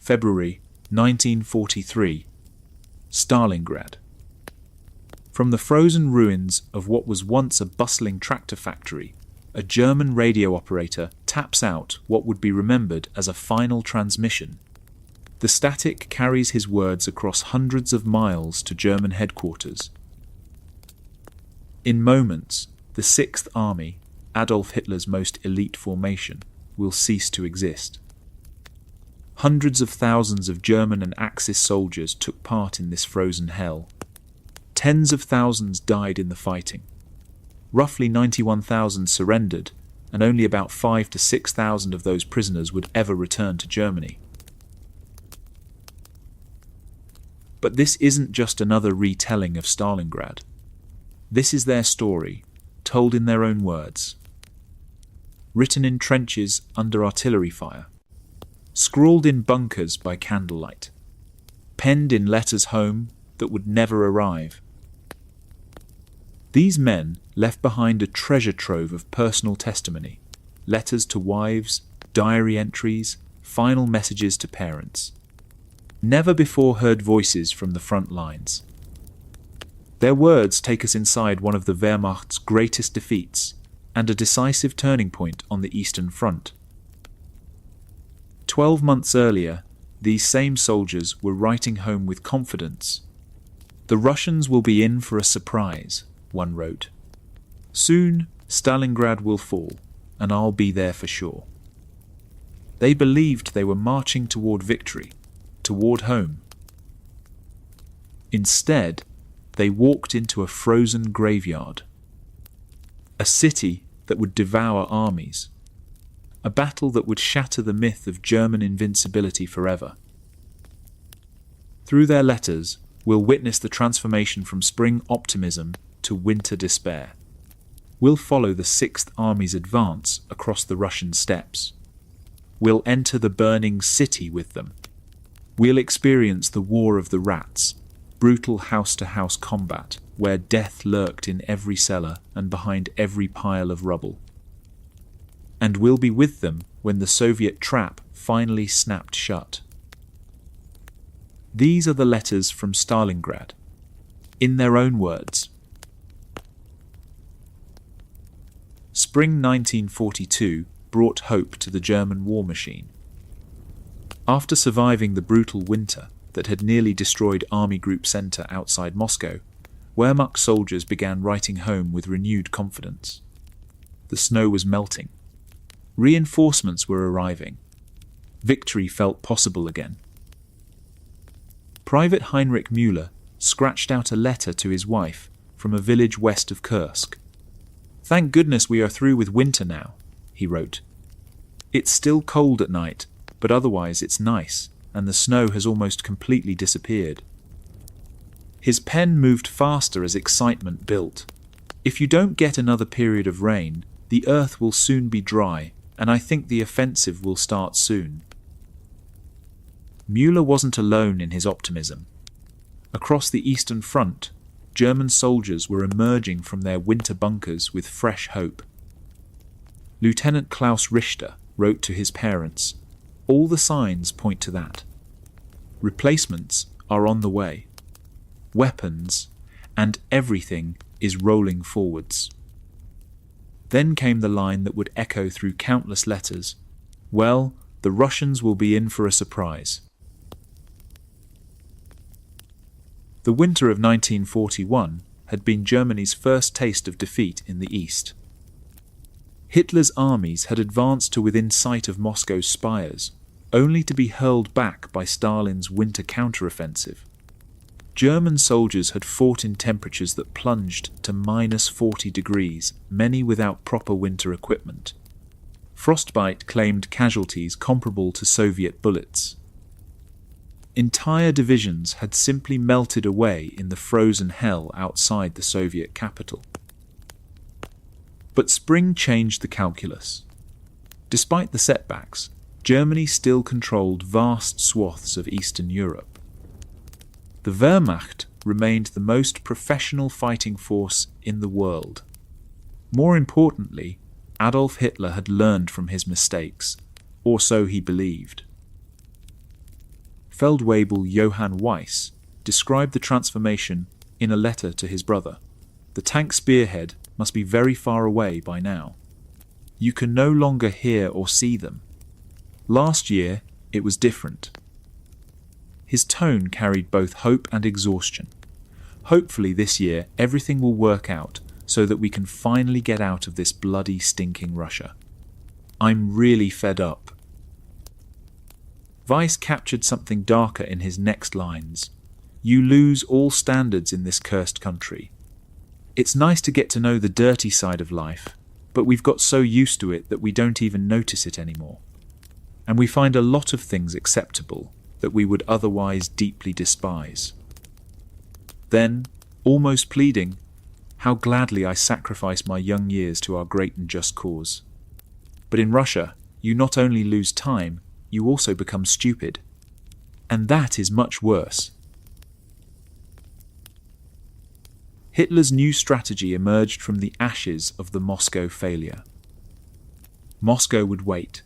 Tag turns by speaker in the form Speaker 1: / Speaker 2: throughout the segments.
Speaker 1: February 1943. Stalingrad. From the frozen ruins of what was once a bustling tractor factory, a German radio operator taps out what would be remembered as a final transmission. The static carries his words across hundreds of miles to German headquarters. In moments, the Sixth Army, Adolf Hitler's most elite formation, will cease to exist. Hundreds of thousands of German and Axis soldiers took part in this frozen hell. Tens of thousands died in the fighting. Roughly 91,000 surrendered, and only about 5,000 to 6,000 of those prisoners would ever return to Germany. But this isn't just another retelling of Stalingrad. This is their story, told in their own words. Written in trenches under artillery fire. Scrawled in bunkers by candlelight. Penned in letters home that would never arrive. These men left behind a treasure trove of personal testimony, letters to wives, diary entries, final messages to parents. Never before heard voices from the front lines. Their words take us inside one of the Wehrmacht's greatest defeats and a decisive turning point on the Eastern Front. 12 months earlier, these same soldiers were writing home with confidence. "The Russians will be in for a surprise," one wrote. "Soon, Stalingrad will fall, and I'll be there for sure." They believed they were marching toward victory, toward home. Instead, they walked into a frozen graveyard. A city that would devour armies. A battle that would shatter the myth of German invincibility forever. Through their letters, we'll witness the transformation from spring optimism to winter despair. We'll follow the Sixth Army's advance across the Russian steppes. We'll enter the burning city with them. We'll experience the War of the Rats, brutal house-to-house combat where death lurked in every cellar and behind every pile of rubble. And we'll be with them when the Soviet trap finally snapped shut. These are the letters from Stalingrad, in their own words. Spring 1942 brought hope to the German war machine. After surviving the brutal winter that had nearly destroyed Army Group Center outside Moscow, Wehrmacht soldiers began writing home with renewed confidence. The snow was melting. Reinforcements were arriving. Victory felt possible again. Private Heinrich Müller scratched out a letter to his wife from a village west of Kursk. "Thank goodness we are through with winter now," he wrote. "It's still cold at night, but otherwise it's nice, and the snow has almost completely disappeared." His pen moved faster as excitement built. "If you don't get another period of rain, the earth will soon be dry, and I think the offensive will start soon." Müller wasn't alone in his optimism. Across the Eastern Front, German soldiers were emerging from their winter bunkers with fresh hope. Lieutenant Klaus Richter wrote to his parents, "All the signs point to that. Replacements are on the way. Weapons and everything is rolling forwards." Then came the line that would echo through countless letters, "Well, the Russians will be in for a surprise." The winter of 1941 had been Germany's first taste of defeat in the East. Hitler's armies had advanced to within sight of Moscow's spires, only to be hurled back by Stalin's winter counteroffensive. German soldiers had fought in temperatures that plunged to -40 degrees, many without proper winter equipment. Frostbite claimed casualties comparable to Soviet bullets. Entire divisions had simply melted away in the frozen hell outside the Soviet capital. But spring changed the calculus. Despite the setbacks, Germany still controlled vast swaths of Eastern Europe. The Wehrmacht remained the most professional fighting force in the world. More importantly, Adolf Hitler had learned from his mistakes, or so he believed. Feldwebel Johann Weiss described the transformation in a letter to his brother. The tank spearhead must be very far away by now. You can no longer hear or see them. Last year, it was different. His tone carried both hope and exhaustion. Hopefully this year everything will work out so that we can finally get out of this bloody, stinking Russia. I'm really fed up. Weiss captured something darker in his next lines. You lose all standards in this cursed country. It's nice to get to know the dirty side of life, but we've got so used to it that we don't even notice it anymore. And we find a lot of things acceptable that we would otherwise deeply despise. Then, almost pleading, how gladly I sacrifice my young years to our great and just cause. But in Russia, you not only lose time, you also become stupid. And that is much worse. Hitler's new strategy emerged from the ashes of the Moscow failure. Moscow would wait.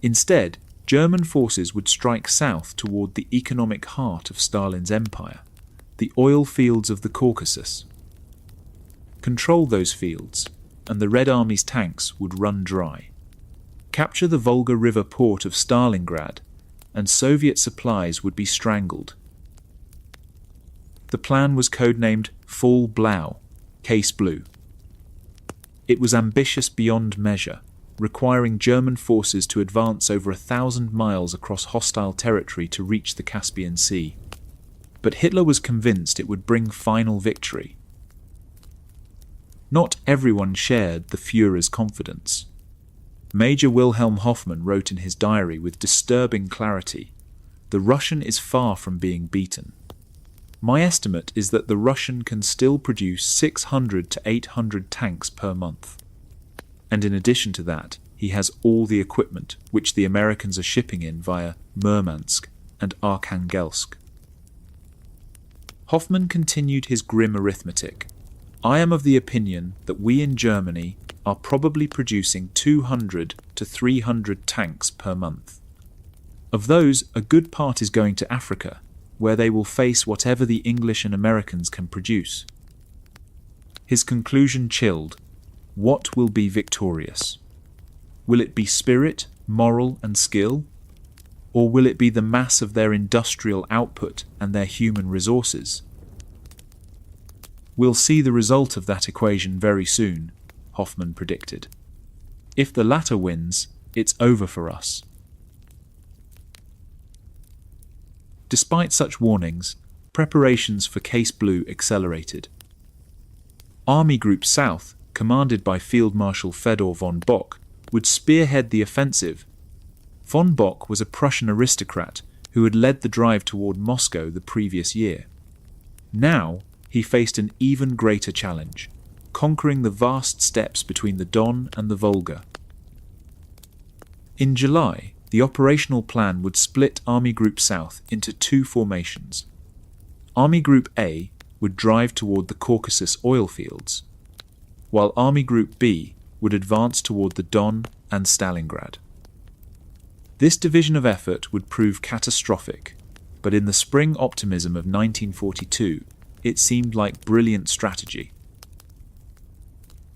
Speaker 1: Instead, German forces would strike south toward the economic heart of Stalin's empire, the oil fields of the Caucasus. Control those fields, and the Red Army's tanks would run dry. Capture the Volga River port of Stalingrad, and Soviet supplies would be strangled. The plan was codenamed Fall Blau, Case Blue. It was ambitious beyond measure, requiring German forces to advance over 1,000 miles across hostile territory to reach the Caspian Sea. But Hitler was convinced it would bring final victory. Not everyone shared the Führer's confidence. Major Wilhelm Hoffmann wrote in his diary with disturbing clarity, "The Russian is far from being beaten. My estimate is that the Russian can still produce 600 to 800 tanks per month. And in addition to that, he has all the equipment which the Americans are shipping in via Murmansk and Arkhangelsk." Hoffmann continued his grim arithmetic. "I am of the opinion that we in Germany are probably producing 200 to 300 tanks per month. Of those, a good part is going to Africa, where they will face whatever the English and Americans can produce." His conclusion chilled. What will be victorious? Will it be spirit, moral, and skill? Or will it be the mass of their industrial output and their human resources? We'll see the result of that equation very soon, Hoffmann predicted. If the latter wins, it's over for us. Despite such warnings, preparations for Case Blue accelerated. Army Group South, commanded by Field Marshal Fedor von Bock, would spearhead the offensive. Von Bock was a Prussian aristocrat who had led the drive toward Moscow the previous year. Now, he faced an even greater challenge, conquering the vast steppes between the Don and the Volga. In July, the operational plan would split Army Group South into two formations. Army Group A would drive toward the Caucasus oil fields, while Army Group B would advance toward the Don and Stalingrad. This division of effort would prove catastrophic, but in the spring optimism of 1942, it seemed like brilliant strategy.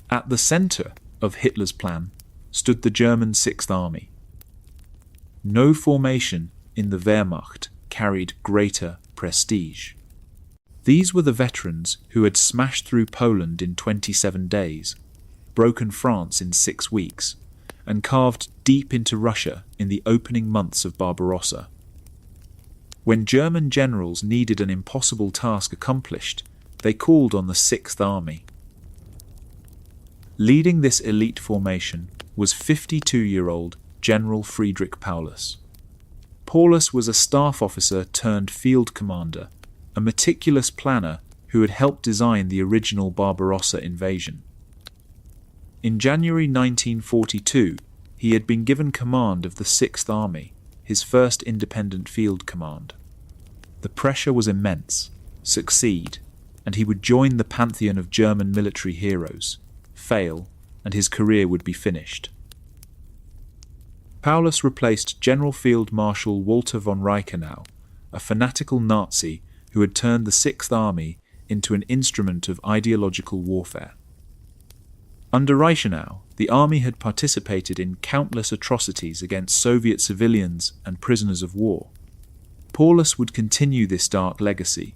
Speaker 1: At the center of Hitler's plan stood the German Sixth Army. No formation in the Wehrmacht carried greater prestige. These were the veterans who had smashed through Poland in 27 days, broken France in 6 weeks, and carved deep into Russia in the opening months of Barbarossa. When German generals needed an impossible task accomplished, they called on the Sixth Army. Leading this elite formation was 52-year-old General Friedrich Paulus. Paulus was a staff officer turned field commander, a meticulous planner who had helped design the original Barbarossa invasion. In January 1942, he had been given command of the Sixth Army, his first independent field command. The pressure was immense. Succeed, and he would join the pantheon of German military heroes. Fail, and his career would be finished. Paulus replaced General Field Marshal Walter von Reichenau a fanatical Nazi who had turned the Sixth Army into an instrument of ideological warfare. Under Reichenau, the army had participated in countless atrocities against Soviet civilians and prisoners of war. Paulus would continue this dark legacy,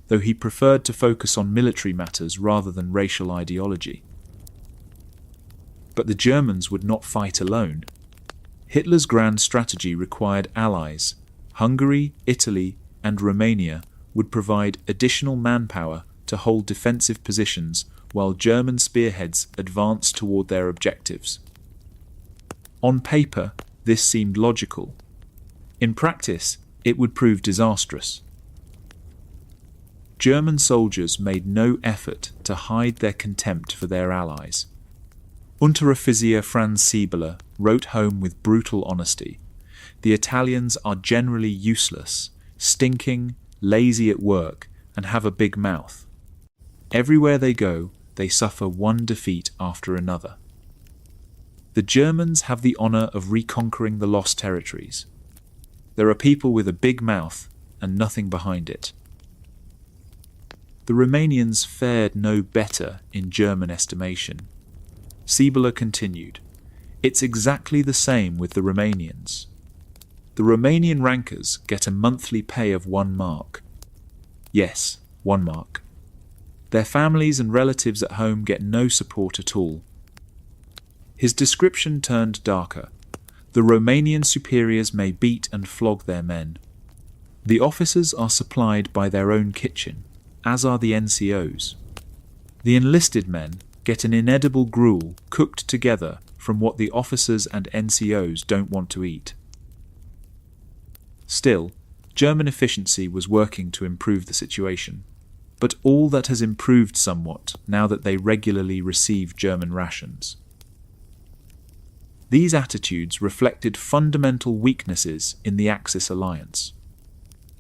Speaker 1: though he preferred to focus on military matters rather than racial ideology. But the Germans would not fight alone. Hitler's grand strategy required allies. Hungary, Italy, and Romania would provide additional manpower to hold defensive positions while German spearheads advanced toward their objectives. On paper, this seemed logical. In practice, it would prove disastrous. German soldiers made no effort to hide their contempt for their allies. Unteroffizier Franz Siebeler wrote home with brutal honesty, "The Italians are generally useless, stinking, lazy at work, and have a big mouth. Everywhere they go, they suffer one defeat after another. The Germans have the honor of reconquering the lost territories. There are people with a big mouth and nothing behind it." The Romanians fared no better in German estimation. Siebeler continued, "It's exactly the same with the Romanians. The Romanian rankers get a monthly pay of 1 mark. Yes, 1 mark. Their families and relatives at home get no support at all." His description turned darker. The Romanian superiors may beat and flog their men. The officers are supplied by their own kitchen, as are the NCOs. The enlisted men get an inedible gruel cooked together from what the officers and NCOs don't want to eat. Still, German efficiency was working to improve the situation, but all that has improved somewhat now that they regularly receive German rations. These attitudes reflected fundamental weaknesses in the Axis alliance.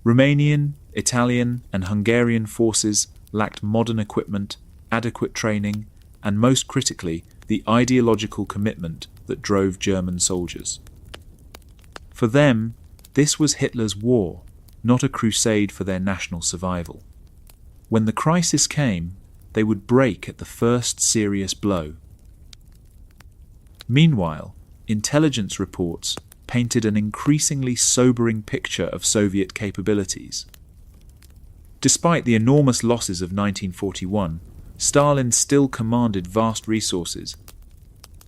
Speaker 1: Romanian, Italian, and Hungarian forces lacked modern equipment, adequate training, and most critically, the ideological commitment that drove German soldiers. For them, this was Hitler's war, not a crusade for their national survival. When the crisis came, they would break at the first serious blow. Meanwhile, intelligence reports painted an increasingly sobering picture of Soviet capabilities. Despite the enormous losses of 1941, Stalin still commanded vast resources.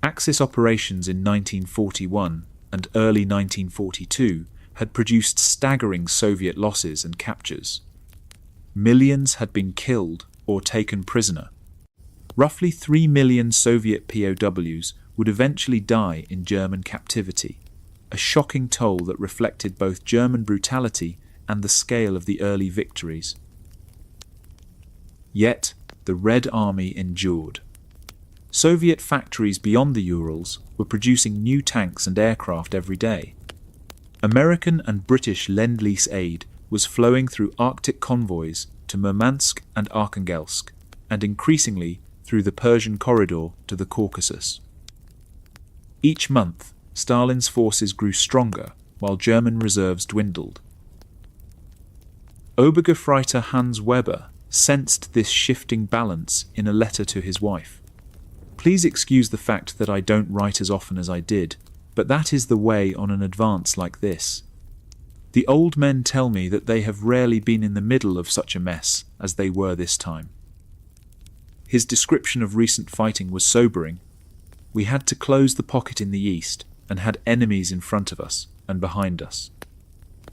Speaker 1: Axis operations in 1941 and early 1942 had produced staggering Soviet losses and captures. Millions had been killed or taken prisoner. Roughly 3 million Soviet POWs would eventually die in German captivity, a shocking toll that reflected both German brutality and the scale of the early victories. Yet, the Red Army endured. Soviet factories beyond the Urals were producing new tanks and aircraft every day. American and British Lend-Lease aid was flowing through Arctic convoys to Murmansk and Arkhangelsk, and increasingly through the Persian corridor to the Caucasus. Each month, Stalin's forces grew stronger, while German reserves dwindled. Obergefreiter Hans Weber sensed this shifting balance in a letter to his wife. "Please excuse the fact that I don't write as often as I did, but that is the way on an advance like this. The old men tell me that they have rarely been in the middle of such a mess as they were this time." His description of recent fighting was sobering. "We had to close the pocket in the east and had enemies in front of us and behind us.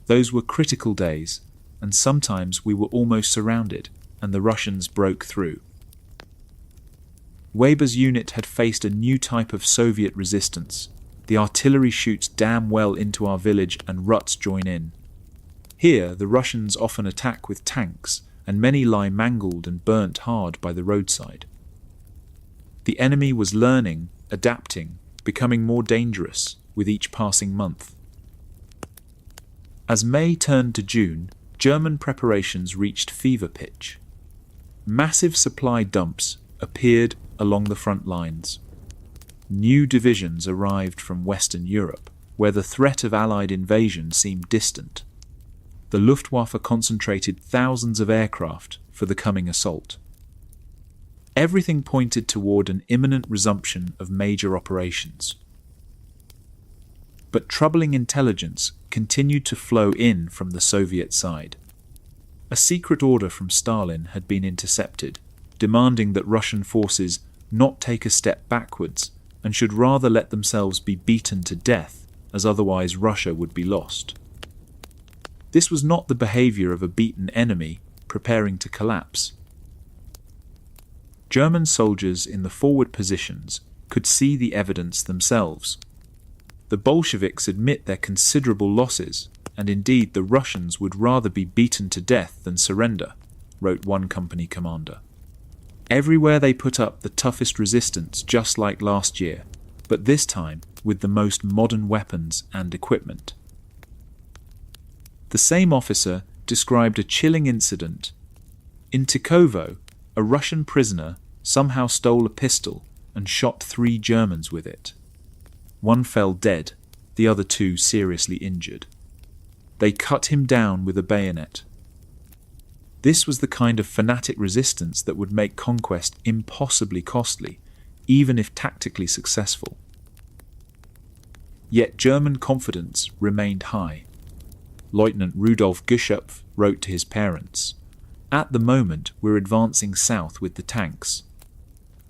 Speaker 1: Those were critical days, and sometimes we were almost surrounded, and the Russians broke through." Weber's unit had faced a new type of Soviet resistance. The artillery shoots damn well into our village and ruts join in. Here, the Russians often attack with tanks, and many lie mangled and burnt hard by the roadside. The enemy was learning, adapting, becoming more dangerous with each passing month. As May turned to June, German preparations reached fever pitch. Massive supply dumps appeared along the front lines. New divisions arrived from Western Europe, where the threat of Allied invasion seemed distant. the Luftwaffe concentrated thousands of aircraft for the coming assault. Everything pointed toward an imminent resumption of major operations. But troubling intelligence continued to flow in from the Soviet side. A secret order from Stalin had been intercepted, demanding that Russian forces not take a step backwards and should rather let themselves be beaten to death, as otherwise Russia would be lost. This was not the behavior of a beaten enemy preparing to collapse. German soldiers in the forward positions could see the evidence themselves. The Bolsheviks admit their considerable losses, and indeed the Russians would rather be beaten to death than surrender, wrote one company commander. Everywhere they put up the toughest resistance, just like last year, but this time with the most modern weapons and equipment. The same officer described a chilling incident. In Tikovo, a Russian prisoner somehow stole a pistol and shot 3 Germans with it. One fell dead, the other 2 seriously injured. They cut him down with a bayonet. This was the kind of fanatic resistance that would make conquest impossibly costly, even if tactically successful. Yet German confidence remained high. Lieutenant Rudolf Geschöpf wrote to his parents, "At the moment we're advancing south with the tanks.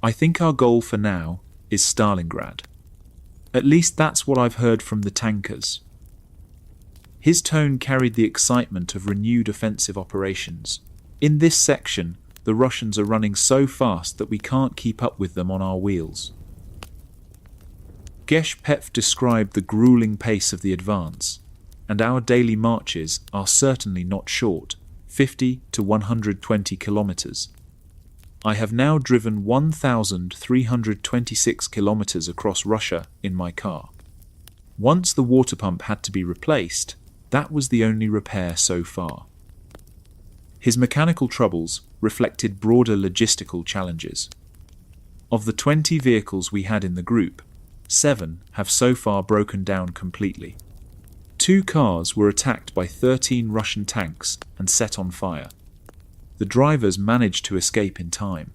Speaker 1: I think our goal for now is Stalingrad. At least that's what I've heard from the tankers." His tone carried the excitement of renewed offensive operations. "In this section, the Russians are running so fast that we can't keep up with them on our wheels." Geschöpf described the grueling pace of the advance, and our daily marches are certainly not short, 50 to 120 kilometers. I have now driven 1,326 kilometers across Russia in my car. Once the water pump had to be replaced, that was the only repair so far. His mechanical troubles reflected broader logistical challenges. Of the 20 vehicles we had in the group, 7 have so far broken down completely. 2 cars were attacked by 13 Russian tanks and set on fire. The drivers managed to escape in time.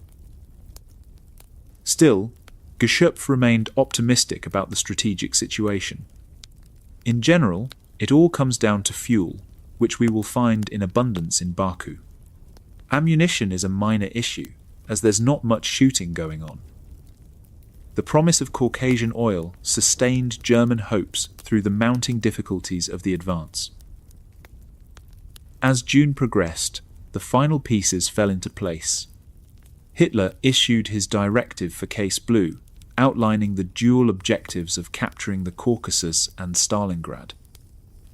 Speaker 1: Still, Geschöpf remained optimistic about the strategic situation. In general, it all comes down to fuel, which we will find in abundance in Baku. Ammunition is a minor issue, as there's not much shooting going on. The promise of Caucasian oil sustained German hopes through the mounting difficulties of the advance. As June progressed, the final pieces fell into place. Hitler issued his directive for Case Blue, outlining the dual objectives of capturing the Caucasus and Stalingrad.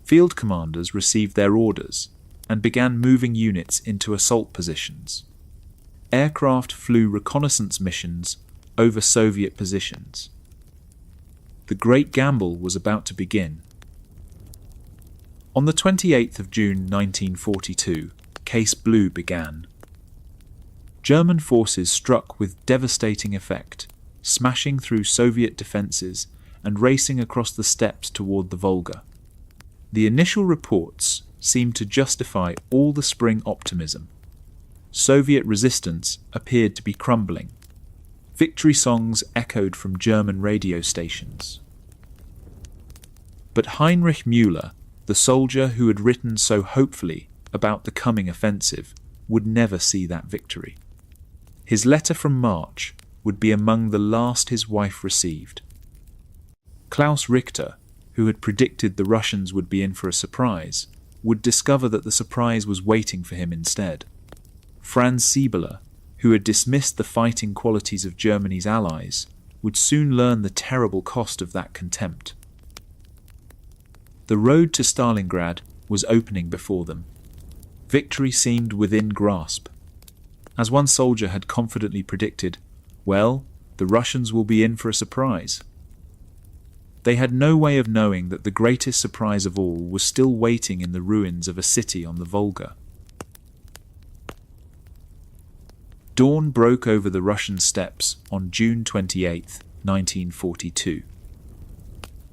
Speaker 1: Field commanders received their orders and began moving units into assault positions. Aircraft flew reconnaissance missions over Soviet positions. The great gamble was about to begin. On the 28th of June 1942, Case Blue began. German forces struck with devastating effect, smashing through Soviet defences and racing across the steppes toward the Volga. The initial reports seemed to justify all the spring optimism. Soviet resistance appeared to be crumbling. Victory songs echoed from German radio stations. But Heinrich Müller, the soldier who had written so hopefully about the coming offensive, would never see that victory. His letter from March would be among the last his wife received. Klaus Richter, who had predicted the Russians would be in for a surprise, would discover that the surprise was waiting for him instead. Franz Siebeler, who had dismissed the fighting qualities of Germany's allies, would soon learn the terrible cost of that contempt. The road to Stalingrad was opening before them. Victory seemed within grasp. As one soldier had confidently predicted, well, the Russians will be in for a surprise. They had no way of knowing that the greatest surprise of all was still waiting in the ruins of a city on the Volga. Dawn broke over the Russian steppes on June 28, 1942.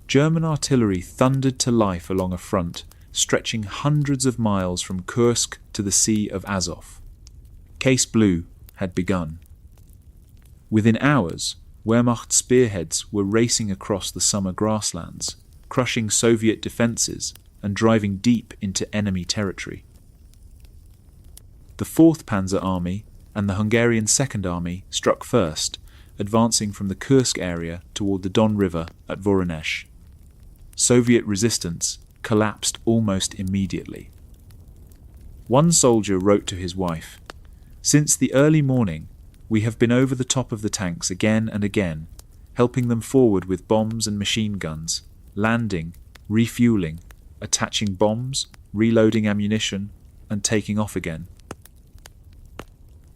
Speaker 1: German artillery thundered to life along a front stretching hundreds of miles from Kursk to the Sea of Azov. Case Blue had begun. Within hours, Wehrmacht spearheads were racing across the summer grasslands, crushing Soviet defences and driving deep into enemy territory. The 4th Panzer Army and the Hungarian Second Army struck first, advancing from the Kursk area toward the Don River at Voronezh. Soviet resistance collapsed almost immediately. One soldier wrote to his wife, "Since the early morning, we have been over the top of the tanks again and again, helping them forward with bombs and machine guns, landing, refueling, attaching bombs, reloading ammunition, and taking off again."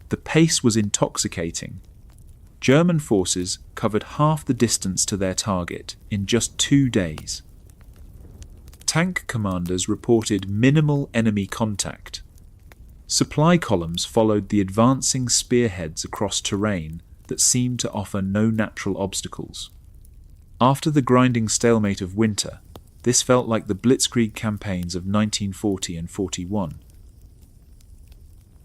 Speaker 1: The pace was intoxicating. German forces covered half the distance to their target in just 2 days. Tank commanders reported minimal enemy contact. Supply columns followed the advancing spearheads across terrain that seemed to offer no natural obstacles. After the grinding stalemate of winter, this felt like the blitzkrieg campaigns of 1940 and 41.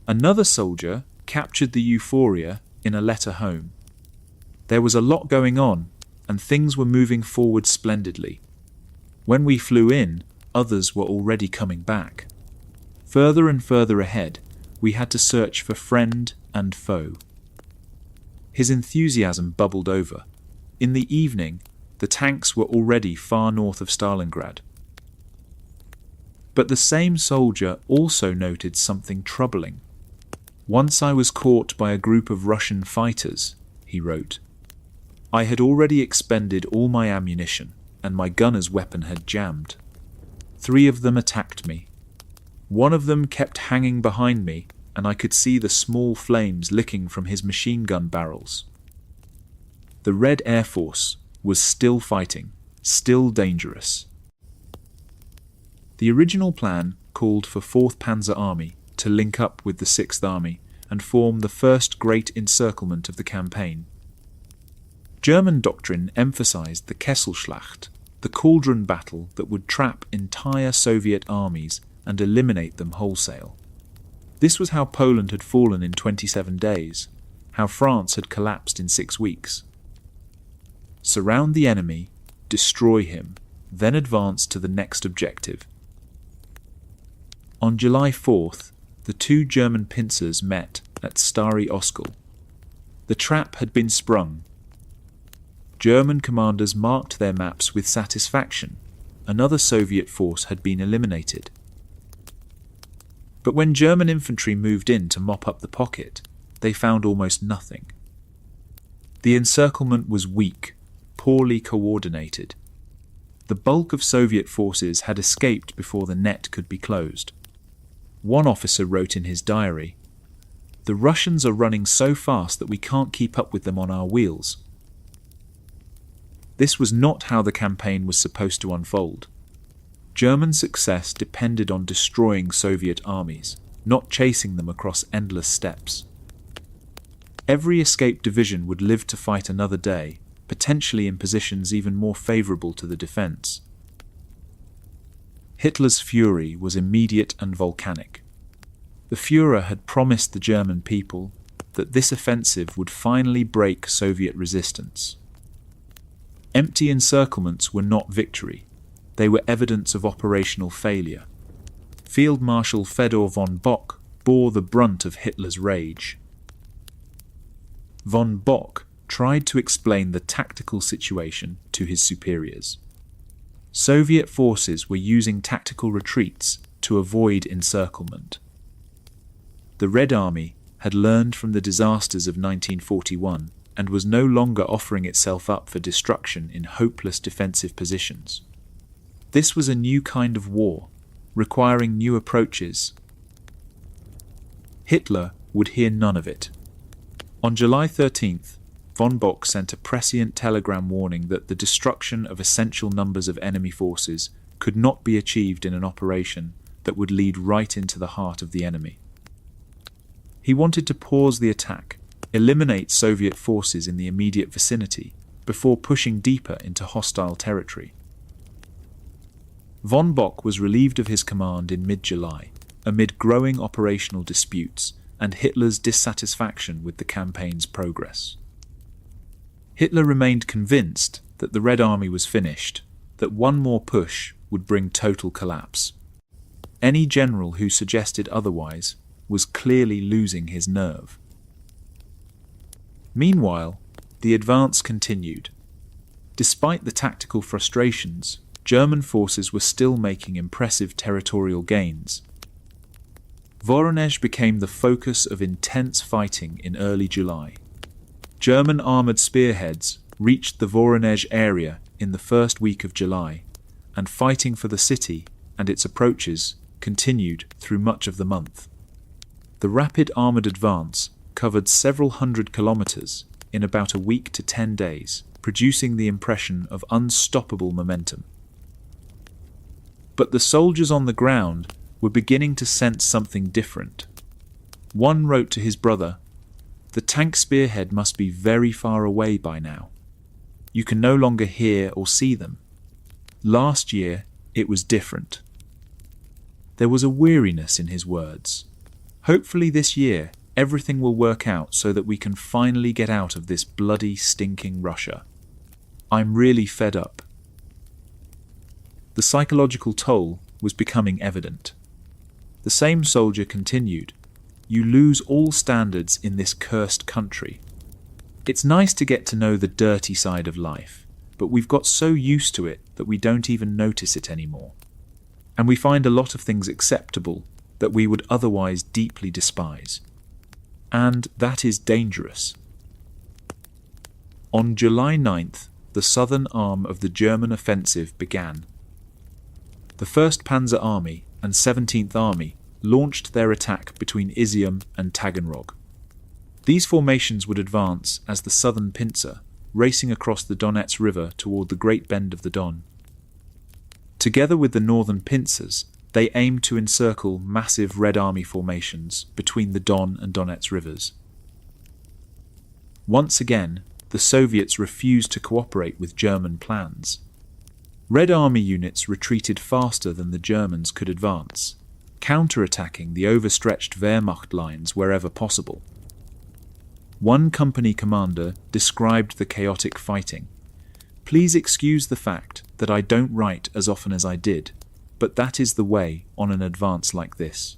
Speaker 1: Another soldier captured the euphoria in a letter home. There was a lot going on, and things were moving forward splendidly. When we flew in, others were already coming back. Further and further ahead, we had to search for friend and foe. His enthusiasm bubbled over. In the evening, the tanks were already far north of Stalingrad. But the same soldier also noted something troubling. "Once I was caught by a group of Russian fighters," he wrote. "I had already expended all my ammunition, and my gunner's weapon had jammed. 3 of them attacked me. One of them kept hanging behind me, and I could see the small flames licking from his machine gun barrels." The Red Air Force was still fighting, still dangerous. The original plan called for 4th Panzer Army to link up with the 6th Army and form the first great encirclement of the campaign. German doctrine emphasized the Kesselschlacht, the cauldron battle that would trap entire Soviet armies and eliminate them wholesale. This was how Poland had fallen in 27 days, how France had collapsed in 6 weeks. Surround the enemy, destroy him, then advance to the next objective. On July 4th, the 2 German pincers met at Stary Oskol. The trap had been sprung. German commanders marked their maps with satisfaction. Another Soviet force had been eliminated. But when German infantry moved in to mop up the pocket, they found almost nothing. The encirclement was weak, poorly coordinated. The bulk of Soviet forces had escaped before the net could be closed. One officer wrote in his diary, "The Russians are running so fast that we can't keep up with them on our wheels." This was not how the campaign was supposed to unfold. German success depended on destroying Soviet armies, not chasing them across endless steppes. Every escaped division would live to fight another day, potentially in positions even more favourable to the defence. Hitler's fury was immediate and volcanic. The Führer had promised the German people that this offensive would finally break Soviet resistance. Empty encirclements were not victory. They were evidence of operational failure. Field Marshal Fedor von Bock bore the brunt of Hitler's rage. Von Bock tried to explain the tactical situation to his superiors. Soviet forces were using tactical retreats to avoid encirclement. The Red Army had learned from the disasters of 1941 and was no longer offering itself up for destruction in hopeless defensive positions. This was a new kind of war, requiring new approaches. Hitler would hear none of it. On July 13th, von Bock sent a prescient telegram warning that the destruction of essential numbers of enemy forces could not be achieved in an operation that would lead right into the heart of the enemy. He wanted to pause the attack, eliminate Soviet forces in the immediate vicinity, before pushing deeper into hostile territory. Von Bock was relieved of his command in mid-July, amid growing operational disputes and Hitler's dissatisfaction with the campaign's progress. Hitler remained convinced that the Red Army was finished, that one more push would bring total collapse. Any general who suggested otherwise was clearly losing his nerve. Meanwhile, the advance continued. Despite the tactical frustrations, German forces were still making impressive territorial gains. Voronezh became the focus of intense fighting in early July. German armoured spearheads reached the Voronezh area in the first week of July, and fighting for the city and its approaches continued through much of the month. The rapid armoured advance covered several hundred kilometres in about a week to 10 days, producing the impression of unstoppable momentum. But the soldiers on the ground were beginning to sense something different. One wrote to his brother, "The tank spearhead must be very far away by now. You can no longer hear or see them. Last year, it was different." There was a weariness in his words. Hopefully this year, everything will work out so that we can finally get out of this bloody, stinking Russia. I'm really fed up. The psychological toll was becoming evident. The same soldier continued, "You lose all standards in this cursed country. It's nice to get to know the dirty side of life, but we've got so used to it that we don't even notice it anymore. And we find a lot of things acceptable that we would otherwise deeply despise. And that is dangerous." On July 9th, the southern arm of the German offensive began. The 1st Panzer Army and 17th Army launched their attack between Izium and Taganrog. These formations would advance as the southern pincer, racing across the Donets River toward the Great Bend of the Don. Together with the northern pincers, they aimed to encircle massive Red Army formations between the Don and Donets rivers. Once again, the Soviets refused to cooperate with German plans. Red Army units retreated faster than the Germans could advance, counterattacking the overstretched Wehrmacht lines wherever possible. One company commander described the chaotic fighting. "Please excuse the fact that I don't write as often as I did, but that is the way on an advance like this.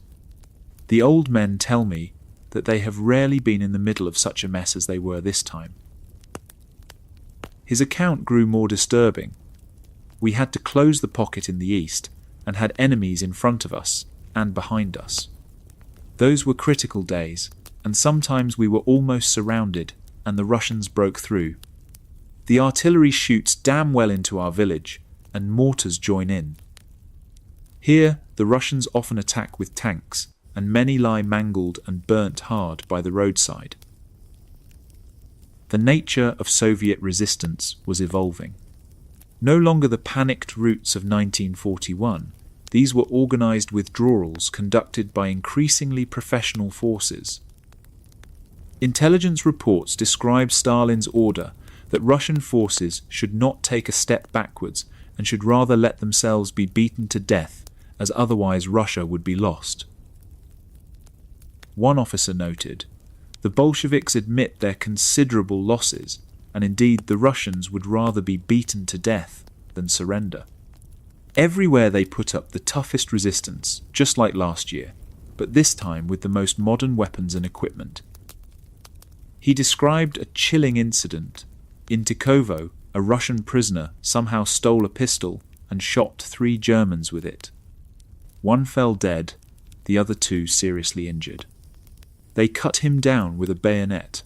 Speaker 1: The old men tell me that they have rarely been in the middle of such a mess as they were this time." His account grew more disturbing. "We had to close the pocket in the east and had enemies in front of us and behind us. Those were critical days, and sometimes we were almost surrounded and the Russians broke through. The artillery shoots damn well into our village, and mortars join in. Here, the Russians often attack with tanks, and many lie mangled and burnt hard by the roadside." The nature of Soviet resistance was evolving. No longer the panicked roots of 1941, these were organized withdrawals conducted by increasingly professional forces. Intelligence reports describe Stalin's order that Russian forces should not take a step backwards and should rather let themselves be beaten to death, as otherwise Russia would be lost. One officer noted, "The Bolsheviks admit their considerable losses, and indeed the Russians would rather be beaten to death than surrender. Everywhere they put up the toughest resistance, just like last year, but this time with the most modern weapons and equipment." He described a chilling incident. In Tikovo, a Russian prisoner somehow stole a pistol and shot 3 Germans with it. One fell dead, the other 2 seriously injured. They cut him down with a bayonet.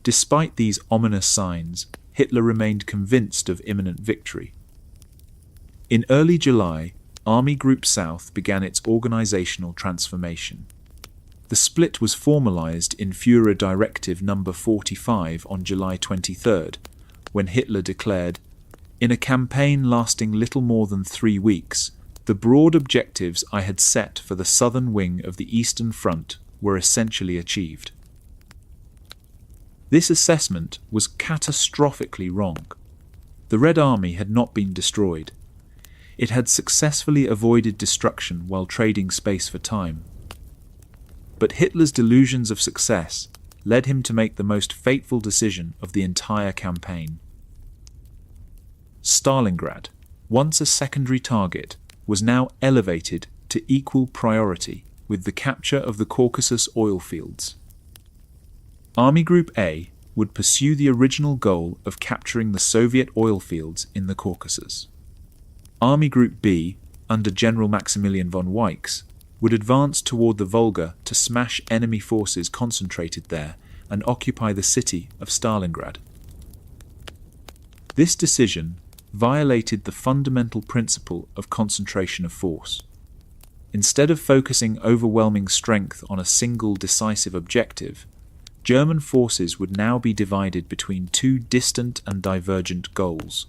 Speaker 1: Despite these ominous signs, Hitler remained convinced of imminent victory. In early July, Army Group South began its organizational transformation. The split was formalized in Führer Directive No. 45 on July 23rd, when Hitler declared, "In a campaign lasting little more than 3 weeks, the broad objectives I had set for the southern wing of the Eastern Front were essentially achieved." This assessment was catastrophically wrong. The Red Army had not been destroyed. It had successfully avoided destruction while trading space for time. But Hitler's delusions of success led him to make the most fateful decision of the entire campaign. Stalingrad, once a secondary target, was now elevated to equal priority with the capture of the Caucasus oil fields. Army Group A would pursue the original goal of capturing the Soviet oil fields in the Caucasus. Army Group B, under General Maximilian von Weichs, would advance toward the Volga to smash enemy forces concentrated there and occupy the city of Stalingrad. This decision violated the fundamental principle of concentration of force. Instead of focusing overwhelming strength on a single decisive objective, German forces would now be divided between two distant and divergent goals.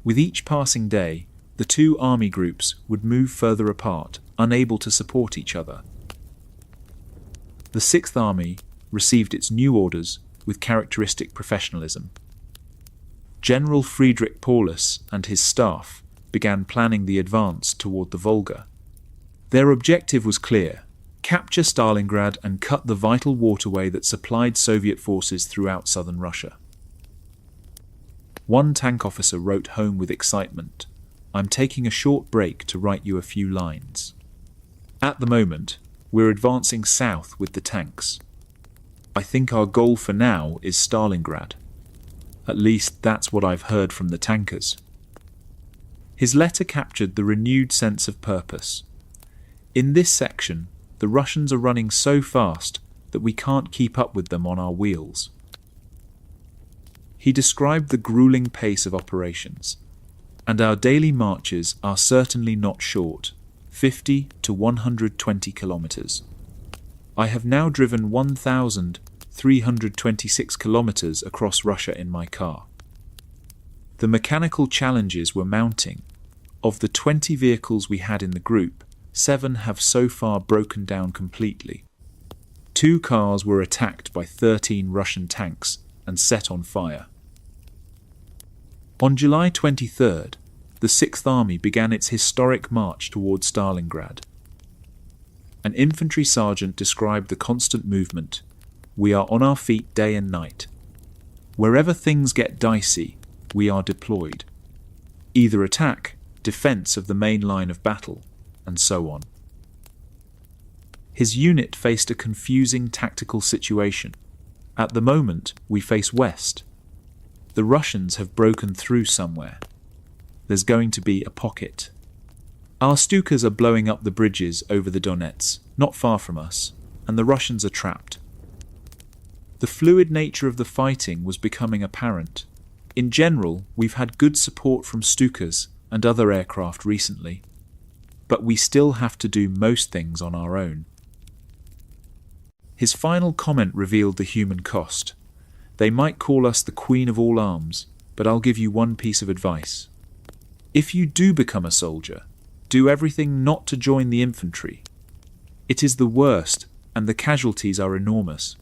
Speaker 1: With each passing day, the two army groups would move further apart, unable to support each other. The Sixth Army received its new orders with characteristic professionalism. General Friedrich Paulus and his staff began planning the advance toward the Volga. Their objective was clear: capture Stalingrad and cut the vital waterway that supplied Soviet forces throughout southern Russia. One tank officer wrote home with excitement, "I'm taking a short break to write you a few lines. At the moment, we're advancing south with the tanks. I think our goal for now is Stalingrad. At least that's what I've heard from the tankers." His letter captured the renewed sense of purpose. In this section, the Russians are running so fast that we can't keep up with them on our wheels. He described the grueling pace of operations, and our daily marches are certainly not short, 50 to 120 kilometers. I have now driven 1,326 kilometers across Russia in my car. The mechanical challenges were mounting. Of the 20 vehicles we had in the group, 7 have so far broken down completely. 2 cars were attacked by 13 Russian tanks and set on fire. On July 23rd, the Sixth Army began its historic march toward Stalingrad. An infantry sergeant described the constant movement. "We are on our feet day and night. Wherever things get dicey, we are deployed. Either attack, defense of the main line of battle, and so on." His unit faced a confusing tactical situation. At the moment, we face west. The Russians have broken through somewhere. There's going to be a pocket. Our Stukas are blowing up the bridges over the Donets, not far from us, and the Russians are trapped. The fluid nature of the fighting was becoming apparent. In general, we've had good support from Stukas and other aircraft recently, but we still have to do most things on our own. His final comment revealed the human cost. "They might call us the Queen of all arms, but I'll give you one piece of advice. If you do become a soldier, do everything not to join the infantry. It is the worst, and the casualties are enormous."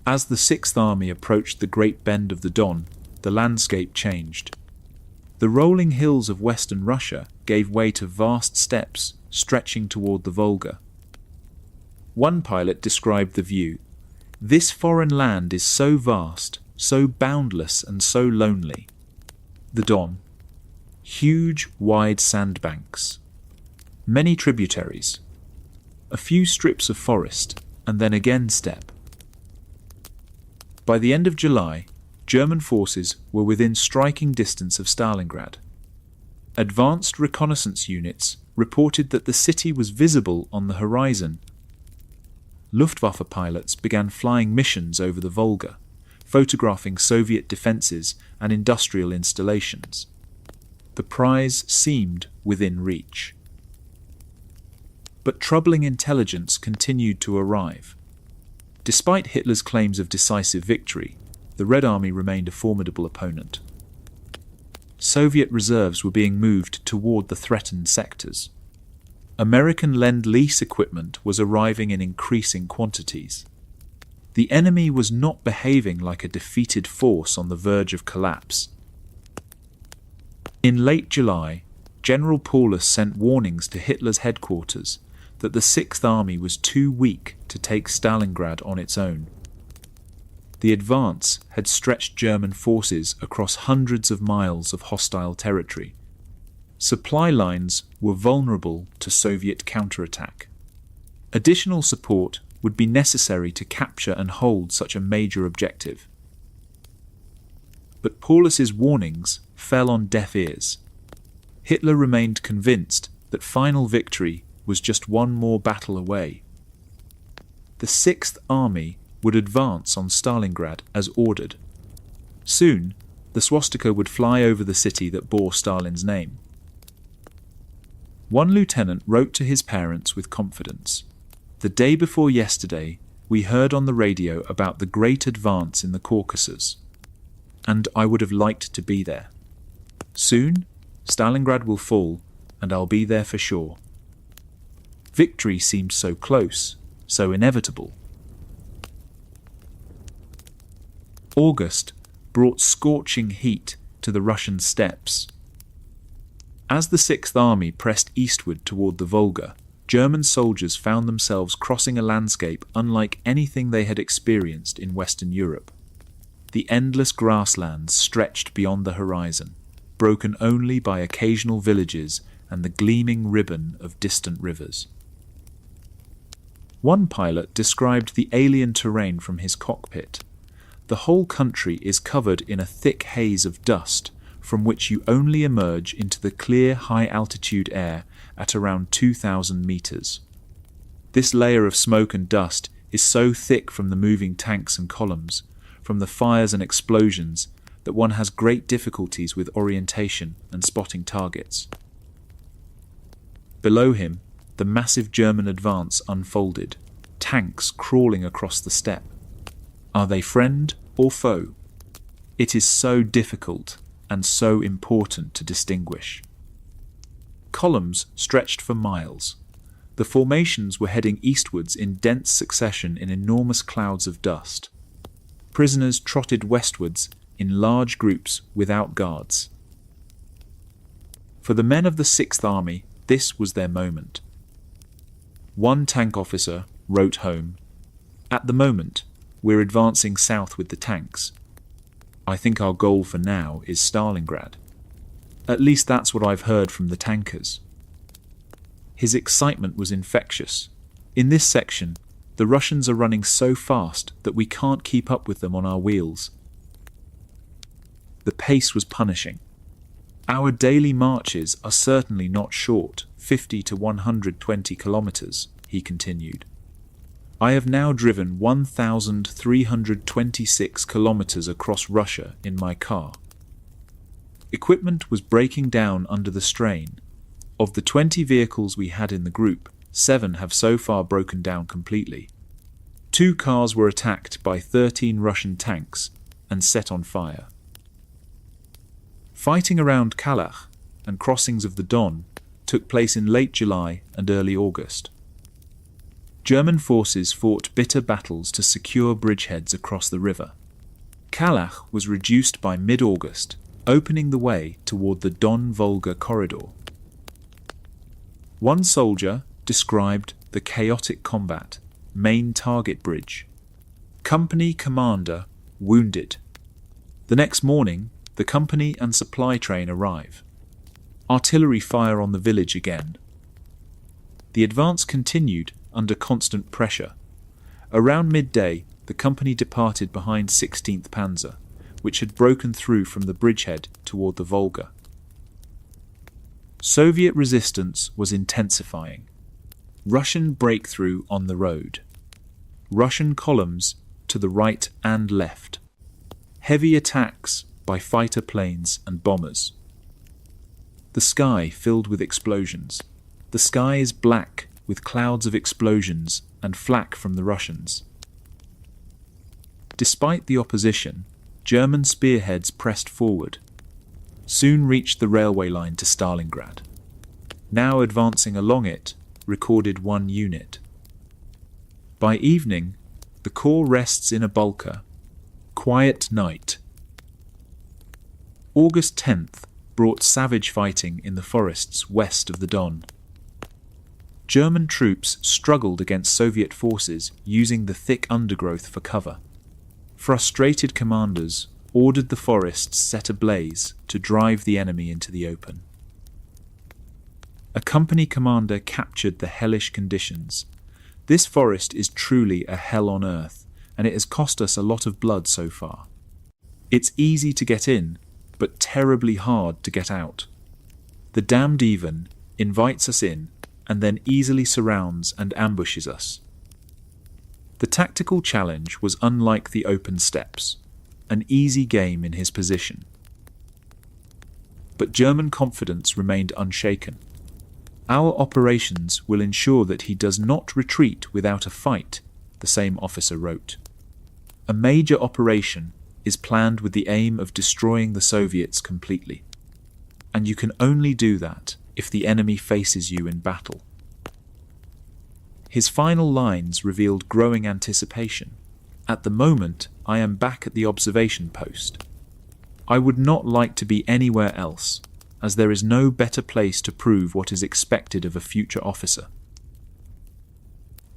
Speaker 1: As the Sixth Army approached the Great Bend of the Don, the landscape changed. The rolling hills of western Russia gave way to vast steppes stretching toward the Volga. One pilot described the view: "This foreign land is so vast, so boundless and so lonely." The Don. Huge, wide sandbanks. Many tributaries. A few strips of forest, and then again steppe. By the end of July, German forces were within striking distance of Stalingrad. Advanced reconnaissance units reported that the city was visible on the horizon. Luftwaffe pilots began flying missions over the Volga, photographing Soviet defenses and industrial installations. The prize seemed within reach. But troubling intelligence continued to arrive. Despite Hitler's claims of decisive victory, the Red Army remained a formidable opponent. Soviet reserves were being moved toward the threatened sectors. American Lend-Lease equipment was arriving in increasing quantities. The enemy was not behaving like a defeated force on the verge of collapse. In late July, General Paulus sent warnings to Hitler's headquarters that the Sixth Army was too weak to take Stalingrad on its own. The advance had stretched German forces across hundreds of miles of hostile territory. Supply lines were vulnerable to Soviet counterattack. Additional support would be necessary to capture and hold such a major objective. But Paulus's warnings fell on deaf ears. Hitler remained convinced that final victory was just one more battle away. The Sixth Army would advance on Stalingrad as ordered. Soon, the swastika would fly over the city that bore Stalin's name. One lieutenant wrote to his parents with confidence. "The day before yesterday, we heard on the radio about the great advance in the Caucasus, and I would have liked to be there. Soon, Stalingrad will fall, and I'll be there for sure." Victory seemed so close, so inevitable. August brought scorching heat to the Russian steppes. As the Sixth Army pressed eastward toward the Volga, German soldiers found themselves crossing a landscape unlike anything they had experienced in Western Europe. The endless grasslands stretched beyond the horizon, broken only by occasional villages and the gleaming ribbon of distant rivers. One pilot described the alien terrain from his cockpit. "The whole country is covered in a thick haze of dust, from which you only emerge into the clear high-altitude air at around 2,000 meters. This layer of smoke and dust is so thick from the moving tanks and columns, from the fires and explosions, that one has great difficulties with orientation and spotting targets." Below him, the massive German advance unfolded, tanks crawling across the steppe. Are they friend or foe? It is so difficult and so important to distinguish. Columns stretched for miles. The formations were heading eastwards in dense succession in enormous clouds of dust. Prisoners trotted westwards in large groups without guards. For the men of the Sixth Army, this was their moment. One tank officer wrote home, "At the moment, we're advancing south with the tanks. I think our goal for now is Stalingrad. At least that's what I've heard from the tankers." His excitement was infectious. "In this section, the Russians are running so fast that we can't keep up with them on our wheels." The pace was punishing. "Our daily marches are certainly not short, 50 to 120 kilometers, he continued. "I have now driven 1,326 kilometers across Russia in my car." Equipment was breaking down under the strain. Of the 20 vehicles we had in the group, 7 have so far broken down completely. 2 cars were attacked by 13 Russian tanks and set on fire. Fighting around Kalach and crossings of the Don took place in late July and early August. German forces fought bitter battles to secure bridgeheads across the river. Kalach was reduced by mid-August, opening the way toward the Don-Volga corridor. One soldier described the chaotic combat, main target bridge. Company commander wounded. The next morning, the company and supply train arrive. Artillery fire on the village again. The advance continued under constant pressure. Around midday, the company departed behind 16th Panzer, which had broken through from the bridgehead toward the Volga. Soviet resistance was intensifying. Russian breakthrough on the road. Russian columns to the right and left. Heavy attacks by fighter planes and bombers. The sky filled with explosions. The sky is black with clouds of explosions and flak from the Russians. Despite the opposition, German spearheads pressed forward, soon reached the railway line to Stalingrad. Now advancing along it, recorded 1 unit. By evening, the corps rests in a bulkar. Quiet night. August 10th, brought savage fighting in the forests west of the Don. German troops struggled against Soviet forces using the thick undergrowth for cover. Frustrated commanders ordered the forests set ablaze to drive the enemy into the open. A company commander captured the hellish conditions. This forest is truly a hell on earth, and it has cost us a lot of blood so far. It's easy to get in, but terribly hard to get out. The damned even invites us in and then easily surrounds and ambushes us. The tactical challenge was unlike the open steppes, an easy game in his position. But German confidence remained unshaken. Our operations will ensure that he does not retreat without a fight, the same officer wrote. A major operation is planned with the aim of destroying the Soviets completely, and you can only do that if the enemy faces you in battle. His final lines revealed growing anticipation. At the moment, I am back at the observation post. I would not like to be anywhere else, as there is no better place to prove what is expected of a future officer.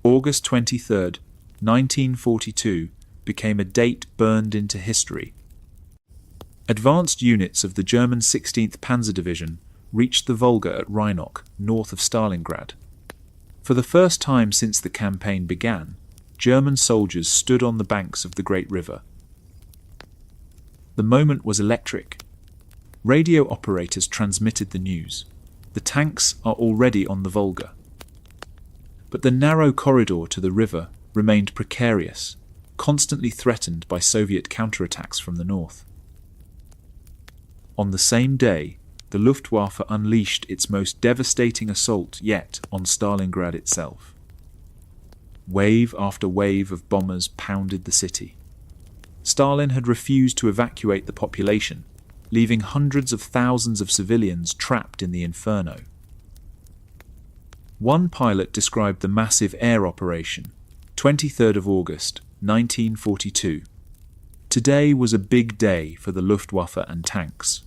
Speaker 1: August 23, 1942, became a date burned into history. Advanced units of the German 16th Panzer Division reached the Volga at Rhinoch, north of Stalingrad. For the first time since the campaign began, German soldiers stood on the banks of the great river. The moment was electric. Radio operators transmitted the news. The tanks are already on the Volga. But the narrow corridor to the river remained precarious, constantly threatened by Soviet counterattacks from the north. On the same day, the Luftwaffe unleashed its most devastating assault yet on Stalingrad itself. Wave after wave of bombers pounded the city. Stalin had refused to evacuate the population, leaving hundreds of thousands of civilians trapped in the inferno. One pilot described the massive air operation, 23rd of August, 1942. Today was a big day for the Luftwaffe and tanks.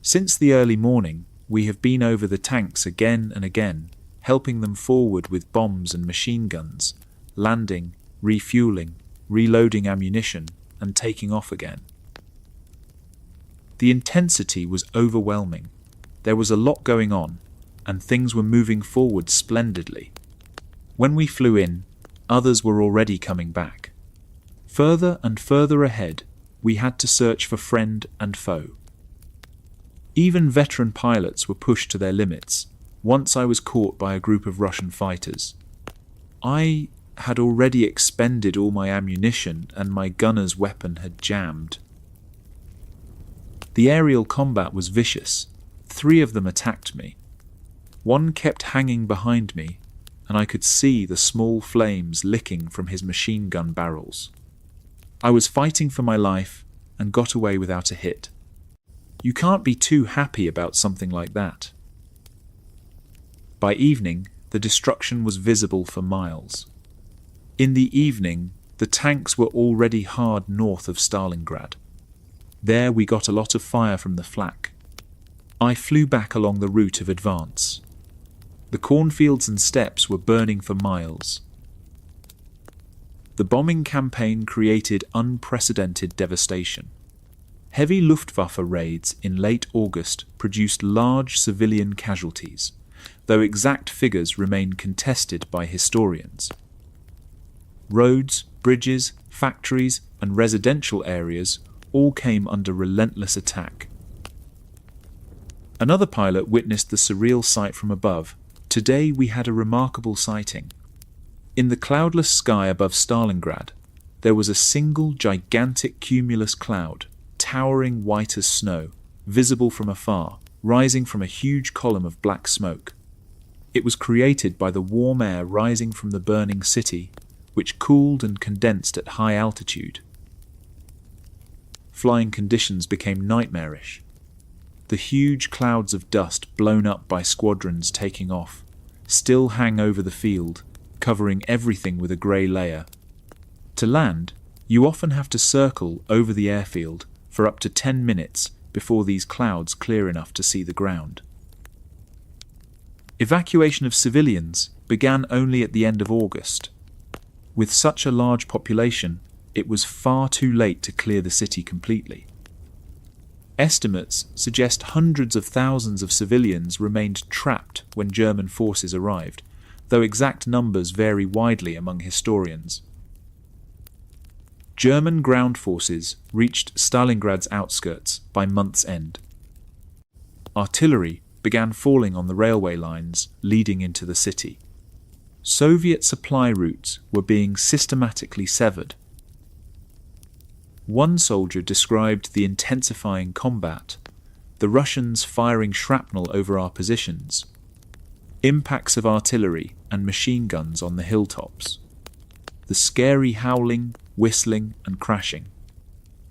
Speaker 1: Since the early morning, we have been over the tanks again and again, helping them forward with bombs and machine guns, landing, refueling, reloading ammunition, and taking off again. The intensity was overwhelming. There was a lot going on, and things were moving forward splendidly. When we flew in, others were already coming back. Further and further ahead, we had to search for friend and foe. Even veteran pilots were pushed to their limits. Once I was caught by a group of Russian fighters. I had already expended all my ammunition and my gunner's weapon had jammed. The aerial combat was vicious. 3 of them attacked me. One kept hanging behind me, and I could see the small flames licking from his machine gun barrels. I was fighting for my life and got away without a hit. You can't be too happy about something like that. By evening, the destruction was visible for miles. In the evening, the tanks were already hard north of Stalingrad. There we got a lot of fire from the flak. I flew back along the route of advance. The cornfields and steppes were burning for miles. The bombing campaign created unprecedented devastation. Heavy Luftwaffe raids in late August produced large civilian casualties, though exact figures remain contested by historians. Roads, bridges, factories, and residential areas all came under relentless attack. Another pilot witnessed the surreal sight from above. Today we had a remarkable sighting. In the cloudless sky above Stalingrad, there was a single gigantic cumulus cloud, towering white as snow, visible from afar, rising from a huge column of black smoke. It was created by the warm air rising from the burning city, which cooled and condensed at high altitude. Flying conditions became nightmarish. The huge clouds of dust blown up by squadrons taking off still hang over the field, covering everything with a grey layer. To land, you often have to circle over the airfield for up to 10 minutes before these clouds clear enough to see the ground. Evacuation of civilians began only at the end of August. With such a large population, it was far too late to clear the city completely. Estimates suggest hundreds of thousands of civilians remained trapped when German forces arrived, though exact numbers vary widely among historians. German ground forces reached Stalingrad's outskirts by month's end. Artillery began falling on the railway lines leading into the city. Soviet supply routes were being systematically severed. One soldier described the intensifying combat, the Russians firing shrapnel over our positions, impacts of artillery and machine guns on the hilltops, the scary howling, whistling and crashing.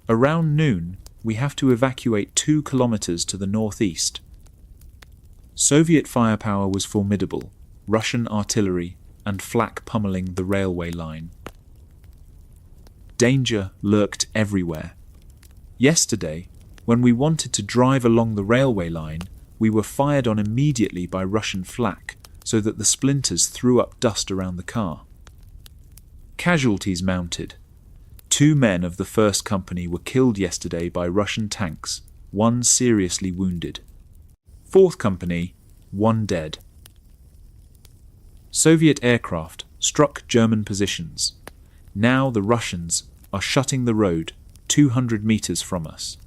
Speaker 1: Around noon, we have to evacuate 2 kilometers to the northeast. Soviet firepower was formidable, Russian artillery and flak pummeling the railway line. Danger lurked everywhere. Yesterday, when we wanted to drive along the railway line, we were fired on immediately by Russian flak, so that the splinters threw up dust around the car. Casualties mounted. 2 men of the 1st Company were killed yesterday by Russian tanks, 1 seriously wounded. 4th Company, 1 dead. Soviet aircraft struck German positions. Now the Russians are shutting the road 200 meters from us.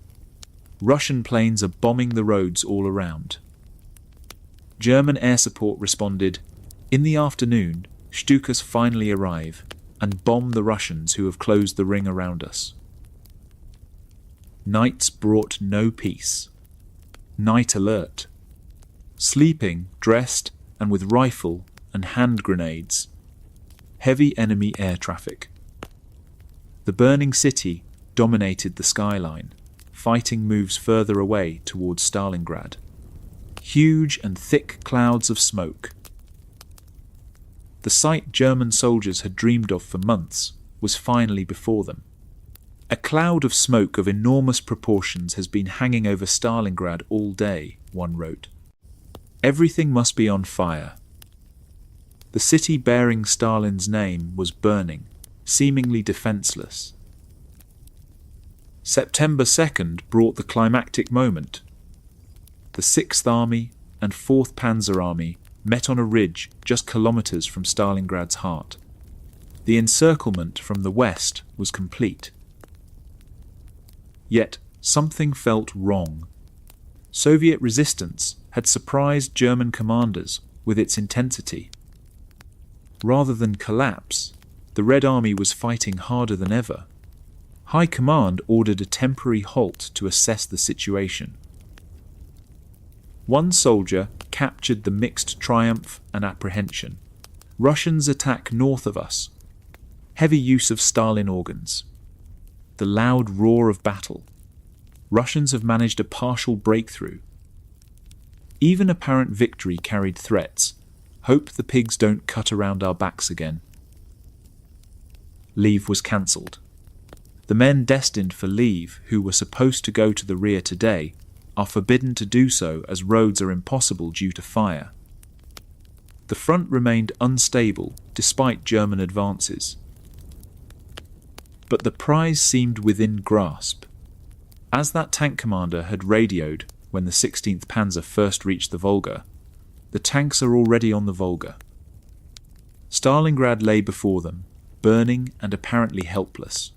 Speaker 1: Russian planes are bombing the roads all around. German air support responded, "In the afternoon, Stukas finally arrive and bomb the Russians who have closed the ring around us." Nights brought no peace. Night alert. Sleeping, dressed, and with rifle and hand grenades. Heavy enemy air traffic. The burning city dominated the skyline. Fighting moves further away towards Stalingrad. Huge and thick clouds of smoke. The sight German soldiers had dreamed of for months was finally before them. A cloud of smoke of enormous proportions has been hanging over Stalingrad all day, one wrote. Everything must be on fire. The city bearing Stalin's name was burning, seemingly defenseless. September 2nd brought the climactic moment. The 6th Army and 4th Panzer Army met on a ridge just kilometers from Stalingrad's heart. The encirclement from the west was complete. Yet something felt wrong. Soviet resistance had surprised German commanders with its intensity. Rather than collapse, the Red Army was fighting harder than ever. High Command ordered a temporary halt to assess the situation. One soldier captured the mixed triumph and apprehension. Russians attack north of us. Heavy use of Stalin organs. The loud roar of battle. Russians have managed a partial breakthrough. Even apparent victory carried threats. Hope the pigs don't cut around our backs again. Leave was cancelled. The men destined for leave, who were supposed to go to the rear today, are forbidden to do so as roads are impossible due to fire. The front remained unstable despite German advances. But the prize seemed within grasp. As that tank commander had radioed when the 16th Panzer first reached the Volga, the tanks are already on the Volga. Stalingrad lay before them, burning and apparently helpless.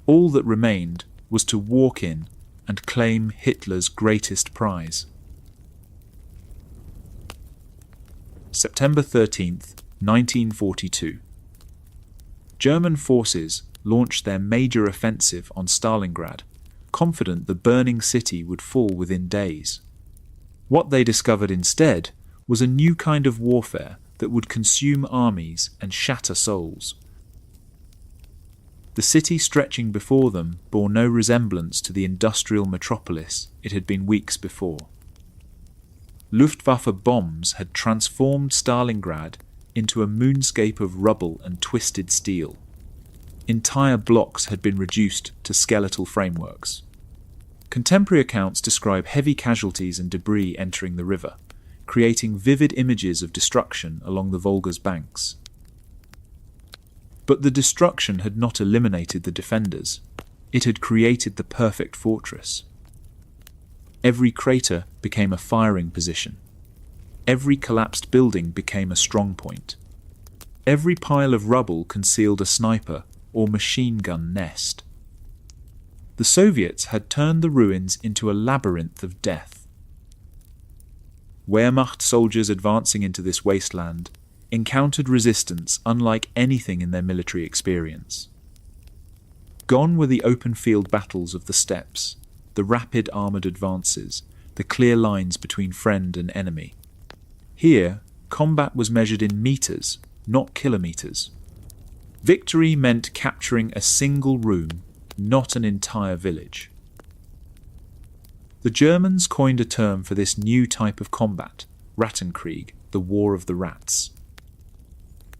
Speaker 1: All that remained was to walk in and claim Hitler's greatest prize. September 13th, 1942. German forces launched their major offensive on Stalingrad, confident the burning city would fall within days. What they discovered instead was a new kind of warfare that would consume armies and shatter souls. The city stretching before them bore no resemblance to the industrial metropolis it had been weeks before. Luftwaffe bombs had transformed Stalingrad into a moonscape of rubble and twisted steel. Entire blocks had been reduced to skeletal frameworks. Contemporary accounts describe heavy casualties and debris entering the river, creating vivid images of destruction along the Volga's banks. But the destruction had not eliminated the defenders. It had created the perfect fortress. Every crater became a firing position. Every collapsed building became a strong point. Every pile of rubble concealed a sniper or machine gun nest. The Soviets had turned the ruins into a labyrinth of death. Wehrmacht soldiers advancing into this wasteland encountered resistance unlike anything in their military experience. Gone were the open field battles of the steppes, the rapid armoured advances, the clear lines between friend and enemy. Here, combat was measured in metres, not kilometres. Victory meant capturing a single room, not an entire village. The Germans coined a term for this new type of combat, Rattenkrieg, the War of the Rats.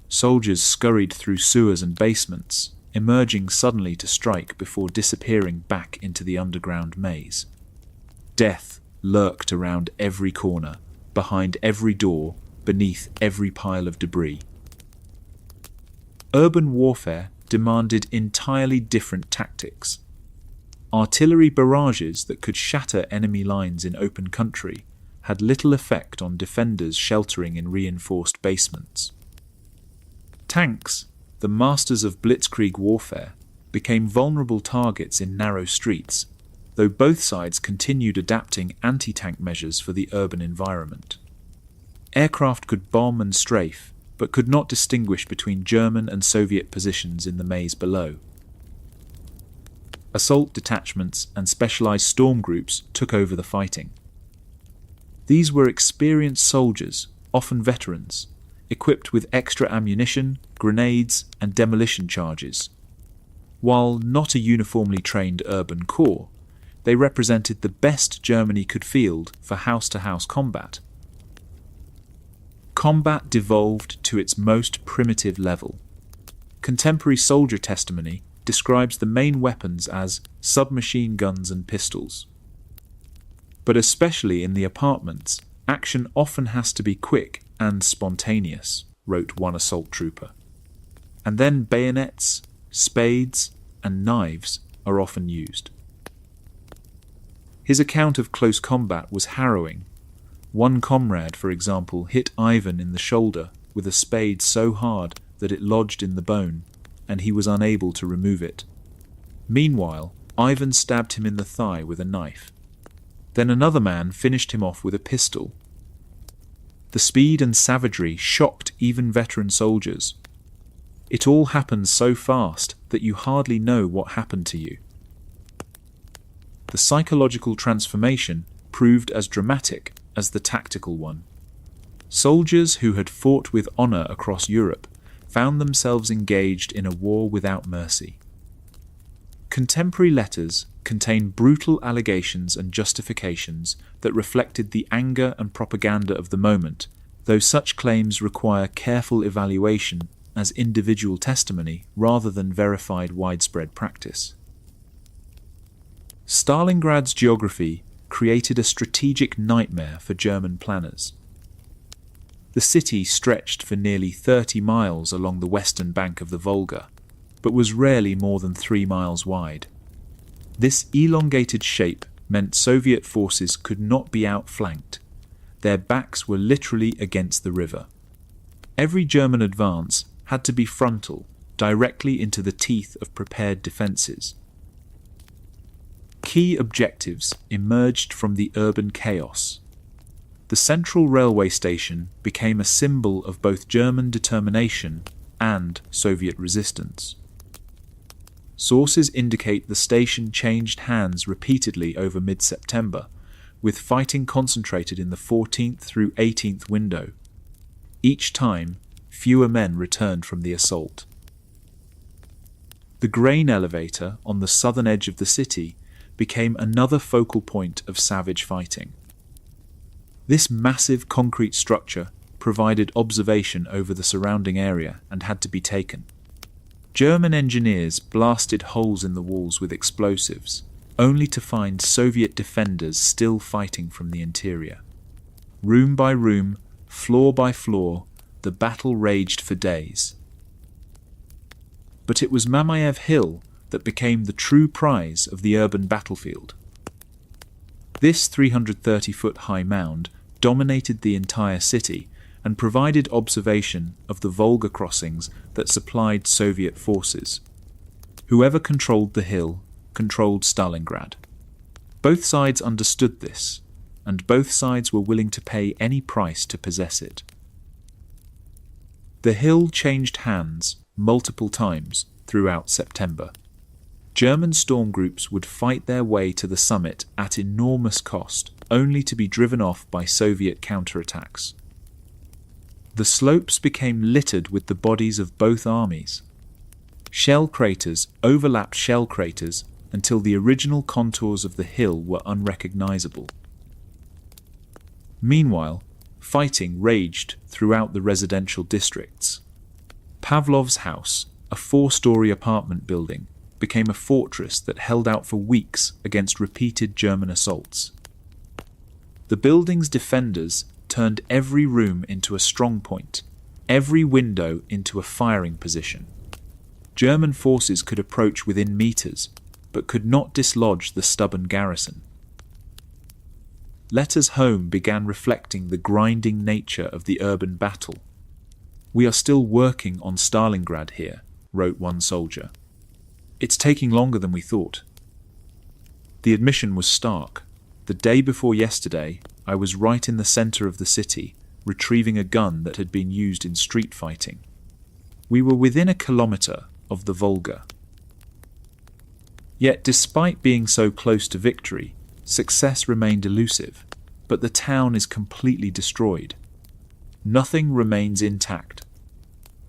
Speaker 1: Soldiers scurried through sewers and basements, emerging suddenly to strike before disappearing back into the underground maze. Death lurked around every corner, behind every door, beneath every pile of debris. Urban warfare demanded entirely different tactics. Artillery barrages that could shatter enemy lines in open country had little effect on defenders sheltering in reinforced basements. Tanks, the masters of blitzkrieg warfare, became vulnerable targets in narrow streets, though both sides continued adapting anti-tank measures for the urban environment. Aircraft could bomb and strafe, but could not distinguish between German and Soviet positions in the maze below. Assault detachments and specialized storm groups took over the fighting. These were experienced soldiers, often veterans, equipped with extra ammunition, grenades, and demolition charges. While not a uniformly trained urban corps, they represented the best Germany could field for house-to-house combat. Combat devolved to its most primitive level. Contemporary soldier testimony describes the main weapons as submachine guns and pistols. But especially in the apartments, action often has to be quick and spontaneous, wrote one assault trooper. And then bayonets, spades, and knives are often used. His account of close combat was harrowing. One comrade, for example, hit Ivan in the shoulder with a spade so hard that it lodged in the bone, and he was unable to remove it. Meanwhile, Ivan stabbed him in the thigh with a knife. Then another man finished him off with a pistol. The speed and savagery shocked even veteran soldiers. It all happened so fast that you hardly know what happened to you. The psychological transformation proved as dramatic as the tactical one. Soldiers who had fought with honour across Europe found themselves engaged in a war without mercy. Contemporary letters contain brutal allegations and justifications that reflected the anger and propaganda of the moment, though such claims require careful evaluation as individual testimony rather than verified widespread practice. Stalingrad's geography created a strategic nightmare for German planners. The city stretched for nearly 30 miles along the western bank of the Volga, but was rarely more than 3 miles wide. This elongated shape meant Soviet forces could not be outflanked. Their backs were literally against the river. Every German advance had to be frontal, directly into the teeth of prepared defences. Key objectives emerged from the urban chaos. The central railway station became a symbol of both German determination and Soviet resistance. Sources indicate the station changed hands repeatedly over mid-September, with fighting concentrated in the 14th through 18th window. Each time, fewer men returned from the assault. The grain elevator on the southern edge of the city became another focal point of savage fighting. This massive concrete structure provided observation over the surrounding area and had to be taken. German engineers blasted holes in the walls with explosives, only to find Soviet defenders still fighting from the interior. Room by room, floor by floor, the battle raged for days. But it was Mamayev Hill that became the true prize of the urban battlefield. This 330-foot-high mound dominated the entire city and provided observation of the Volga crossings that supplied Soviet forces. Whoever controlled the hill controlled Stalingrad. Both sides understood this, and both sides were willing to pay any price to possess it. The hill changed hands multiple times throughout September. German storm groups would fight their way to the summit at enormous cost, only to be driven off by Soviet counterattacks. The slopes became littered with the bodies of both armies. Shell craters overlapped shell craters until the original contours of the hill were unrecognizable. Meanwhile, fighting raged throughout the residential districts. Pavlov's house, a 4-story apartment building, became a fortress that held out for weeks against repeated German assaults. The building's defenders turned every room into a strongpoint, every window into a firing position. German forces could approach within meters, but could not dislodge the stubborn garrison. Letters home began reflecting the grinding nature of the urban battle. "We are still working on Stalingrad here," wrote one soldier. "It's taking longer than we thought." The admission was stark. The day before yesterday, I was right in the center of the city, retrieving a gun that had been used in street fighting. We were within a kilometer of the Volga. Yet despite being so close to victory, success remained elusive, but the town is completely destroyed. Nothing remains intact.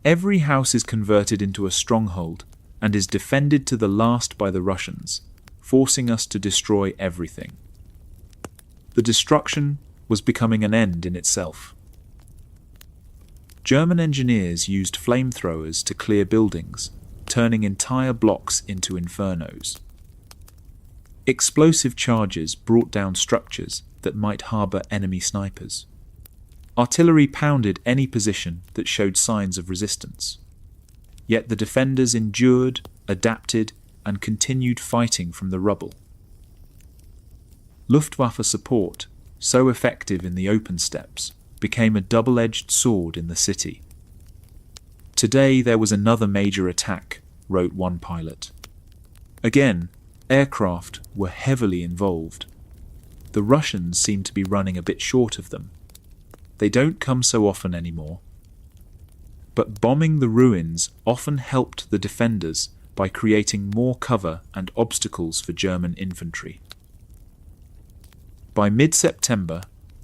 Speaker 1: Every house is converted into a stronghold and is defended to the last by the Russians, forcing us to destroy everything. The destruction was becoming an end in itself. German engineers used flamethrowers to clear buildings, turning entire blocks into infernos. Explosive charges brought down structures that might harbour enemy snipers. Artillery pounded any position that showed signs of resistance. Yet the defenders endured, adapted, and continued fighting from the rubble. Luftwaffe support, so effective in the open steppes, became a double-edged sword in the city. "Today there was another major attack," wrote one pilot. Again, aircraft were heavily involved. The Russians seemed to be running a bit short of them. They don't come so often anymore. But bombing the ruins often helped the defenders by creating more cover and obstacles for German infantry. By mid-September,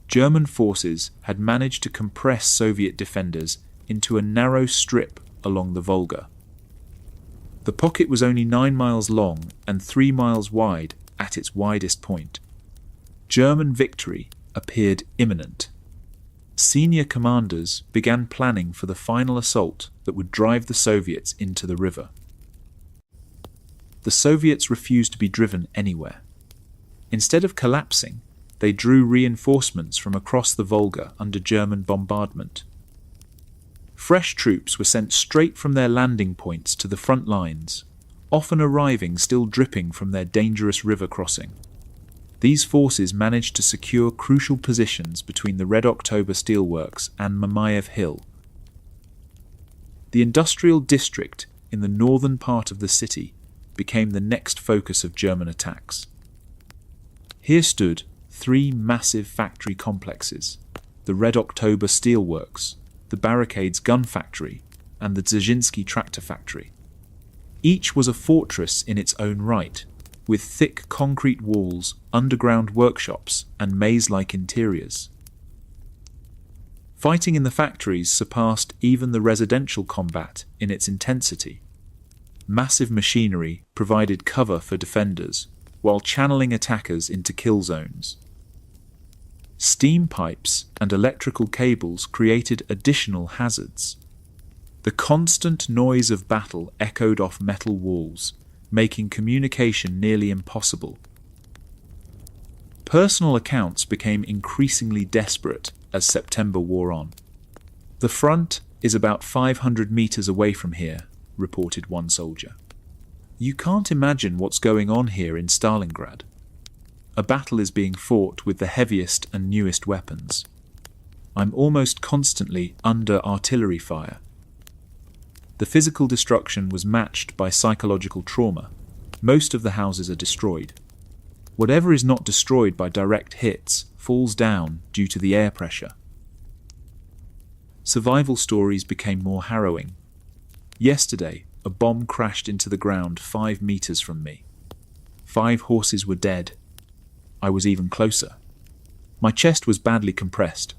Speaker 1: German forces had managed to compress Soviet defenders into a narrow strip along the Volga. The pocket was only 9 miles long and 3 miles wide at its widest point. German victory appeared imminent. Senior commanders began planning for the final assault that would drive the Soviets into the river. The Soviets refused to be driven anywhere. Instead of collapsing, they drew reinforcements from across the Volga under German bombardment. Fresh troops were sent straight from their landing points to the front lines, often arriving still dripping from their dangerous river crossing. These forces managed to secure crucial positions between the Red October steelworks and Mamayev Hill. The industrial district in the northern part of the city became the next focus of German attacks. Here stood 3 massive factory complexes: the Red October steelworks, the Barricades gun factory, and the Dzerzhinsky tractor factory. Each was a fortress in its own right, with thick concrete walls, underground workshops, and maze-like interiors. Fighting in the factories surpassed even the residential combat in its intensity. Massive machinery provided cover for defenders, while channeling attackers into kill zones. Steam pipes and electrical cables created additional hazards. The constant noise of battle echoed off metal walls, making communication nearly impossible Personal accounts became increasingly desperate as September wore on. "The front is about 500 meters away from here," reported one soldier. "You can't imagine what's going on here in Stalingrad. A battle is being fought with the heaviest and newest weapons. I'm almost constantly under artillery fire." The physical destruction was matched by psychological trauma. Most of the houses are destroyed. Whatever is not destroyed by direct hits falls down due to the air pressure. Survival stories became more harrowing. Yesterday, a bomb crashed into the ground 5 meters from me. 5 horses were dead. I was even closer. My chest was badly compressed.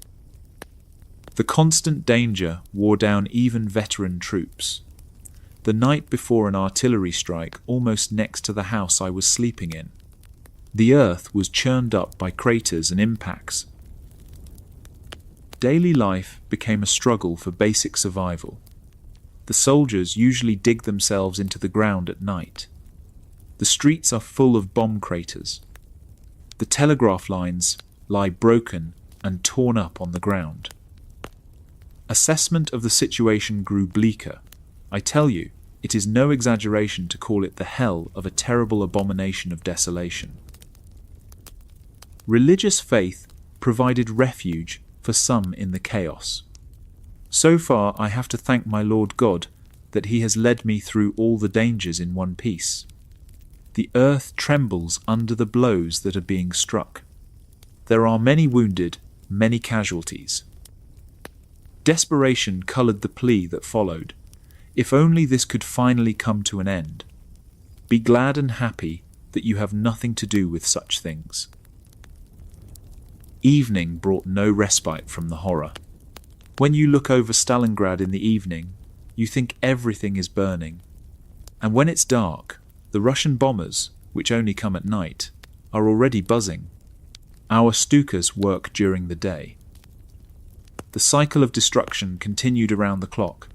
Speaker 1: The constant danger wore down even veteran troops. The night before an artillery strike almost next to the house I was sleeping in, the earth was churned up by craters and impacts. Daily life became a struggle for basic survival. The soldiers usually dig themselves into the ground at night. The streets are full of bomb craters. The telegraph lines lie broken and torn up on the ground. Assessment of the situation grew bleaker. I tell you, it is no exaggeration to call it the hell of a terrible abomination of desolation. Religious faith provided refuge for some in the chaos. So far, I have to thank my Lord God that He has led me through all the dangers in one piece. The earth trembles under the blows that are being struck. There are many wounded, many casualties. Desperation coloured the plea that followed. If only this could finally come to an end. Be glad and happy that you have nothing to do with such things. Evening brought no respite from the horror. When you look over Stalingrad in the evening, you think everything is burning. And when it's dark, the Russian bombers, which only come at night, are already buzzing. Our Stukas work during the day. The cycle of destruction continued around the clock.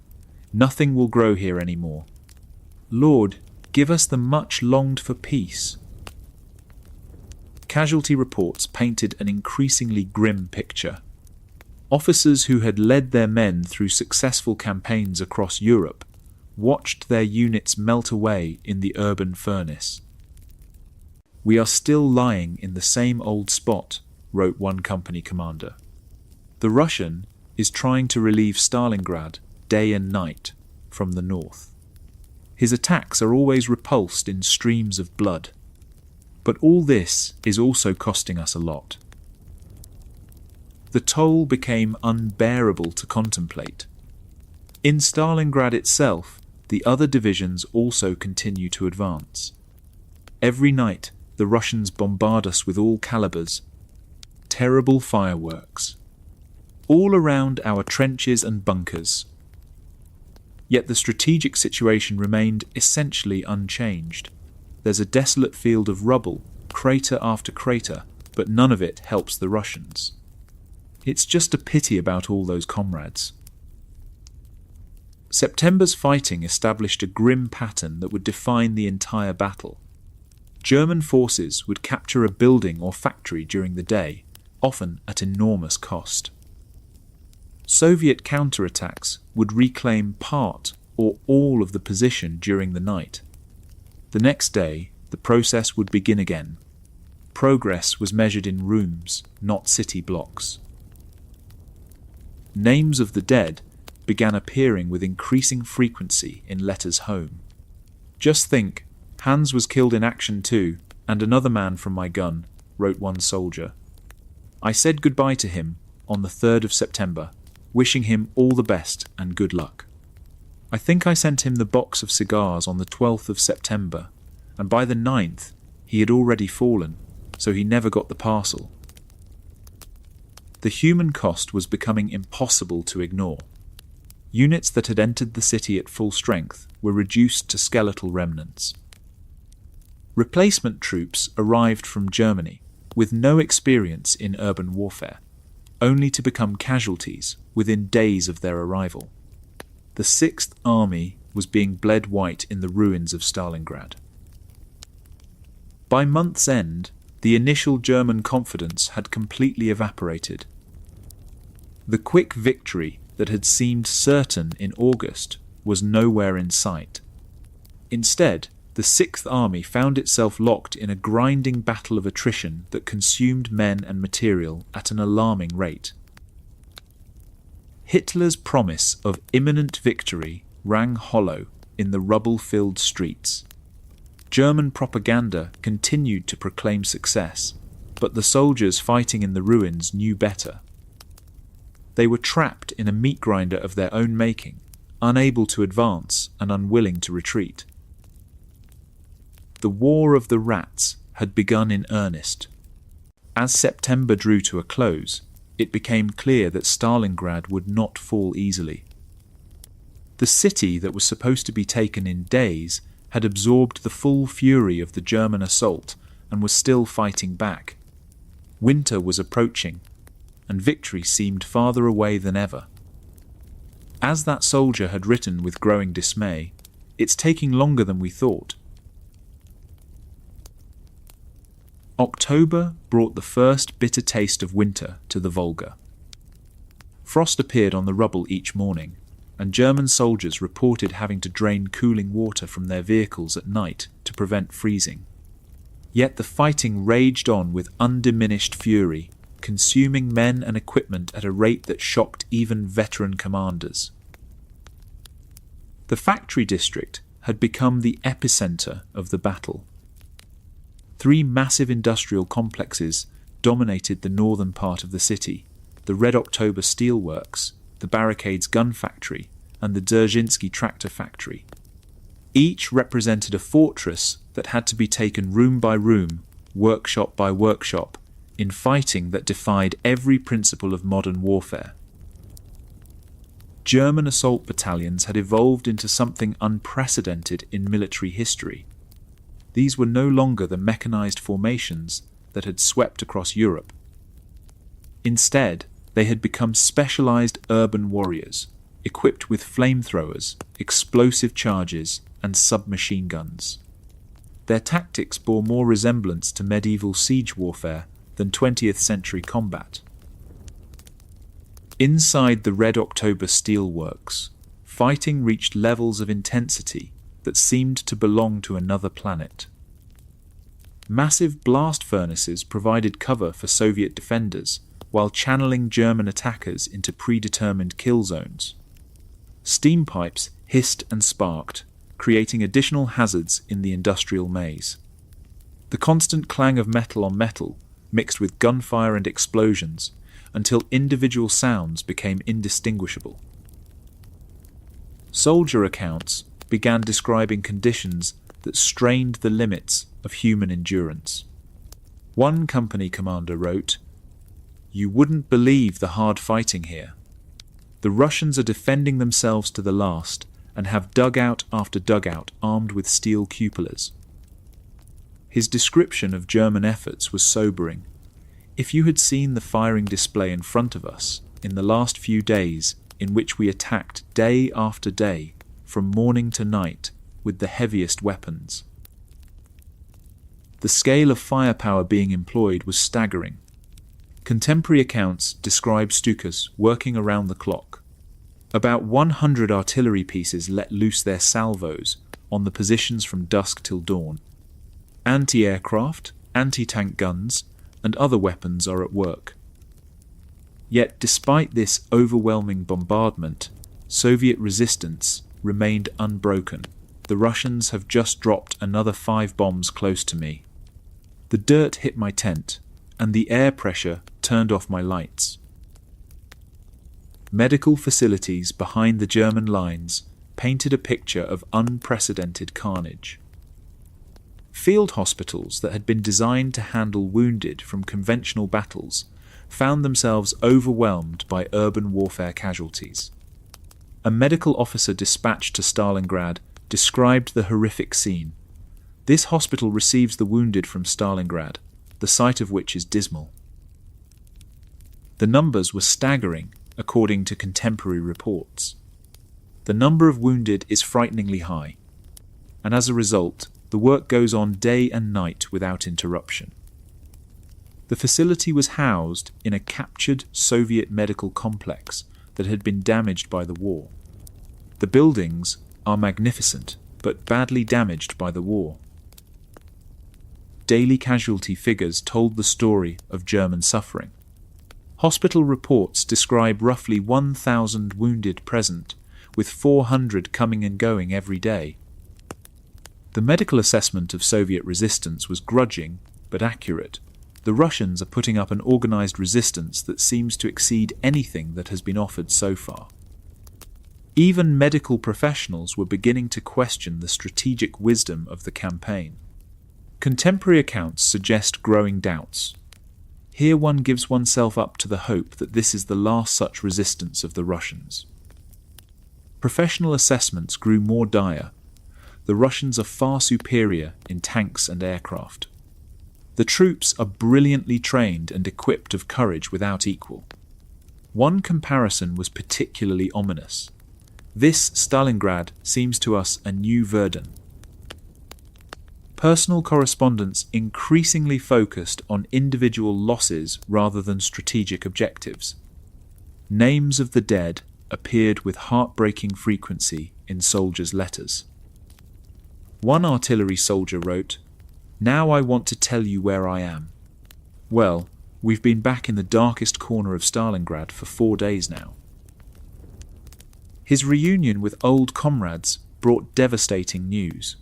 Speaker 1: Nothing will grow here anymore. Lord, give us the much longed for peace. Casualty reports painted an increasingly grim picture. Officers who had led their men through successful campaigns across Europe watched their units melt away in the urban furnace. "We are still lying in the same old spot," wrote one company commander. The Russian is trying to relieve Stalingrad day and night from the north. His attacks are always repulsed in streams of blood. But all this is also costing us a lot. The toll became unbearable to contemplate. In Stalingrad itself, the other divisions also continue to advance. Every night, the Russians bombard us with all calibers. Terrible fireworks. All around our trenches and bunkers. Yet the strategic situation remained essentially unchanged. There's a desolate field of rubble, crater after crater, but none of it helps the Russians. It's just a pity about all those comrades. September's fighting established a grim pattern that would define the entire battle. German forces would capture a building or factory during the day, often at enormous cost. Soviet counterattacks would reclaim part or all of the position during the night. The next day, the process would begin again. Progress was measured in rooms, not city blocks. Names of the dead began appearing with increasing frequency in letters home. "Just think, Hans was killed in action too, and another man from my gun," wrote one soldier. "I said goodbye to him on the 3rd of September, wishing him all the best and good luck. I think I sent him the box of cigars on the 12th of September, and by the 9th he had already fallen, so he never got the parcel." The human cost was becoming impossible to ignore. Units that had entered the city at full strength were reduced to skeletal remnants. Replacement troops arrived from Germany with no experience in urban warfare, only to become casualties within days of their arrival. The 6th Army was being bled white in the ruins of Stalingrad. By month's end, The initial German confidence had completely evaporated. The quick victory that had seemed certain in August was nowhere in sight. Instead, the Sixth Army found itself locked in a grinding battle of attrition that consumed men and material at an alarming rate. Hitler's promise of imminent victory rang hollow in the rubble-filled streets. German propaganda continued to proclaim success, but the soldiers fighting in the ruins knew better. They were trapped in a meat grinder of their own making, unable to advance and unwilling to retreat. The War of the Rats had begun in earnest. As September drew to a close, it became clear that Stalingrad would not fall easily. The city that was supposed to be taken in days had absorbed the full fury of the German assault and was still fighting back. Winter was approaching, and victory seemed farther away than ever. As that soldier had written with growing dismay, "It's taking longer than we thought." October brought the first bitter taste of winter to the Volga. Frost appeared on the rubble each morning, and German soldiers reported having to drain cooling water from their vehicles at night to prevent freezing. Yet the fighting raged on with undiminished fury, consuming men and equipment at a rate that shocked even veteran commanders. The factory district had become the epicenter of the battle. 3 massive industrial complexes dominated the northern part of the city: the Red October Steel Works, the Barricades Gun Factory, and the Dzerzhinsky Tractor Factory. Each represented a fortress that had to be taken room by room, workshop by workshop, in fighting that defied every principle of modern warfare. German assault battalions had evolved into something unprecedented in military history. These were no longer the mechanized formations that had swept across Europe. Instead, they had become specialized urban warriors, equipped with flamethrowers, explosive charges, and submachine guns. Their tactics bore more resemblance to medieval siege warfare than 20th century combat. Inside the Red October Steel Works, fighting reached levels of intensity that seemed to belong to another planet. Massive blast furnaces provided cover for Soviet defenders while channeling German attackers into predetermined kill zones. Steam pipes hissed and sparked, creating additional hazards in the industrial maze. The constant clang of metal on metal mixed with gunfire and explosions until individual sounds became indistinguishable. Soldier accounts began describing conditions that strained the limits of human endurance. One company commander wrote, "You wouldn't believe the hard fighting here. The Russians are defending themselves to the last and have dugout after dugout armed with steel cupolas." His description of German efforts was sobering. If you had seen the firing display in front of us in the last few days in which we attacked day after day, from morning to night, with the heaviest weapons. The scale of firepower being employed was staggering. Contemporary accounts describe Stukas working around the clock. About 100 artillery pieces let loose their salvos on the positions from dusk till dawn. Anti-aircraft, anti-tank guns, and other weapons are at work. Yet despite this overwhelming bombardment, Soviet resistance remained unbroken. The Russians have just dropped another 5 bombs close to me. The dirt hit my tent, and the air pressure turned off my lights. Medical facilities behind the German lines painted a picture of unprecedented carnage. Field hospitals that had been designed to handle wounded from conventional battles found themselves overwhelmed by urban warfare casualties. A medical officer dispatched to Stalingrad described the horrific scene. "This hospital receives the wounded from Stalingrad, the sight of which is dismal." The numbers were staggering, according to contemporary reports. The number of wounded is frighteningly high, and as a result, the work goes on day and night without interruption. The facility was housed in a captured Soviet medical complex that had been damaged by the war. The buildings are magnificent, but badly damaged by the war. Daily casualty figures told the story of German suffering. Hospital reports describe roughly 1,000 wounded present, with 400 coming and going every day. The medical assessment of Soviet resistance was grudging, but accurate. The Russians are putting up an organized resistance that seems to exceed anything that has been offered so far. Even medical professionals were beginning to question the strategic wisdom of the campaign. Contemporary accounts suggest growing doubts. Here one gives oneself up to the hope that this is the last such resistance of the Russians. Professional assessments grew more dire. The Russians are far superior in tanks and aircraft. The troops are brilliantly trained and equipped of courage without equal. One comparison was particularly ominous. This Stalingrad seems to us a new Verdun. Personal correspondence increasingly focused on individual losses rather than strategic objectives. Names of the dead appeared with heartbreaking frequency in soldiers' letters. One artillery soldier wrote, "Now I want to tell you where I am." Well, we've been back in the darkest corner of Stalingrad for 4 days now. His reunion with old comrades brought devastating news.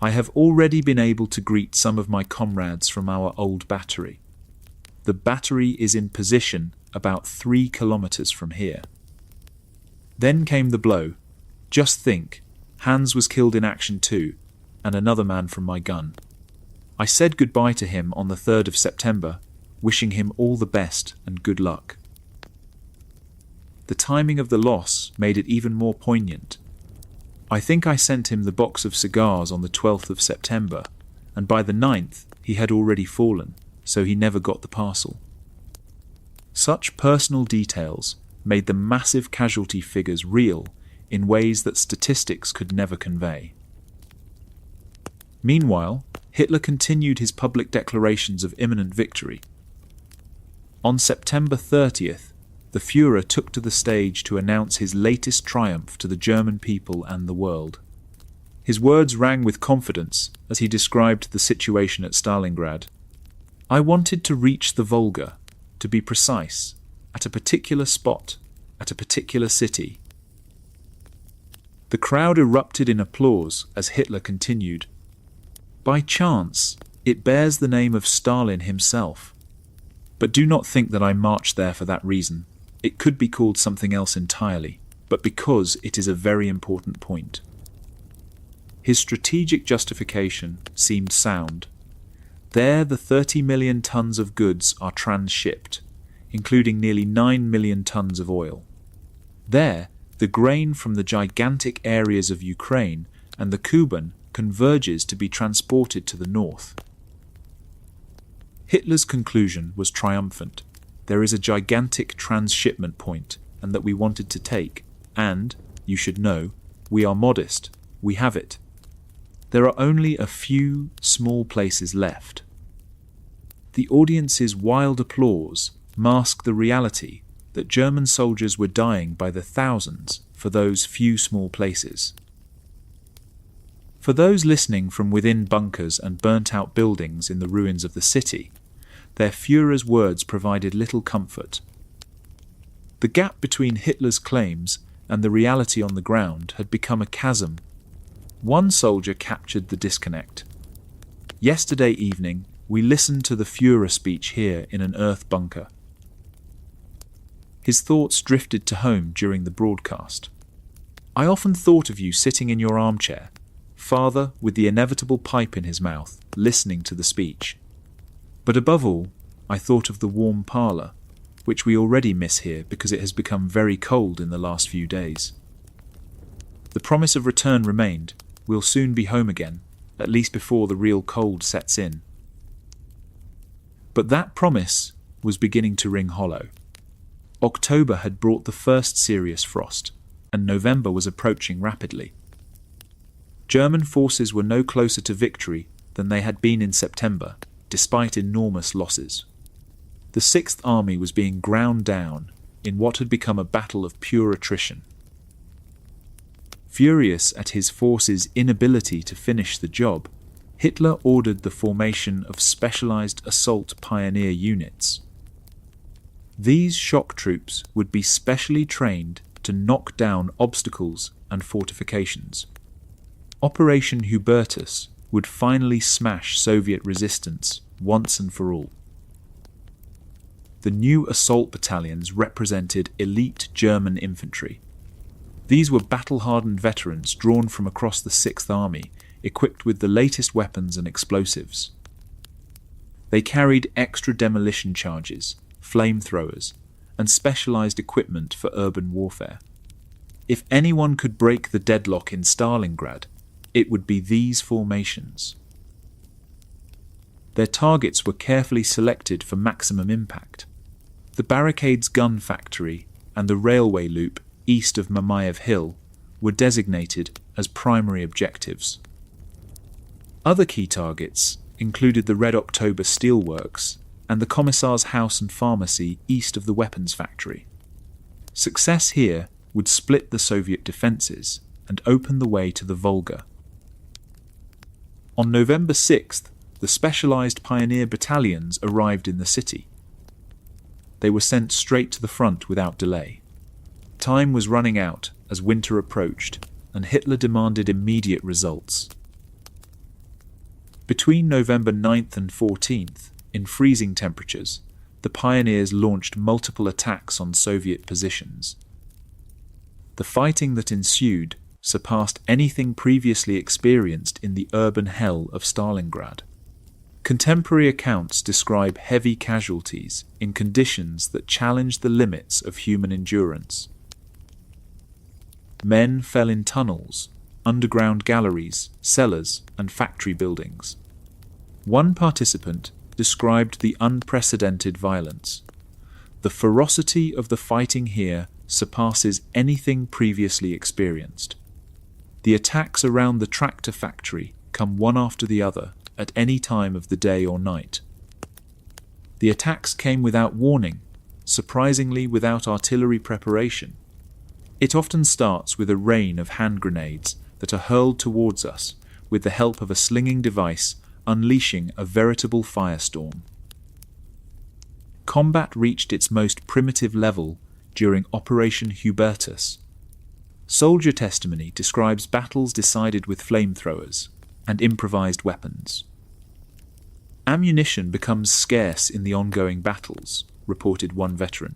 Speaker 1: I have already been able to greet some of my comrades from our old battery. The battery is in position about 3 kilometers from here. Then came the blow. Just think, Hans was killed in action too, and another man from my gun. I said goodbye to him on the 3rd of September, wishing him all the best and good luck. The timing of the loss made it even more poignant. I think I sent him the box of cigars on the 12th of September, and by the 9th he had already fallen, so he never got the parcel. Such personal details made the massive casualty figures real in ways that statistics could never convey. Meanwhile, Hitler continued his public declarations of imminent victory. On September 30th, the Führer took to the stage to announce his latest triumph to the German people and the world. His words rang with confidence as he described the situation at Stalingrad. "I wanted to reach the Volga, to be precise, at a particular spot, at a particular city." The crowd erupted in applause as Hitler continued. "By chance, it bears the name of Stalin himself. But do not think that I marched there for that reason. It could be called something else entirely, but because it is a very important point." His strategic justification seemed sound. There the 30 million tons of goods are transshipped, including nearly 9 million tons of oil. There, the grain from the gigantic areas of Ukraine and the Kuban converges to be transported to the north. Hitler's conclusion was triumphant. There is a gigantic transshipment point, and that we wanted to take, and, you should know, we are modest, we have it. There are only a few small places left. The audience's wild applause masked the reality that German soldiers were dying by the thousands for those few small places. For those listening from within bunkers and burnt-out buildings in the ruins of the city, their Führer's words provided little comfort. The gap between Hitler's claims and the reality on the ground had become a chasm. One soldier captured the disconnect. "Yesterday evening, we listened to the Führer speech here in an earth bunker." His thoughts drifted to home during the broadcast. "I often thought of you sitting in your armchair, father with the inevitable pipe in his mouth, listening to the speech. But above all, I thought of the warm parlour, which we already miss here because it has become very cold in the last few days. The promise of return remained. We'll soon be home again, at least before the real cold sets in." But that promise was beginning to ring hollow. October had brought the first serious frost, and November was approaching rapidly. German forces were no closer to victory than they had been in September, despite enormous losses. The Sixth Army was being ground down in what had become a battle of pure attrition. Furious at his force's inability to finish the job, Hitler ordered the formation of specialized assault pioneer units. These shock troops would be specially trained to knock down obstacles and fortifications. Operation Hubertus would finally smash Soviet resistance once and for all. The new assault battalions represented elite German infantry. These were battle-hardened veterans drawn from across the Sixth Army, equipped with the latest weapons and explosives. They carried extra demolition charges, flamethrowers, and specialized equipment for urban warfare. If anyone could break the deadlock in Stalingrad, it would be these formations. Their targets were carefully selected for maximum impact. The barricades gun factory and the railway loop east of Mamayev Hill were designated as primary objectives. Other key targets included the Red October steelworks and the Commissar's house and pharmacy east of the weapons factory. Success here would split the Soviet defences and open the way to the Volga. On November 6th, the specialised pioneer battalions arrived in the city. They were sent straight to the front without delay. Time was running out as winter approached, and Hitler demanded immediate results. Between November 9th and 14th, in freezing temperatures, the pioneers launched multiple attacks on Soviet positions. The fighting that ensued surpassed anything previously experienced in the urban hell of Stalingrad. Contemporary accounts describe heavy casualties in conditions that challenged the limits of human endurance. Men fell in tunnels, underground galleries, cellars, and factory buildings. One participant described the unprecedented violence. The ferocity of the fighting here surpasses anything previously experienced. The attacks around the tractor factory come one after the other at any time of the day or night. The attacks came without warning, surprisingly without artillery preparation. It often starts with a rain of hand grenades that are hurled towards us with the help of a slinging device unleashing a veritable firestorm. Combat reached its most primitive level during Operation Hubertus. Soldier testimony describes battles decided with flamethrowers and improvised weapons. Ammunition becomes scarce in the ongoing battles, reported one veteran.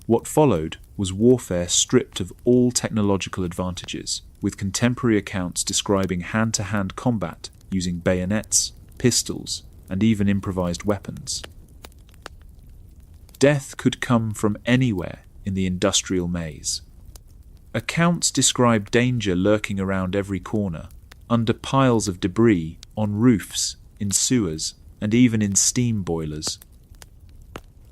Speaker 1: What followed was warfare stripped of all technological advantages, with contemporary accounts describing hand-to-hand combat using bayonets, pistols, and even improvised weapons. Death could come from anywhere in the industrial maze. Accounts describe danger lurking around every corner, under piles of debris, on roofs, in sewers, and even in steam boilers.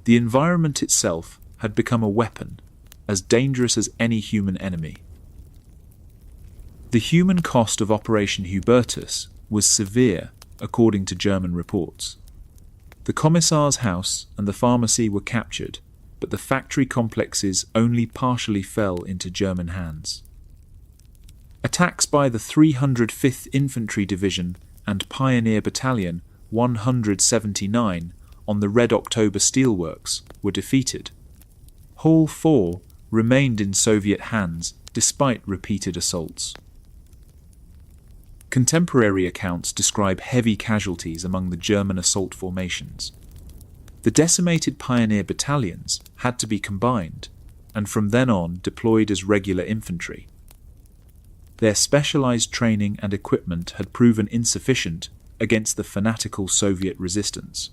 Speaker 1: The environment itself had become a weapon, as dangerous as any human enemy. The human cost of Operation Hubertus was severe, according to German reports. The Commissar's house and the pharmacy were captured, but the factory complexes only partially fell into German hands. Attacks by the 305th Infantry Division and Pioneer Battalion 179 on the Red October steelworks were defeated. Hall 4 remained in Soviet hands despite repeated assaults. Contemporary accounts describe heavy casualties among the German assault formations. The decimated pioneer battalions had to be combined, and from then on deployed as regular infantry. Their specialized training and equipment had proven insufficient against the fanatical Soviet resistance.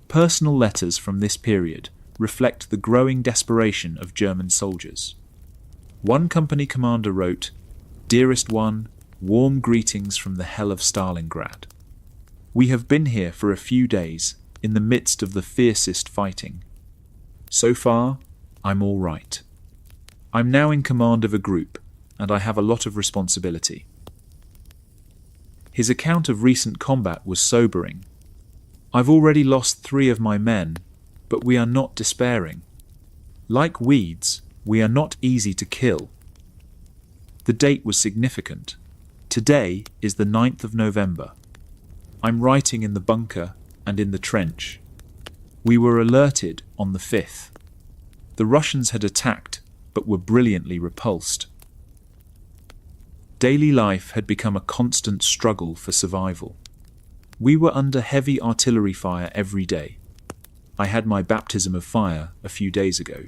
Speaker 1: Personal letters from this period reflect the growing desperation of German soldiers. One company commander wrote, "Dearest one, warm greetings from the hell of Stalingrad. We have been here for a few days, in the midst of the fiercest fighting. So far, I'm all right. I'm now in command of a group, and I have a lot of responsibility." His account of recent combat was sobering. "I've already lost 3 of my men, but we are not despairing. Like weeds, we are not easy to kill." The date was significant. Today is the 9th of November. I'm writing in the bunker and in the trench. We were alerted on the 5th. The Russians had attacked, but were brilliantly repulsed. Daily life had become a constant struggle for survival. We were under heavy artillery fire every day. I had my baptism of fire a few days ago.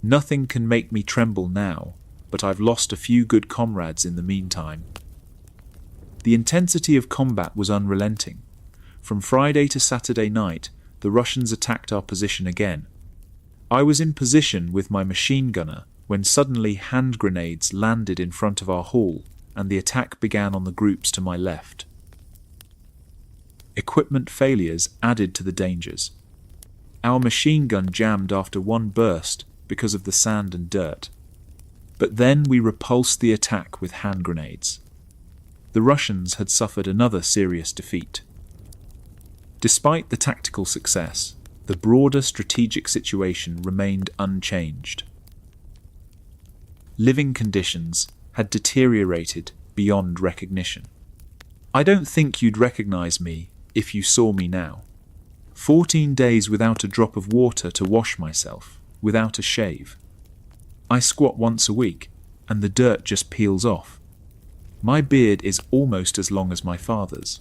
Speaker 1: Nothing can make me tremble now, but I've lost a few good comrades in the meantime. The intensity of combat was unrelenting. From Friday to Saturday night, the Russians attacked our position again. I was in position with my machine gunner when suddenly hand grenades landed in front of our hall and the attack began on the groups to my left. Equipment failures added to the dangers. Our machine gun jammed after one burst because of the sand and dirt. But then we repulsed the attack with hand grenades. The Russians had suffered another serious defeat. Despite the tactical success, the broader strategic situation remained unchanged. Living conditions had deteriorated beyond recognition. I don't think you'd recognize me if you saw me now. 14 days without a drop of water to wash myself, without a shave. I squat once a week, and the dirt just peels off. My beard is almost as long as my father's.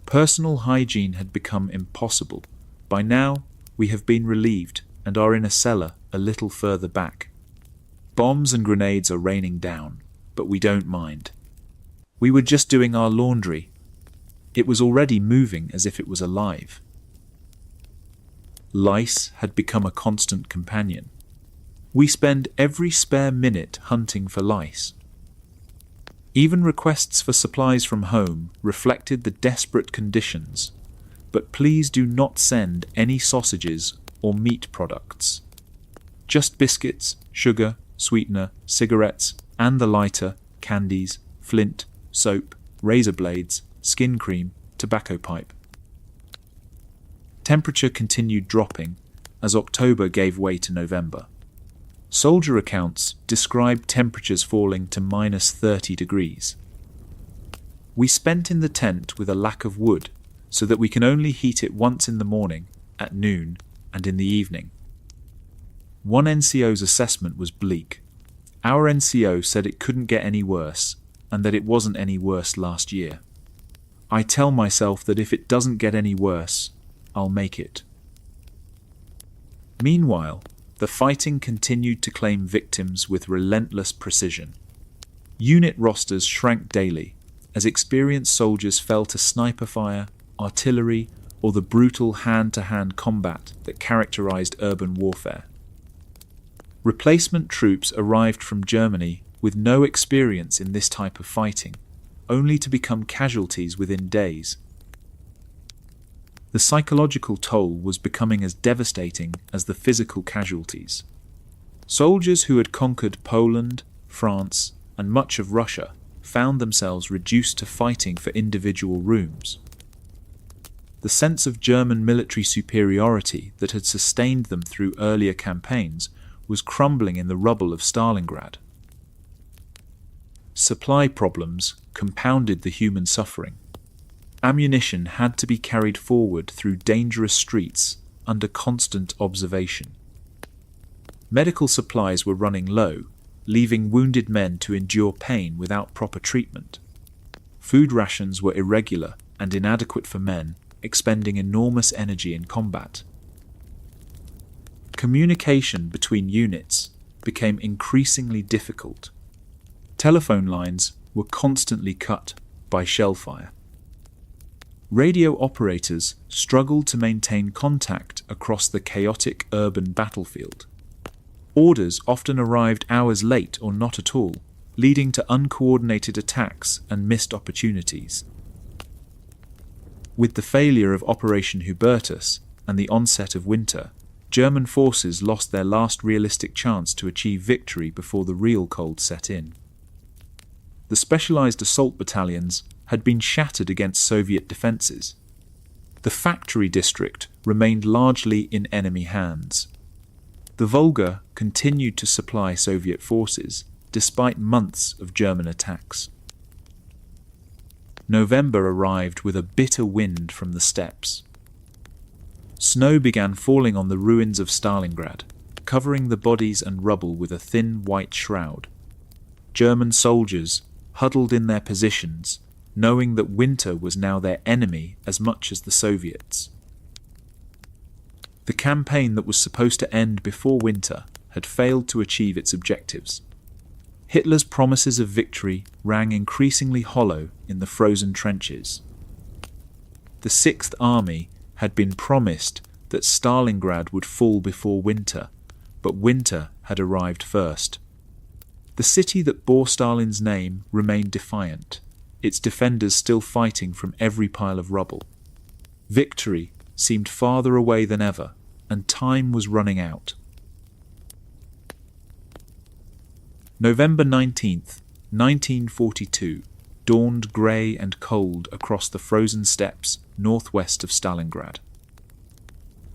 Speaker 1: Personal hygiene had become impossible. By now, we have been relieved and are in a cellar a little further back. Bombs and grenades are raining down, but we don't mind. We were just doing our laundry. It was already moving as if it was alive. Lice had become a constant companion. We spend every spare minute hunting for lice. Even requests for supplies from home reflected the desperate conditions, but please do not send any sausages or meat products. Just biscuits, sugar, sweetener, cigarettes, and the lighter, candies, flint, soap, razor blades, skin cream, tobacco pipe. Temperature continued dropping as October gave way to November. Soldier accounts described temperatures falling to -30 degrees. We spent in the tent with a lack of wood, so that we can only heat it once in the morning, at noon, and in the evening. One NCO's assessment was bleak. Our NCO said it couldn't get any worse, and that it wasn't any worse last year. I tell myself that if it doesn't get any worse, I'll make it. Meanwhile, the fighting continued to claim victims with relentless precision. Unit rosters shrank daily as experienced soldiers fell to sniper fire, artillery, or the brutal hand-to-hand combat that characterized urban warfare. Replacement troops arrived from Germany with no experience in this type of fighting, only to become casualties within days. The psychological toll was becoming as devastating as the physical casualties. Soldiers who had conquered Poland, France, and much of Russia found themselves reduced to fighting for individual rooms. The sense of German military superiority that had sustained them through earlier campaigns was crumbling in the rubble of Stalingrad. Supply problems compounded the human suffering. Ammunition had to be carried forward through dangerous streets under constant observation. Medical supplies were running low, leaving wounded men to endure pain without proper treatment. Food rations were irregular and inadequate for men, expending enormous energy in combat. Communication between units became increasingly difficult. Telephone lines were constantly cut by shell fire. Radio operators struggled to maintain contact across the chaotic urban battlefield. Orders often arrived hours late or not at all, leading to uncoordinated attacks and missed opportunities. With the failure of Operation Hubertus and the onset of winter, German forces lost their last realistic chance to achieve victory before the real cold set in. The specialized assault battalions had been shattered against Soviet defences. The factory district remained largely in enemy hands. The Volga continued to supply Soviet forces, despite months of German attacks. November arrived with a bitter wind from the steppes. Snow began falling on the ruins of Stalingrad, covering the bodies and rubble with a thin white shroud. German soldiers huddled in their positions, knowing that winter was now their enemy as much as the Soviets. The campaign that was supposed to end before winter had failed to achieve its objectives. Hitler's promises of victory rang increasingly hollow in the frozen trenches. The Sixth Army had been promised that Stalingrad would fall before winter, but winter had arrived first. The city that bore Stalin's name remained defiant, its defenders still fighting from every pile of rubble. Victory seemed farther away than ever, and time was running out. November 19th, 1942, dawned grey and cold across the frozen steppes northwest of Stalingrad.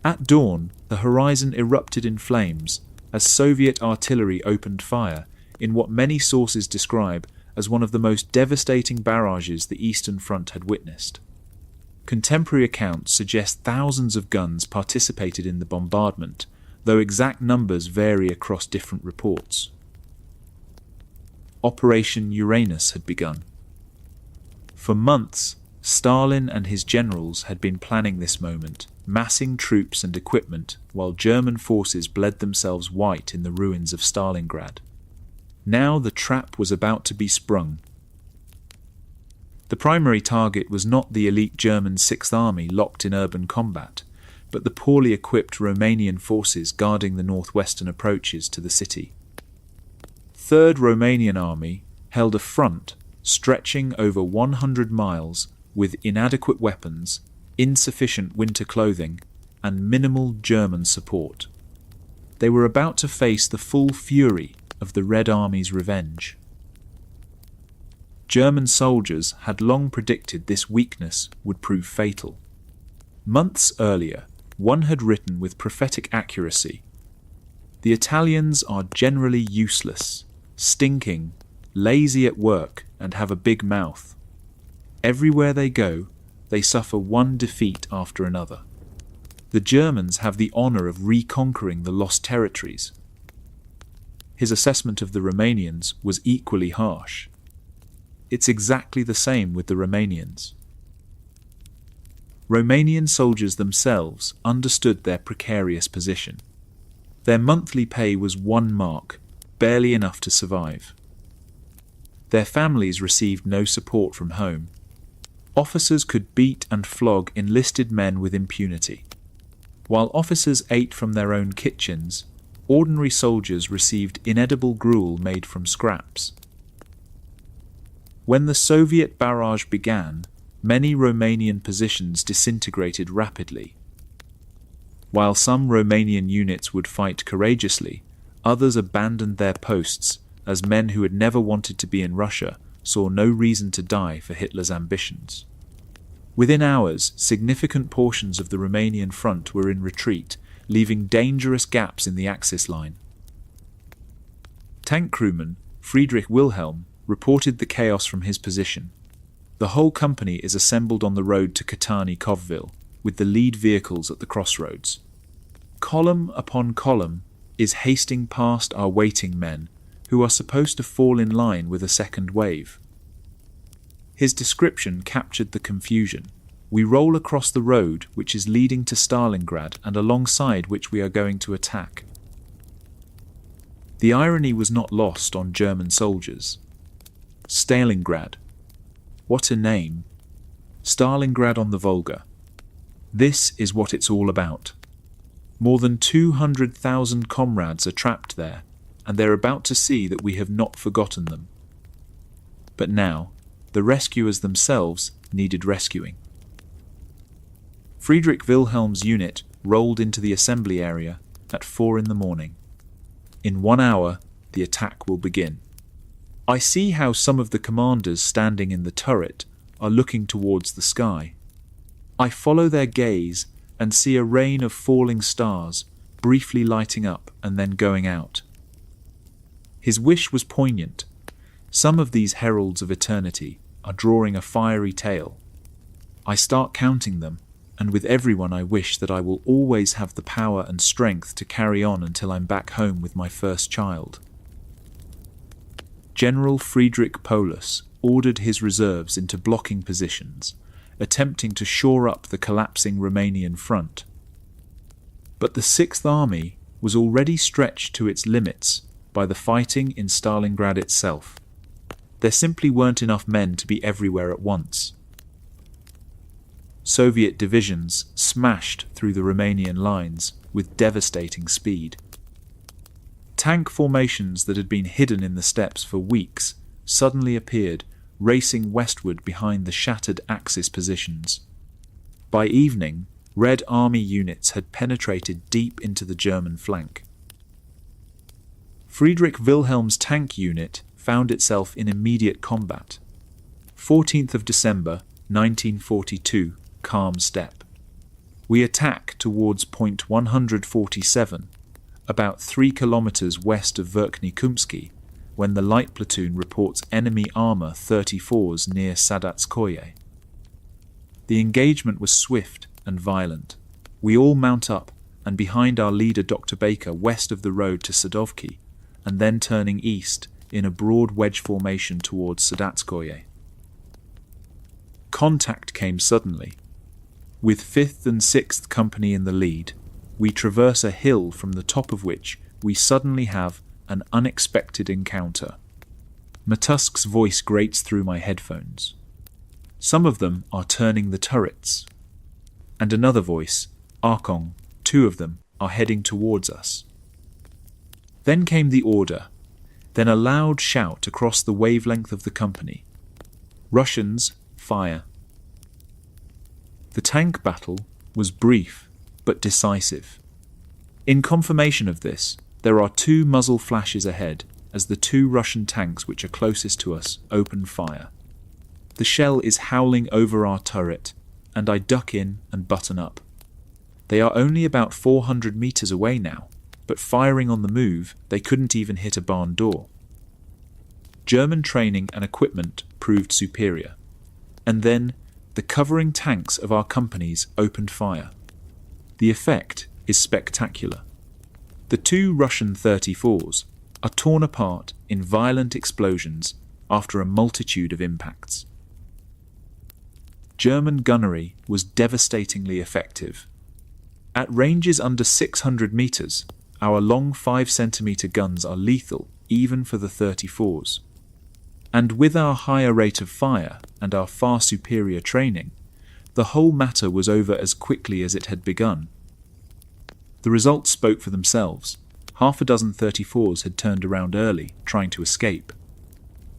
Speaker 1: At dawn, the horizon erupted in flames as Soviet artillery opened fire in what many sources describe as one of the most devastating barrages the Eastern Front had witnessed. Contemporary accounts suggest thousands of guns participated in the bombardment, though exact numbers vary across different reports. Operation Uranus had begun. For months, Stalin and his generals had been planning this moment, massing troops and equipment while German forces bled themselves white in the ruins of Stalingrad. Now the trap was about to be sprung. The primary target was not the elite German Sixth Army locked in urban combat, but the poorly equipped Romanian forces guarding the northwestern approaches to the city. Third Romanian Army held a front stretching over 100 miles with inadequate weapons, insufficient winter clothing, and minimal German support. They were about to face the full fury of the Red Army's revenge. German soldiers had long predicted this weakness would prove fatal. Months earlier, one had written with prophetic accuracy, "The Italians are generally useless, stinking, lazy at work, and have a big mouth. Everywhere they go, they suffer one defeat after another. The Germans have the honour of reconquering the lost territories." His assessment of the Romanians was equally harsh. It's exactly the same with the Romanians. Romanian soldiers themselves understood their precarious position. Their monthly pay was 1 mark, barely enough to survive. Their families received no support from home. Officers could beat and flog enlisted men with impunity. While officers ate from their own kitchens, ordinary soldiers received inedible gruel made from scraps. When the Soviet barrage began, many Romanian positions disintegrated rapidly. While some Romanian units would fight courageously, others abandoned their posts as men who had never wanted to be in Russia saw no reason to die for Hitler's ambitions. Within hours, significant portions of the Romanian front were in retreat, leaving dangerous gaps in the Axis line. Tank crewman Friedrich Wilhelm reported the chaos from his position. The whole company is assembled on the road to Katani-Kovville, with the lead vehicles at the crossroads. Column upon column is hasting past our waiting men, who are supposed to fall in line with a second wave. His description captured the confusion. We roll across the road which is leading to Stalingrad and alongside which we are going to attack. The irony was not lost on German soldiers. Stalingrad. What a name. Stalingrad on the Volga. This is what it's all about. More than 200,000 comrades are trapped there, and they're about to see that we have not forgotten them. But now, the rescuers themselves needed rescuing. Friedrich Wilhelm's unit rolled into the assembly area at 4 a.m. In 1 hour, the attack will begin. I see how some of the commanders standing in the turret are looking towards the sky. I follow their gaze and see a rain of falling stars, briefly lighting up and then going out. His wish was poignant. Some of these heralds of eternity are drawing a fiery tale. I start counting them, and with everyone I wish that I will always have the power and strength to carry on until I'm back home with my first child. General Friedrich Paulus ordered his reserves into blocking positions, attempting to shore up the collapsing Romanian front. But the Sixth Army was already stretched to its limits by the fighting in Stalingrad itself. There simply weren't enough men to be everywhere at once. Soviet divisions smashed through the Romanian lines with devastating speed. Tank formations that had been hidden in the steppes for weeks suddenly appeared, racing westward behind the shattered Axis positions. By evening, Red Army units had penetrated deep into the German flank. Friedrich Wilhelm's tank unit found itself in immediate combat. 14th of December, 1942, calm steppe. We attack towards point 147, about 3 kilometers west of Verkhny Kumsky, when the light platoon reports enemy armor 34s near Sadatskoye. The engagement was swift and violent. We all mount up, and behind our leader Dr. Baker west of the road to Sadovki, and then turning east in a broad wedge formation towards Sadatskoye. Contact came suddenly. With 5th and 6th Company in the lead, we traverse a hill from the top of which we suddenly have an unexpected encounter. Matusk's voice grates through my headphones. Some of them are turning the turrets. And another voice, Arkong, 2 of them, are heading towards us. Then came the order, then a loud shout across the wavelength of the company. Russians, fire. The tank battle was brief but decisive. In confirmation of this, there are 2 muzzle flashes ahead as the 2 Russian tanks which are closest to us open fire. The shell is howling over our turret, and I duck in and button up. They are only about 400 meters away now, but firing on the move, they couldn't even hit a barn door. German training and equipment proved superior, and then the covering tanks of our companies opened fire. The effect is spectacular. The 2 Russian 34s are torn apart in violent explosions after a multitude of impacts. German gunnery was devastatingly effective. At ranges under 600 meters, our long 5-centimeter guns are lethal even for the 34s. And with our higher rate of fire and our far superior training, the whole matter was over as quickly as it had begun. The results spoke for themselves. Half a dozen 34s had turned around early, trying to escape.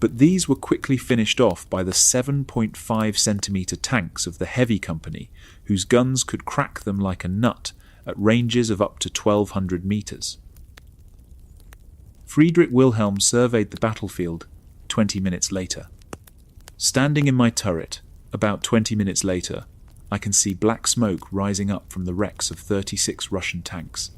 Speaker 1: But these were quickly finished off by the 7.5-centimeter tanks of the Heavy Company, whose guns could crack them like a nut at ranges of up to 1,200 meters. Friedrich Wilhelm surveyed the battlefield 20 minutes later. Standing in my turret, about 20 minutes later, I can see black smoke rising up from the wrecks of 36 Russian tanks.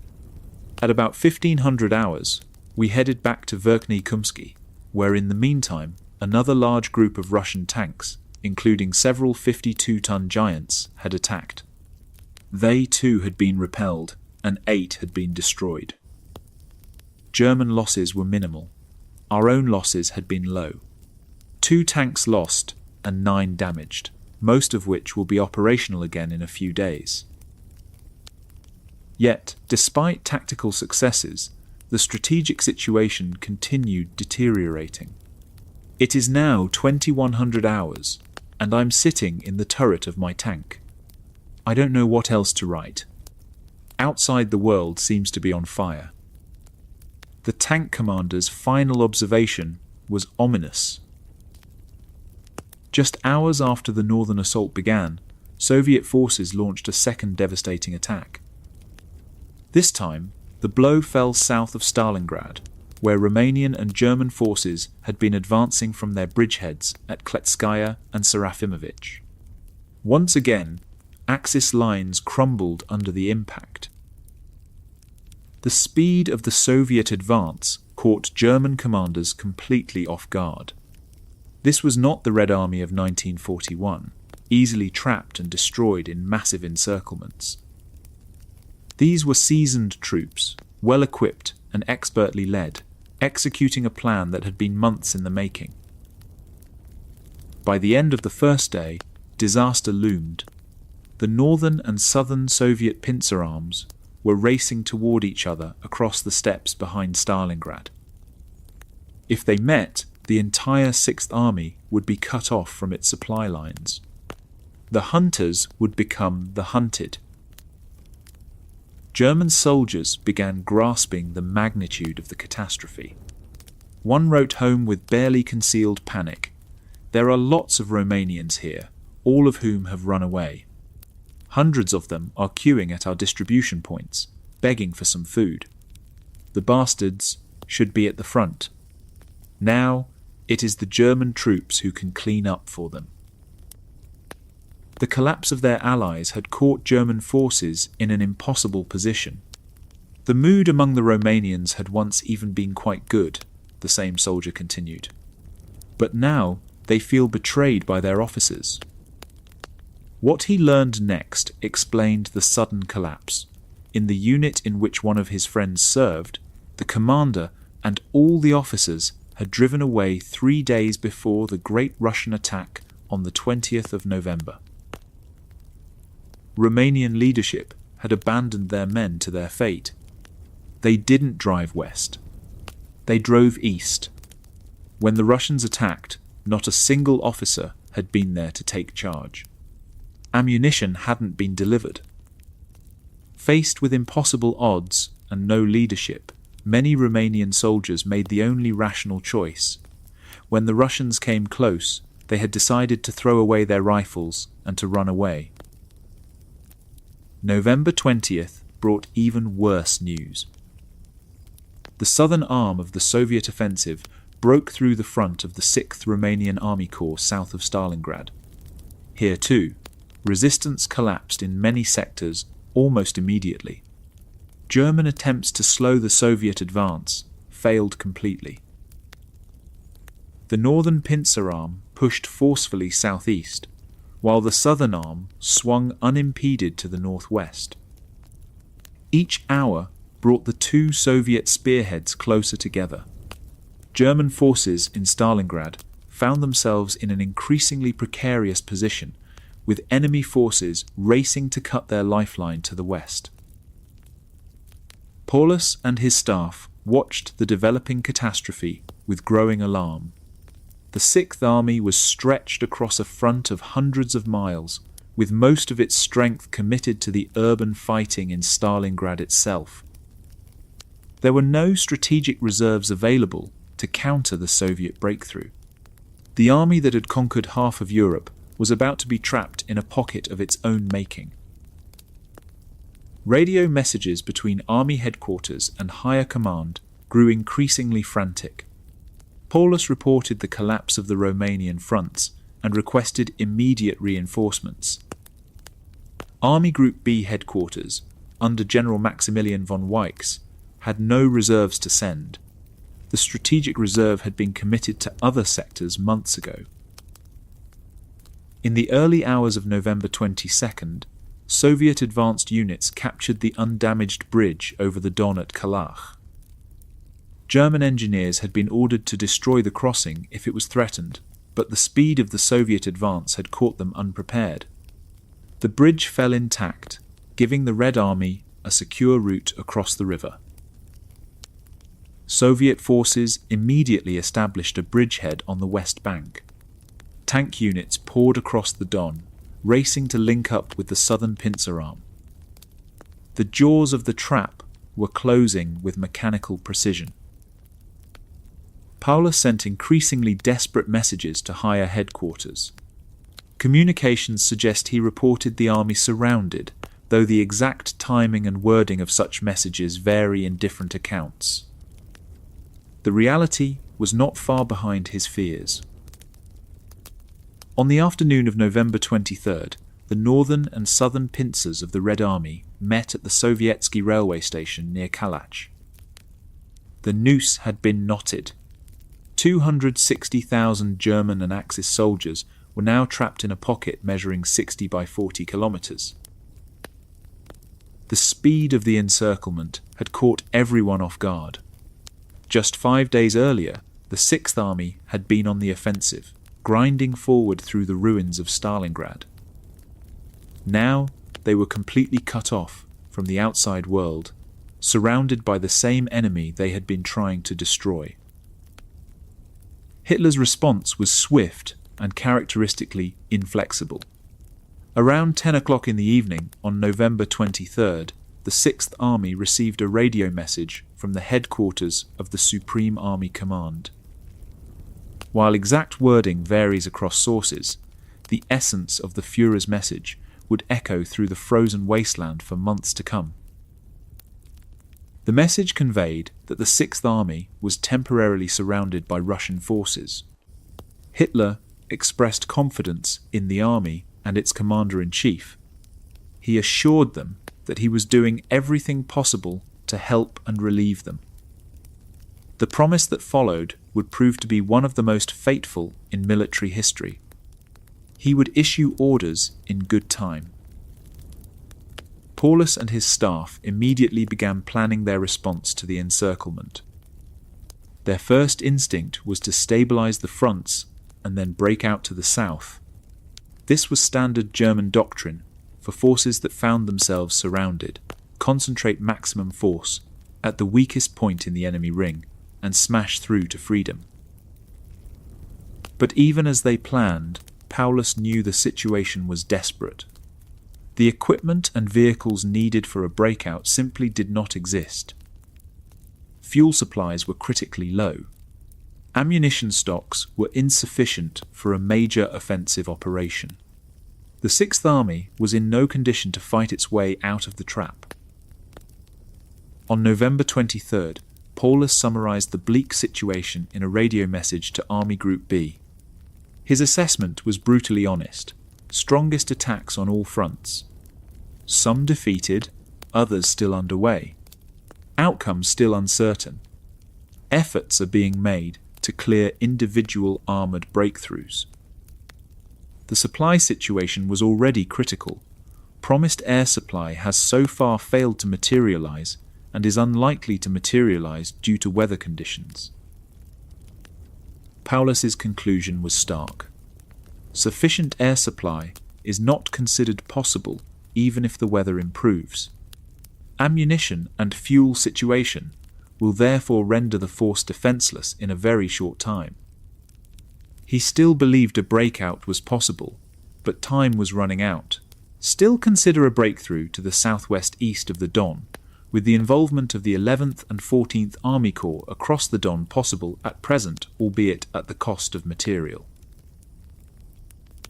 Speaker 1: At about 1500 hours, we headed back to Verkhny Kumsky, where in the meantime another large group of Russian tanks, including several 52-ton giants, had attacked. They too had been repelled, and 8 had been destroyed. German losses were minimal. Our own losses had been low. 2 tanks lost and 9 damaged, most of which will be operational again in a few days. Yet, despite tactical successes, the strategic situation continued deteriorating. It is now 2100 hours, and I'm sitting in the turret of my tank. I don't know what else to write. Outside the world seems to be on fire. The tank commander's final observation was ominous. Just hours after the northern assault began, Soviet forces launched a second devastating attack. This time, the blow fell south of Stalingrad, where Romanian and German forces had been advancing from their bridgeheads at Kletskaya and Serafimovic. Once again, Axis lines crumbled under the impact. The speed of the Soviet advance caught German commanders completely off guard. This was not the Red Army of 1941, easily trapped and destroyed in massive encirclements. These were seasoned troops, well-equipped and expertly led, executing a plan that had been months in the making. By the end of the first day, disaster loomed. The northern and southern Soviet pincer arms were racing toward each other across the steppes behind Stalingrad. If they met, the entire Sixth Army would be cut off from its supply lines. The hunters would become the hunted. German soldiers began grasping the magnitude of the catastrophe. One wrote home with barely concealed panic, "There are lots of Romanians here, all of whom have run away. Hundreds of them are queuing at our distribution points, begging for some food. The bastards should be at the front. Now it is the German troops who can clean up for them." The collapse of their allies had caught German forces in an impossible position. The mood among the Romanians had once even been quite good, the same soldier continued. But now they feel betrayed by their officers. What he learned next explained the sudden collapse. In the unit in which one of his friends served, the commander and all the officers had driven away 3 days before the Great Russian attack on the 20th of November. Romanian leadership had abandoned their men to their fate. They didn't drive west. They drove east. When the Russians attacked, not a single officer had been there to take charge. Ammunition hadn't been delivered. Faced with impossible odds and no leadership, many Romanian soldiers made the only rational choice. When the Russians came close, they had decided to throw away their rifles and to run away. November 20th brought even worse news. The southern arm of the Soviet offensive broke through the front of the 6th Romanian Army Corps south of Stalingrad. Here too, resistance collapsed in many sectors almost immediately. German attempts to slow the Soviet advance failed completely. The northern pincer arm pushed forcefully southeast, while the southern arm swung unimpeded to the northwest. Each hour brought the two Soviet spearheads closer together. German forces in Stalingrad found themselves in an increasingly precarious position, with enemy forces racing to cut their lifeline to the west. Paulus and his staff watched the developing catastrophe with growing alarm. The Sixth Army was stretched across a front of hundreds of miles, with most of its strength committed to the urban fighting in Stalingrad itself. There were no strategic reserves available to counter the Soviet breakthrough. The army that had conquered half of Europe was about to be trapped in a pocket of its own making. Radio messages between army headquarters and higher command grew increasingly frantic. Paulus reported the collapse of the Romanian fronts and requested immediate reinforcements. Army Group B headquarters, under General Maximilian von Weichs, had no reserves to send. The strategic reserve had been committed to other sectors months ago. In the early hours of November 22nd, Soviet advanced units captured the undamaged bridge over the Don at Kalach. German engineers had been ordered to destroy the crossing if it was threatened, but the speed of the Soviet advance had caught them unprepared. The bridge fell intact, giving the Red Army a secure route across the river. Soviet forces immediately established a bridgehead on the west bank. Tank units poured across the Don, racing to link up with the southern pincer arm. The jaws of the trap were closing with mechanical precision. Paulus sent increasingly desperate messages to higher headquarters. Communications suggest he reported the army surrounded, though the exact timing and wording of such messages vary in different accounts. The reality was not far behind his fears. On the afternoon of November 23rd, the northern and southern pincers of the Red Army met at the Sovietsky railway station near Kalach. The noose had been knotted. 260,000 German and Axis soldiers were now trapped in a pocket measuring 60 by 40 kilometers. The speed of the encirclement had caught everyone off guard. Just 5 days earlier, the Sixth Army had been on the offensive, grinding forward through the ruins of Stalingrad. Now they were completely cut off from the outside world, surrounded by the same enemy they had been trying to destroy. Hitler's response was swift and characteristically inflexible. Around 10 o'clock in the evening on November 23rd, the Sixth Army received a radio message from the headquarters of the Supreme Army Command. While exact wording varies across sources, the essence of the Führer's message would echo through the frozen wasteland for months to come. The message conveyed that the Sixth Army was temporarily surrounded by Russian forces. Hitler expressed confidence in the army and its commander-in-chief. He assured them that he was doing everything possible to help and relieve them. The promise that followed would prove to be one of the most fateful in military history. He would issue orders in good time. Paulus and his staff immediately began planning their response to the encirclement. Their first instinct was to stabilize the fronts and then break out to the south. This was standard German doctrine for forces that found themselves surrounded: concentrate maximum force at the weakest point in the enemy ring and smash through to freedom. But even as they planned, Paulus knew the situation was desperate. The equipment and vehicles needed for a breakout simply did not exist. Fuel supplies were critically low. Ammunition stocks were insufficient for a major offensive operation. The Sixth Army was in no condition to fight its way out of the trap. On November 23rd, Paulus summarized the bleak situation in a radio message to Army Group B. His assessment was brutally honest: strongest attacks on all fronts. Some defeated, others still underway. Outcomes still uncertain. Efforts are being made to clear individual armoured breakthroughs. The supply situation was already critical. Promised air supply has so far failed to materialise and is unlikely to materialise due to weather conditions. Paulus's conclusion was stark. Sufficient air supply is not considered possible even if the weather improves. Ammunition and fuel situation will therefore render the force defenceless in a very short time. He still believed a breakout was possible, but time was running out. Still consider a breakthrough to the southwest east of the Don, with the involvement of the 11th and 14th Army Corps across the Don possible at present, albeit at the cost of material.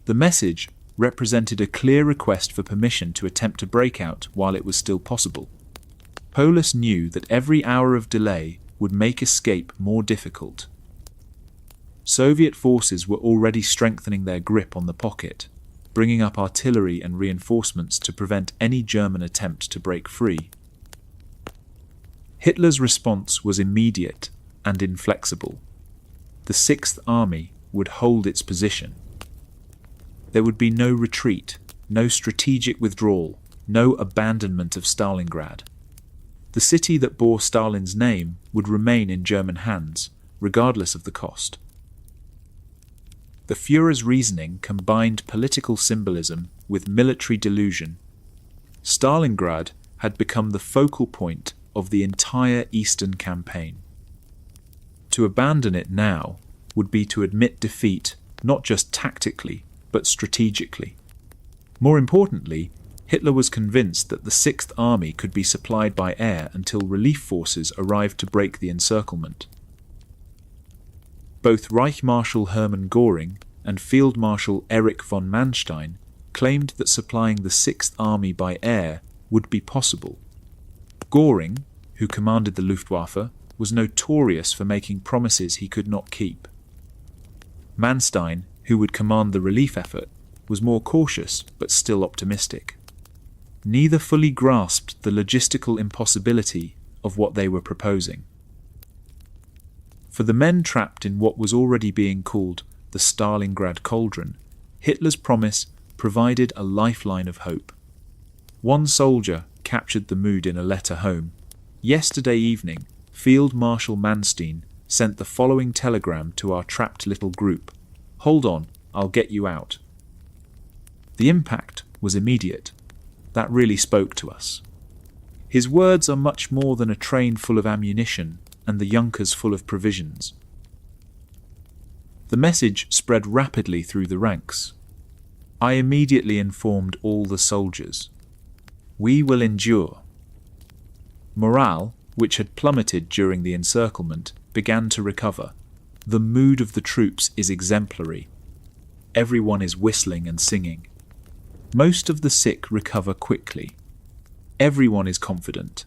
Speaker 1: The message represented a clear request for permission to attempt a breakout while it was still possible. Paulus knew that every hour of delay would make escape more difficult. Soviet forces were already strengthening their grip on the pocket, bringing up artillery and reinforcements to prevent any German attempt to break free. Hitler's response was immediate and inflexible. The Sixth Army would hold its position. There would be no retreat, no strategic withdrawal, no abandonment of Stalingrad. The city that bore Stalin's name would remain in German hands, regardless of the cost. The Führer's reasoning combined political symbolism with military delusion. Stalingrad had become the focal point of the entire Eastern campaign. To abandon it now would be to admit defeat, not just tactically, but strategically. More importantly, Hitler was convinced that the Sixth Army could be supplied by air until relief forces arrived to break the encirclement. Both Reich Marshal Hermann Göring and Field Marshal Erich von Manstein claimed that supplying the Sixth Army by air would be possible. Göring, who commanded the Luftwaffe, was notorious for making promises he could not keep. Manstein, who would command the relief effort, was more cautious but still optimistic. Neither fully grasped the logistical impossibility of what they were proposing. For the men trapped in what was already being called the Stalingrad cauldron, Hitler's promise provided a lifeline of hope. One soldier captured the mood in a letter home. Yesterday evening, Field Marshal Manstein sent the following telegram to our trapped little group. "Hold on, I'll get you out." The impact was immediate. That really spoke to us. His words are much more than a train full of ammunition and the yunkers full of provisions. The message spread rapidly through the ranks. I immediately informed all the soldiers. We will endure. Morale, which had plummeted during the encirclement, began to recover. The mood of the troops is exemplary. Everyone is whistling and singing. Most of the sick recover quickly. Everyone is confident.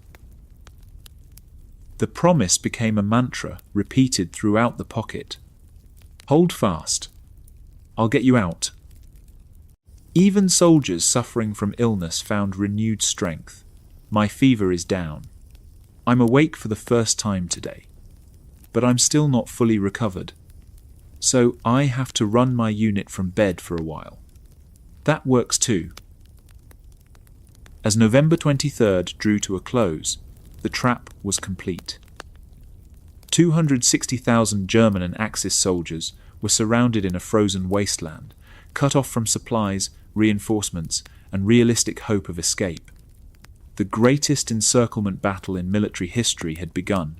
Speaker 1: The promise became a mantra repeated throughout the pocket. Hold fast. I'll get you out. Even soldiers suffering from illness found renewed strength. My fever is down. I'm awake for the first time today, but I'm still not fully recovered. So I have to run my unit from bed for a while. That works too. As November 23rd drew to a close, the trap was complete. 260,000 German and Axis soldiers were surrounded in a frozen wasteland, cut off from supplies, reinforcements, and realistic hope of escape. The greatest encirclement battle in military history had begun.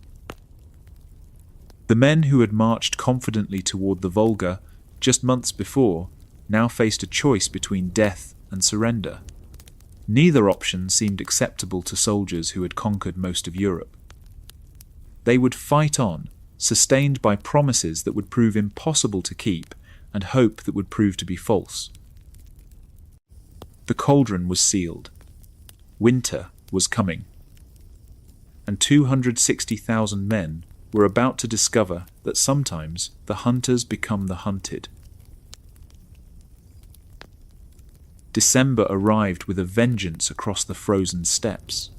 Speaker 1: The men who had marched confidently toward the Volga just months before now faced a choice between death and surrender. Neither option seemed acceptable to soldiers who had conquered most of Europe. They would fight on, sustained by promises that would prove impossible to keep and hope that would prove to be false. The cauldron was sealed. Winter was coming. And 260,000 men were about to discover that sometimes the hunters become the hunted. December arrived with a vengeance across the frozen steppes.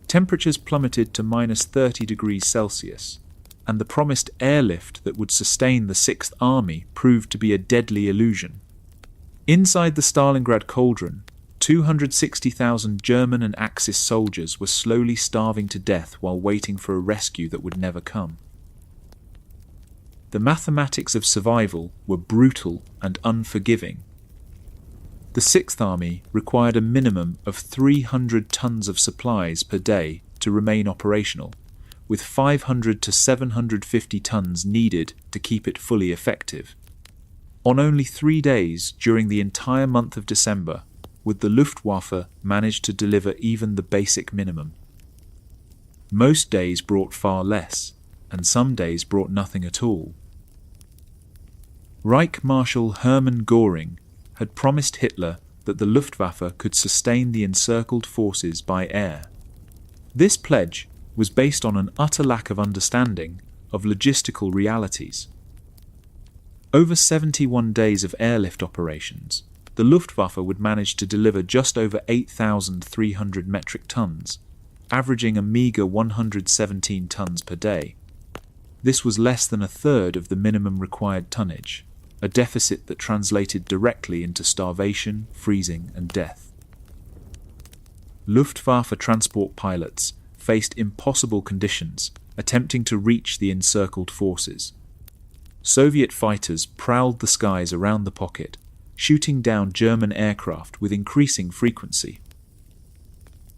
Speaker 1: Temperatures plummeted to -30 degrees Celsius, and the promised airlift that would sustain the Sixth Army proved to be a deadly illusion. Inside the Stalingrad cauldron, 260,000 German and Axis soldiers were slowly starving to death while waiting for a rescue that would never come. The mathematics of survival were brutal and unforgiving. The Sixth Army required a minimum of 300 tons of supplies per day to remain operational, with 500 to 750 tons needed to keep it fully effective. On only 3 days during the entire month of December would the Luftwaffe manage to deliver even the basic minimum. Most days brought far less, and some days brought nothing at all. Reich Marshal Hermann Göring had promised Hitler that the Luftwaffe could sustain the encircled forces by air. This pledge was based on an utter lack of understanding of logistical realities. Over 71 days of airlift operations, the Luftwaffe would manage to deliver just over 8,300 metric tons, averaging a meagre 117 tons per day. This was less than a third of the minimum required tonnage, a deficit that translated directly into starvation, freezing, and death. Luftwaffe transport pilots faced impossible conditions, attempting to reach the encircled forces. Soviet fighters prowled the skies around the pocket, shooting down German aircraft with increasing frequency.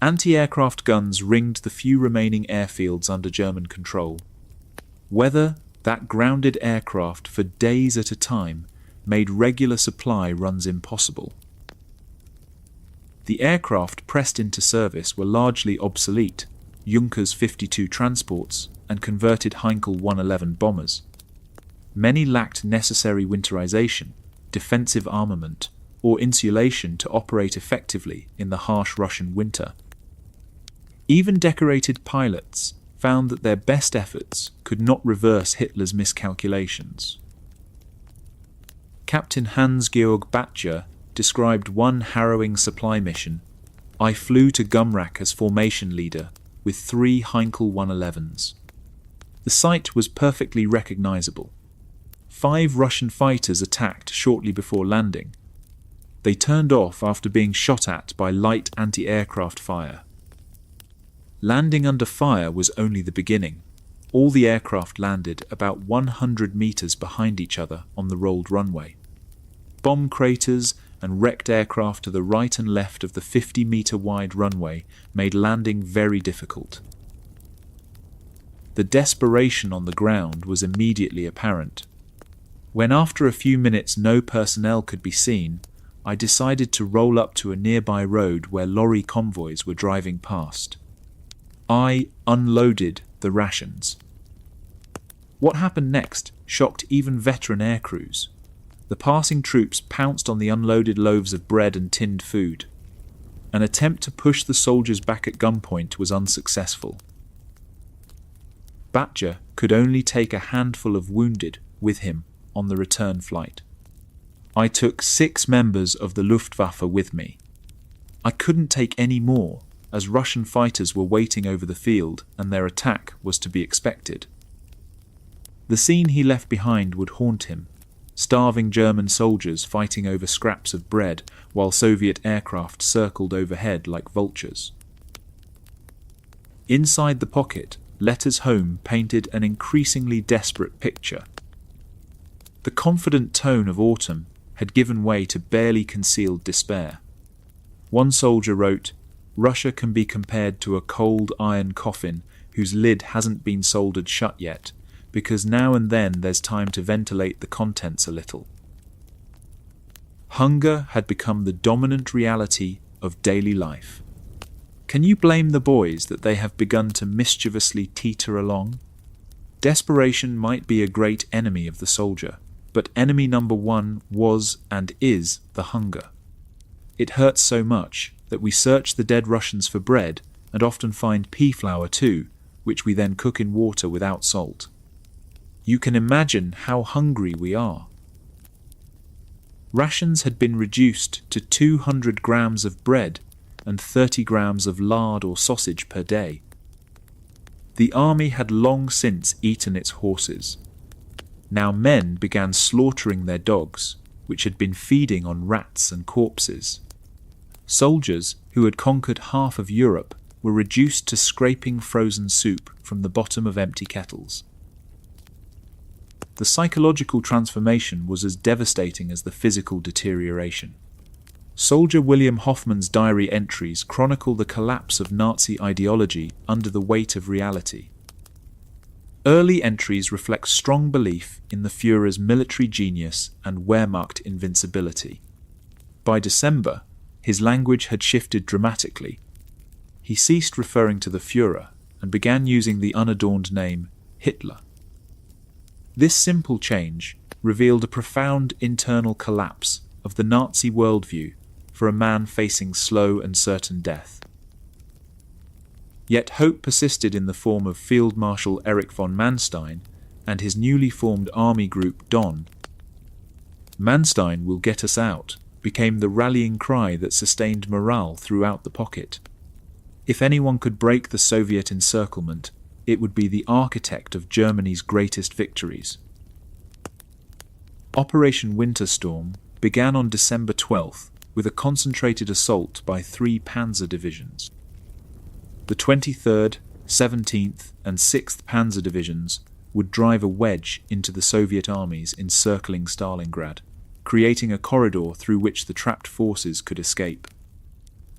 Speaker 1: Anti-aircraft guns ringed the few remaining airfields under German control. Weather that grounded aircraft for days at a time made regular supply runs impossible. The aircraft pressed into service were largely obsolete, Junkers 52 transports and converted Heinkel 111 bombers. Many lacked necessary winterization, defensive armament, or insulation to operate effectively in the harsh Russian winter. Even decorated pilots, found that their best efforts could not reverse Hitler's miscalculations. Captain Hans-Georg Batjer described one harrowing supply mission. I flew to Gumrak as formation leader with 3 Heinkel 111s. The sight was perfectly recognizable. 5 Russian fighters attacked shortly before landing. They turned off after being shot at by light anti-aircraft fire. Landing under fire was only the beginning. All the aircraft landed about 100 meters behind each other on the rolled runway. Bomb craters and wrecked aircraft to the right and left of the 50-meter-wide runway made landing very difficult. The desperation on the ground was immediately apparent. When after a few minutes no personnel could be seen, I decided to roll up to a nearby road where lorry convoys were driving past. I unloaded the rations. What happened next shocked even veteran aircrews. The passing troops pounced on the unloaded loaves of bread and tinned food. An attempt to push the soldiers back at gunpoint was unsuccessful. Batjer could only take a handful of wounded with him on the return flight. I took 6 members of the Luftwaffe with me. I couldn't take any more, as Russian fighters were waiting over the field and their attack was to be expected. The scene he left behind would haunt him. Starving German soldiers fighting over scraps of bread while Soviet aircraft circled overhead like vultures. Inside the pocket, letters home painted an increasingly desperate picture. The confident tone of autumn had given way to barely concealed despair. One soldier wrote, "Russia can be compared to a cold iron coffin whose lid hasn't been soldered shut yet, because now and then there's time to ventilate the contents a little." Hunger had become the dominant reality of daily life. Can you blame the boys that they have begun to mischievously teeter along? Desperation might be a great enemy of the soldier, but enemy number 1 was and is the hunger. It hurts so much that we search the dead Russians for bread and often find pea flour too, which we then cook in water without salt. You can imagine how hungry we are. Rations had been reduced to 200 grams of bread and 30 grams of lard or sausage per day. The army had long since eaten its horses. Now men began slaughtering their dogs, which had been feeding on rats and corpses. Soldiers who had conquered half of Europe were reduced to scraping frozen soup from the bottom of empty kettles. The psychological transformation was as devastating as the physical deterioration. Soldier William Hoffman's diary entries chronicle the collapse of Nazi ideology under the weight of reality. Early entries reflect strong belief in the Führer's military genius and Wehrmacht invincibility. By December, his language had shifted dramatically. He ceased referring to the Führer and began using the unadorned name Hitler. This simple change revealed a profound internal collapse of the Nazi worldview for a man facing slow and certain death. Yet hope persisted in the form of Field Marshal Erich von Manstein and his newly formed army group Don. "Manstein will get us out" became the rallying cry that sustained morale throughout the pocket. If anyone could break the Soviet encirclement, it would be the architect of Germany's greatest victories. Operation Winterstorm began on December 12th with a concentrated assault by 3 panzer divisions. The 23rd, 17th and 6th Panzer Divisions would drive a wedge into the Soviet armies encircling Stalingrad, creating a corridor through which the trapped forces could escape.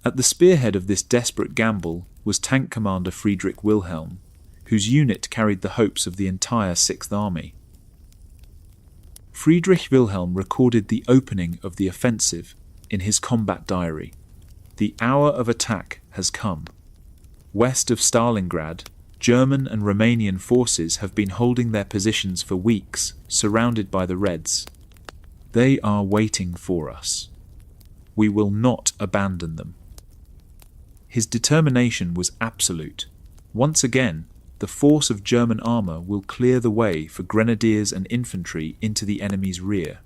Speaker 1: At the spearhead of this desperate gamble was Tank Commander Friedrich Wilhelm, whose unit carried the hopes of the entire 6th Army. Friedrich Wilhelm recorded the opening of the offensive in his combat diary. "The hour of attack has come. West of Stalingrad, German and Romanian forces have been holding their positions for weeks, surrounded by the Reds. They are waiting for us. We will not abandon them." His determination was absolute. Once again, the force of German armour will clear the way for grenadiers and infantry into the enemy's rear.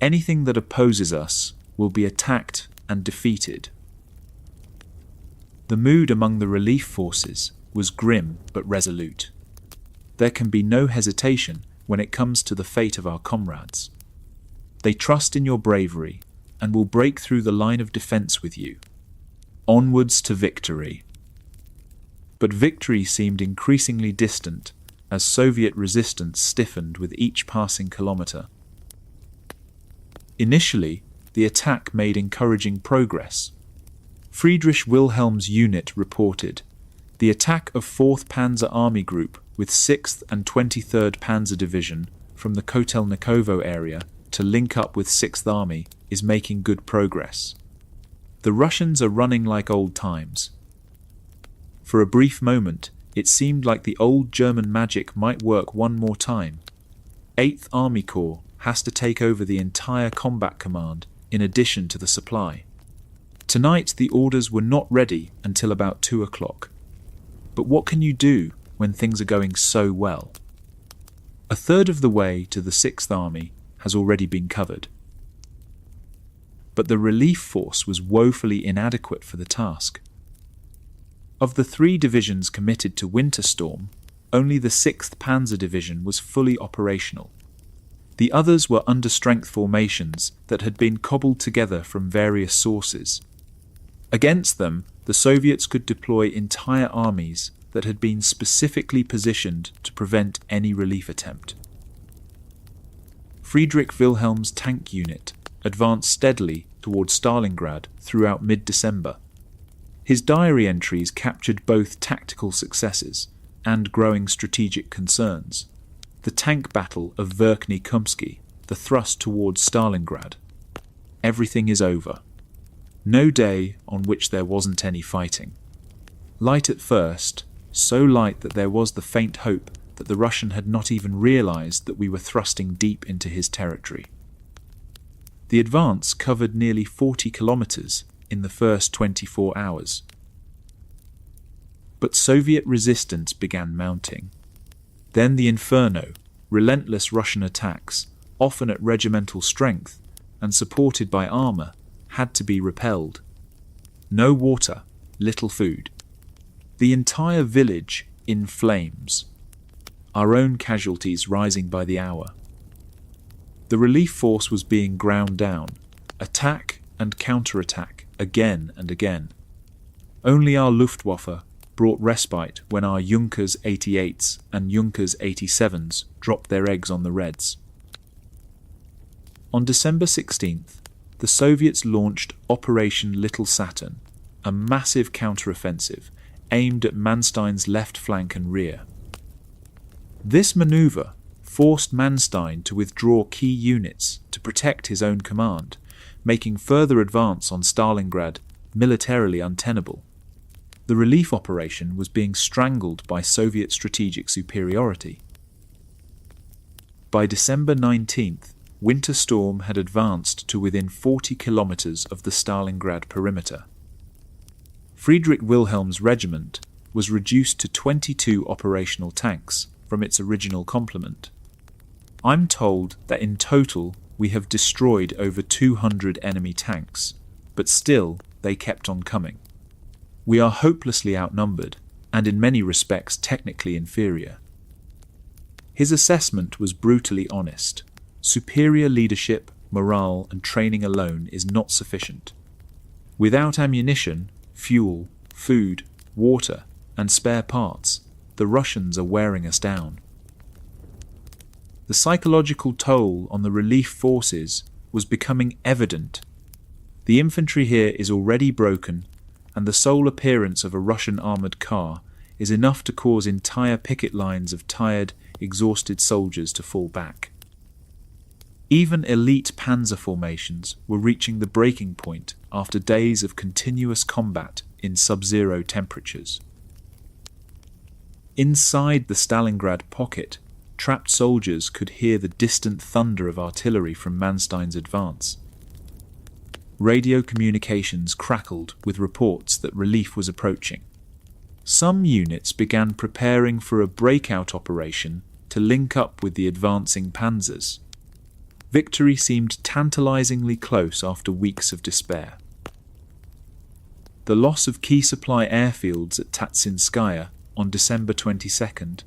Speaker 1: Anything that opposes us will be attacked and defeated. The mood among the relief forces was grim but resolute. There can be no hesitation when it comes to the fate of our comrades. They trust in your bravery and will break through the line of defence with you. Onwards to victory. But victory seemed increasingly distant as Soviet resistance stiffened with each passing kilometre. Initially, the attack made encouraging progress. Friedrich Wilhelm's unit reported, "The attack of 4th Panzer Army Group with 6th and 23rd Panzer Division from the Kotelnikovo area to link up with 6th Army is making good progress. The Russians are running like old times." For a brief moment, it seemed like the old German magic might work one more time. 8th Army Corps has to take over the entire combat command in addition to the supply. Tonight the orders were not ready until about 2 o'clock. But what can you do when things are going so well? A third of the way to the 6th Army has already been covered. But the relief force was woefully inadequate for the task. Of the 3 divisions committed to Winter Storm, only the 6th Panzer Division was fully operational. The others were understrength formations that had been cobbled together from various sources. Against them, the Soviets could deploy entire armies that had been specifically positioned to prevent any relief attempt. Friedrich Wilhelm's tank unit advanced steadily towards Stalingrad throughout mid-December. His diary entries captured both tactical successes and growing strategic concerns. The tank battle of Verkhny Kumsky, the thrust towards Stalingrad. Everything is over. No day on which there wasn't any fighting. Light at first, so light that there was the faint hope that the Russian had not even realized that we were thrusting deep into his territory. The advance covered nearly 40 kilometers in the first 24 hours. But Soviet resistance began mounting. Then the inferno, relentless Russian attacks, often at regimental strength and supported by armour, had to be repelled. No water, little food. The entire village in flames. Our own casualties rising by the hour. The relief force was being ground down, attack and counterattack again and again. Only our Luftwaffe brought respite when our Junkers 88s and Junkers 87s dropped their eggs on the Reds. On December 16th, the Soviets launched Operation Little Saturn, a massive counteroffensive aimed at Manstein's left flank and rear. This manoeuvre forced Manstein to withdraw key units to protect his own command, making further advance on Stalingrad militarily untenable. The relief operation was being strangled by Soviet strategic superiority. By December 19th, Winter Storm had advanced to within 40 kilometers of the Stalingrad perimeter. Friedrich Wilhelm's regiment was reduced to 22 operational tanks from its original complement. I'm told that in total we have destroyed over 200 enemy tanks, but still they kept on coming. We are hopelessly outnumbered, and in many respects technically inferior. His assessment was brutally honest. Superior leadership, morale, and training alone is not sufficient. Without ammunition, fuel, food, water, and spare parts, the Russians are wearing us down. The psychological toll on the relief forces was becoming evident. The infantry here is already broken, and the sole appearance of a Russian armoured car is enough to cause entire picket lines of tired, exhausted soldiers to fall back. Even elite panzer formations were reaching the breaking point after days of continuous combat in sub-zero temperatures. Inside the Stalingrad pocket, trapped soldiers could hear the distant thunder of artillery from Manstein's advance. Radio communications crackled with reports that relief was approaching. some units began preparing for a breakout operation to link up with the advancing panzers. Victory seemed tantalizingly close after weeks of despair. The loss of key supply airfields at Tatsinskaya on December 22nd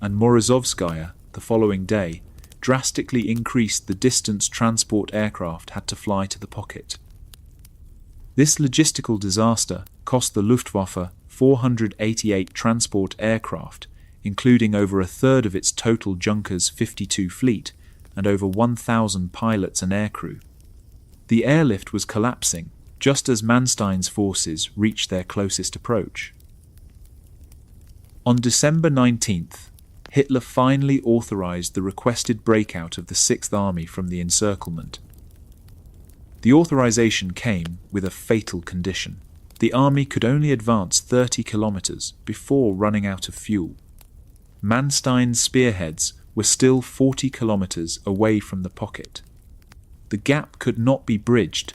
Speaker 1: and Morozovskaya the following day drastically increased the distance transport aircraft had to fly to the pocket. This logistical disaster cost the Luftwaffe 488 transport aircraft, including over a third of its total Junkers 52 fleet and over 1,000 pilots and aircrew. The airlift was collapsing just as Manstein's forces reached their closest approach. On December 19th, Hitler finally authorized the requested breakout of the Sixth Army from the encirclement. The authorization came with a fatal condition. The army could only advance 30 kilometers before running out of fuel. Manstein's spearheads were still 40 kilometers away from the pocket. The gap could not be bridged.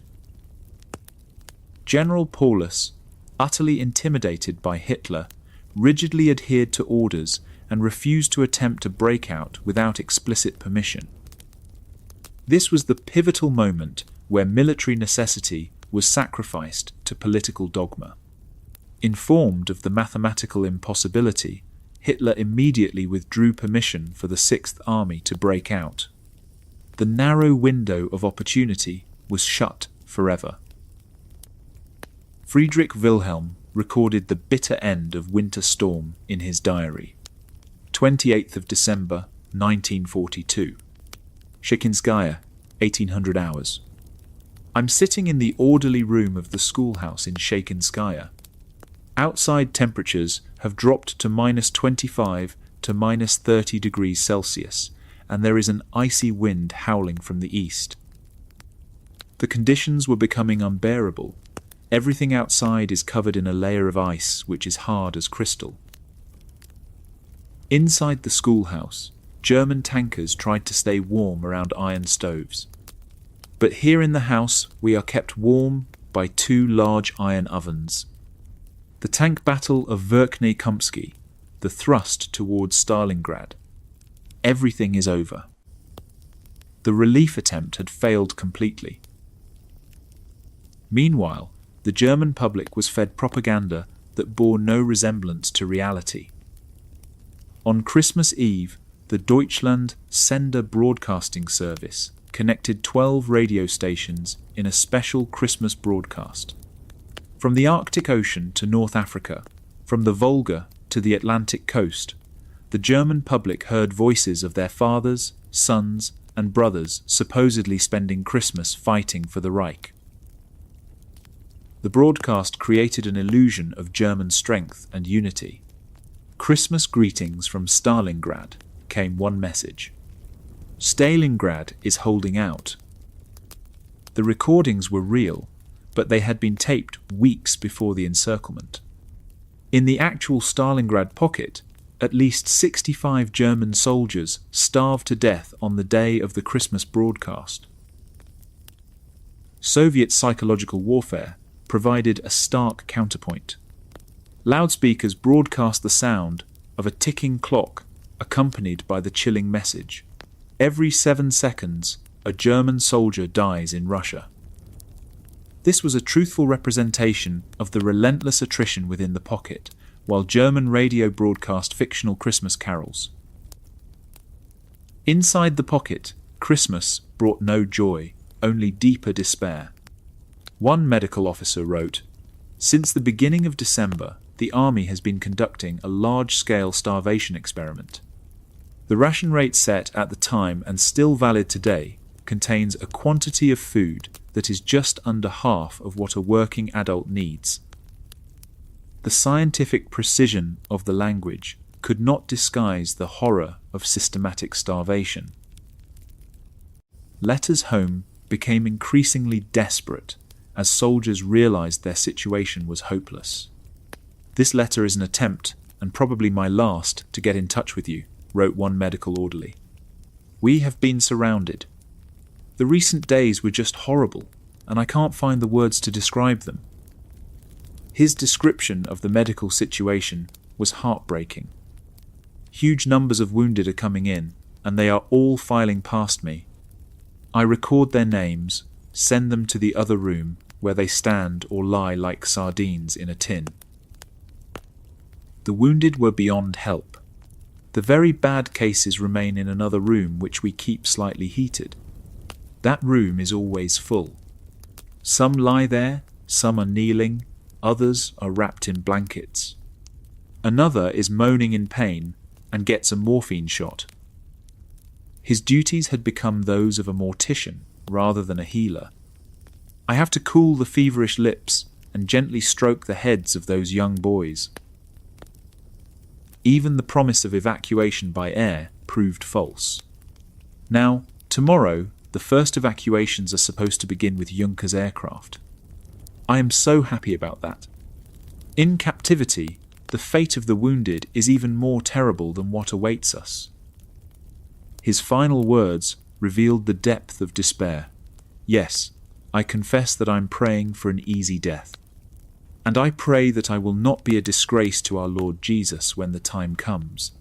Speaker 1: General Paulus, utterly intimidated by Hitler, rigidly adhered to orders and refused to attempt a breakout without explicit permission. This was the pivotal moment where military necessity was sacrificed to political dogma. Informed of the mathematical impossibility, Hitler immediately withdrew permission for the Sixth Army to break out. The narrow window of opportunity was shut forever. Friedrich Wilhelm recorded the bitter end of winter storm in his diary. 28th of December, 1942. Shekinskaya, 1800 hours. I'm sitting in the orderly room of the schoolhouse in Shekinskaya. Outside temperatures have dropped to -25 to -30 degrees Celsius, and there is an icy wind howling from the east. The conditions were becoming unbearable. Everything outside is covered in a layer of ice which is hard as crystal. Inside the schoolhouse, German tankers tried to stay warm around iron stoves. But here in the house we are kept warm by 2 large iron ovens. The tank battle of Verkhney Kumsky, the thrust towards Stalingrad. Everything is over. The relief attempt had failed completely. Meanwhile, the German public was fed propaganda that bore no resemblance to reality. On Christmas Eve, the Deutschland Sender broadcasting service connected 12 radio stations in a special Christmas broadcast. From the Arctic Ocean to North Africa, from the Volga to the Atlantic coast, the German public heard voices of their fathers, sons, and brothers supposedly spending Christmas fighting for the Reich. The broadcast created an illusion of German strength and unity. Christmas greetings from Stalingrad came one message. Stalingrad is holding out. The recordings were real, but they had been taped weeks before the encirclement. In the actual Stalingrad pocket, at least 65 German soldiers starved to death on the day of the Christmas broadcast. Soviet psychological warfare provided a stark counterpoint. Loudspeakers broadcast the sound of a ticking clock accompanied by the chilling message. Every 7 seconds, a German soldier dies in Russia. This was a truthful representation of the relentless attrition within the pocket, while German radio broadcast fictional Christmas carols. Inside the pocket, Christmas brought no joy, only deeper despair. One medical officer wrote, "Since the beginning of December, the army has been conducting a large-scale starvation experiment. The ration rate set at the time and still valid today contains a quantity of food that is just under half of what a working adult needs." The scientific precision of the language could not disguise the horror of systematic starvation. Letters home became increasingly desperate as soldiers realized their situation was hopeless. "This letter is an attempt, and probably my last, to get in touch with you," wrote one medical orderly. "We have been surrounded. The recent days were just horrible, and I can't find the words to describe them." His description of the medical situation was heartbreaking. Huge numbers of wounded are coming in, and they are all filing past me. I record their names, send them to the other room, where they stand or lie like sardines in a tin. The wounded were beyond help. The very bad cases remain in another room which we keep slightly heated. That room is always full. Some lie there, some are kneeling, others are wrapped in blankets. Another is moaning in pain and gets a morphine shot. His duties had become those of a mortician rather than a healer. I have to cool the feverish lips and gently stroke the heads of those young boys. Even the promise of evacuation by air proved false. Now, tomorrow, the first evacuations are supposed to begin with Juncker's aircraft. I am so happy about that. In captivity, the fate of the wounded is even more terrible than what awaits us. His final words revealed the depth of despair. Yes, I confess that I'm praying for an easy death. And I pray that I will not be a disgrace to our Lord Jesus when the time comes.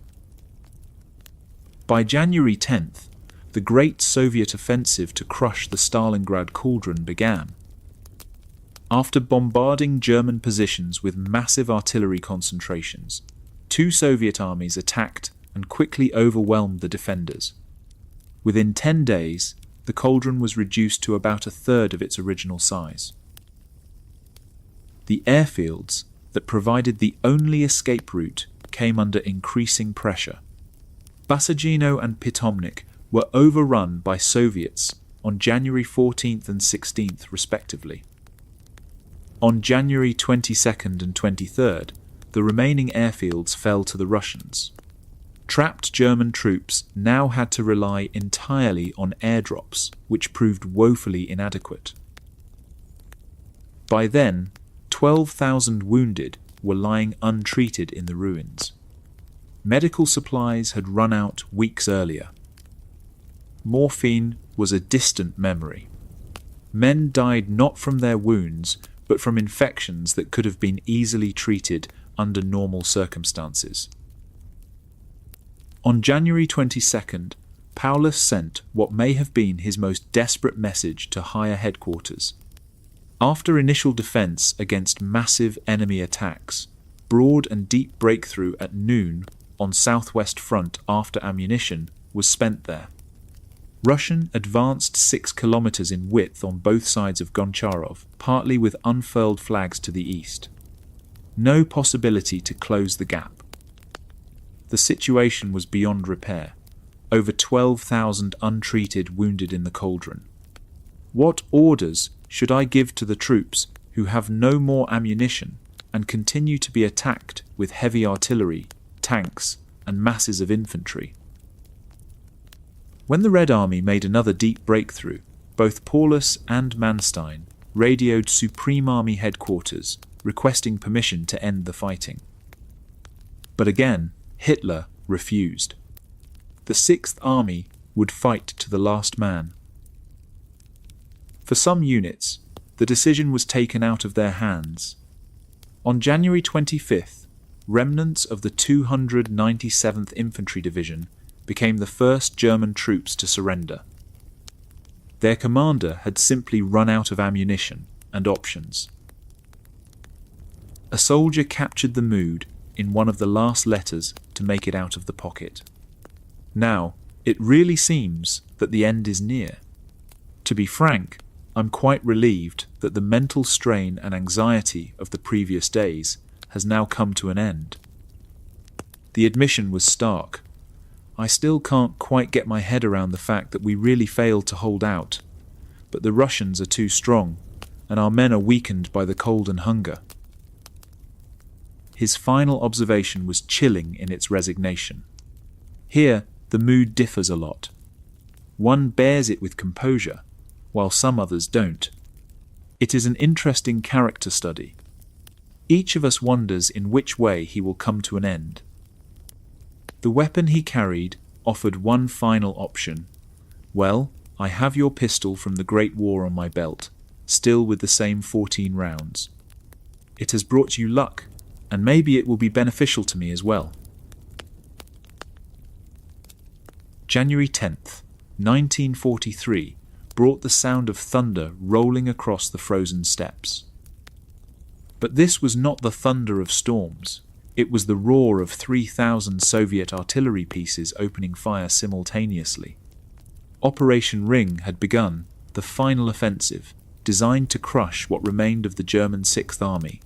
Speaker 1: By January 10th, the great Soviet offensive to crush the Stalingrad cauldron began. After bombarding German positions with massive artillery concentrations, 2 Soviet armies attacked and quickly overwhelmed the defenders. Within 10 days, the cauldron was reduced to about a third of its original size. The airfields that provided the only escape route came under increasing pressure. Basagino and Pitomnik were overrun by Soviets on January 14th and 16th respectively. On January 22nd and 23rd, the remaining airfields fell to the Russians. Trapped German troops now had to rely entirely on airdrops, which proved woefully inadequate. By then, 12,000 wounded were lying untreated in the ruins. Medical supplies had run out weeks earlier. Morphine was a distant memory. Men died not from their wounds, but from infections that could have been easily treated under normal circumstances. On January 22nd, Paulus sent what may have been his most desperate message to higher headquarters. After initial defense against massive enemy attacks, broad and deep breakthrough at noon on southwest front after ammunition was spent there. Russian advanced 6 kilometers in width on both sides of Goncharov, partly with unfurled flags to the east. No possibility to close the gap. The situation was beyond repair. Over 12,000 untreated wounded in the cauldron. What orders should I give to the troops who have no more ammunition and continue to be attacked with heavy artillery, tanks, and masses of infantry? When the Red Army made another deep breakthrough, both Paulus and Manstein radioed Supreme Army headquarters requesting permission to end the fighting. But again, Hitler refused. The 6th Army would fight to the last man. For some units, the decision was taken out of their hands. On January 25th, remnants of the 297th Infantry Division became the first German troops to surrender. Their commander had simply run out of ammunition and options. A soldier captured the mood in one of the last letters to make it out of the pocket. Now, it really seems that the end is near. To be frank, I'm quite relieved that the mental strain and anxiety of the previous days has now come to an end. The admission was stark. I still can't quite get my head around the fact that we really failed to hold out, but the Russians are too strong, and our men are weakened by the cold and hunger. His final observation was chilling in its resignation. Here, the mood differs a lot. One bears it with composure, while some others don't. It is an interesting character study. Each of us wonders in which way he will come to an end. The weapon he carried offered one final option. Well, I have your pistol from the Great War on my belt, still with the same 14 rounds. It has brought you luck, and maybe it will be beneficial to me as well. January 10th, 1943, brought the sound of thunder rolling across the frozen steppes. But this was not the thunder of storms. It was the roar of 3,000 Soviet artillery pieces opening fire simultaneously. Operation Ring had begun, the final offensive, designed to crush what remained of the German Sixth Army.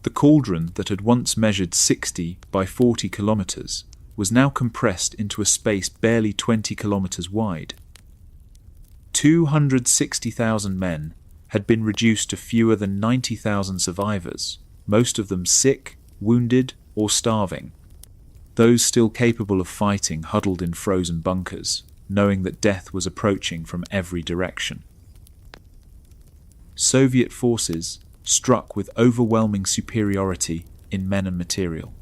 Speaker 1: The cauldron that had once measured 60 by 40 kilometers was now compressed into a space barely 20 kilometers wide. 260,000 men had been reduced to fewer than 90,000 survivors, most of them sick, wounded, or starving. Those still capable of fighting huddled in frozen bunkers, knowing that death was approaching from every direction. Soviet forces struck with overwhelming superiority in men and material.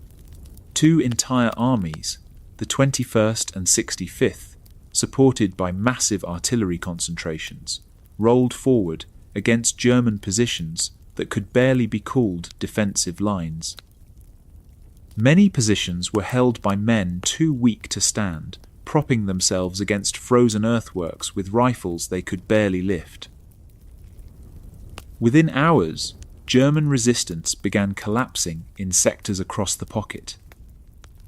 Speaker 1: Two entire armies, the 21st and 65th, supported by massive artillery concentrations, rolled forward against German positions that could barely be called defensive lines. Many positions were held by men too weak to stand, propping themselves against frozen earthworks with rifles they could barely lift. Within hours, German resistance began collapsing in sectors across the pocket.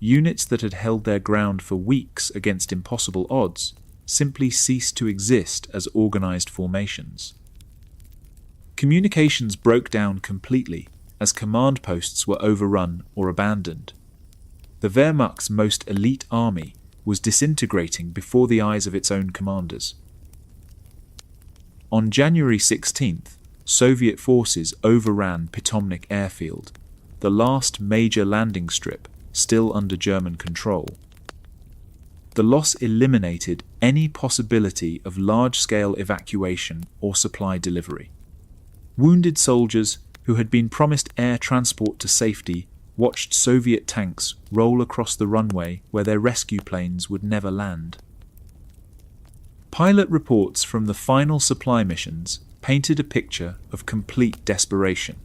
Speaker 1: Units that had held their ground for weeks against impossible odds simply ceased to exist as organized formations. Communications broke down completely as command posts were overrun or abandoned. The Wehrmacht's most elite army was disintegrating before the eyes of its own commanders. On January 16th, Soviet forces overran Pitomnik airfield, the last major landing strip still under German control. The loss eliminated any possibility of large-scale evacuation or supply delivery. Wounded soldiers who had been promised air transport to safety watched Soviet tanks roll across the runway where their rescue planes would never land. Pilot reports from the final supply missions painted a picture of complete desperation.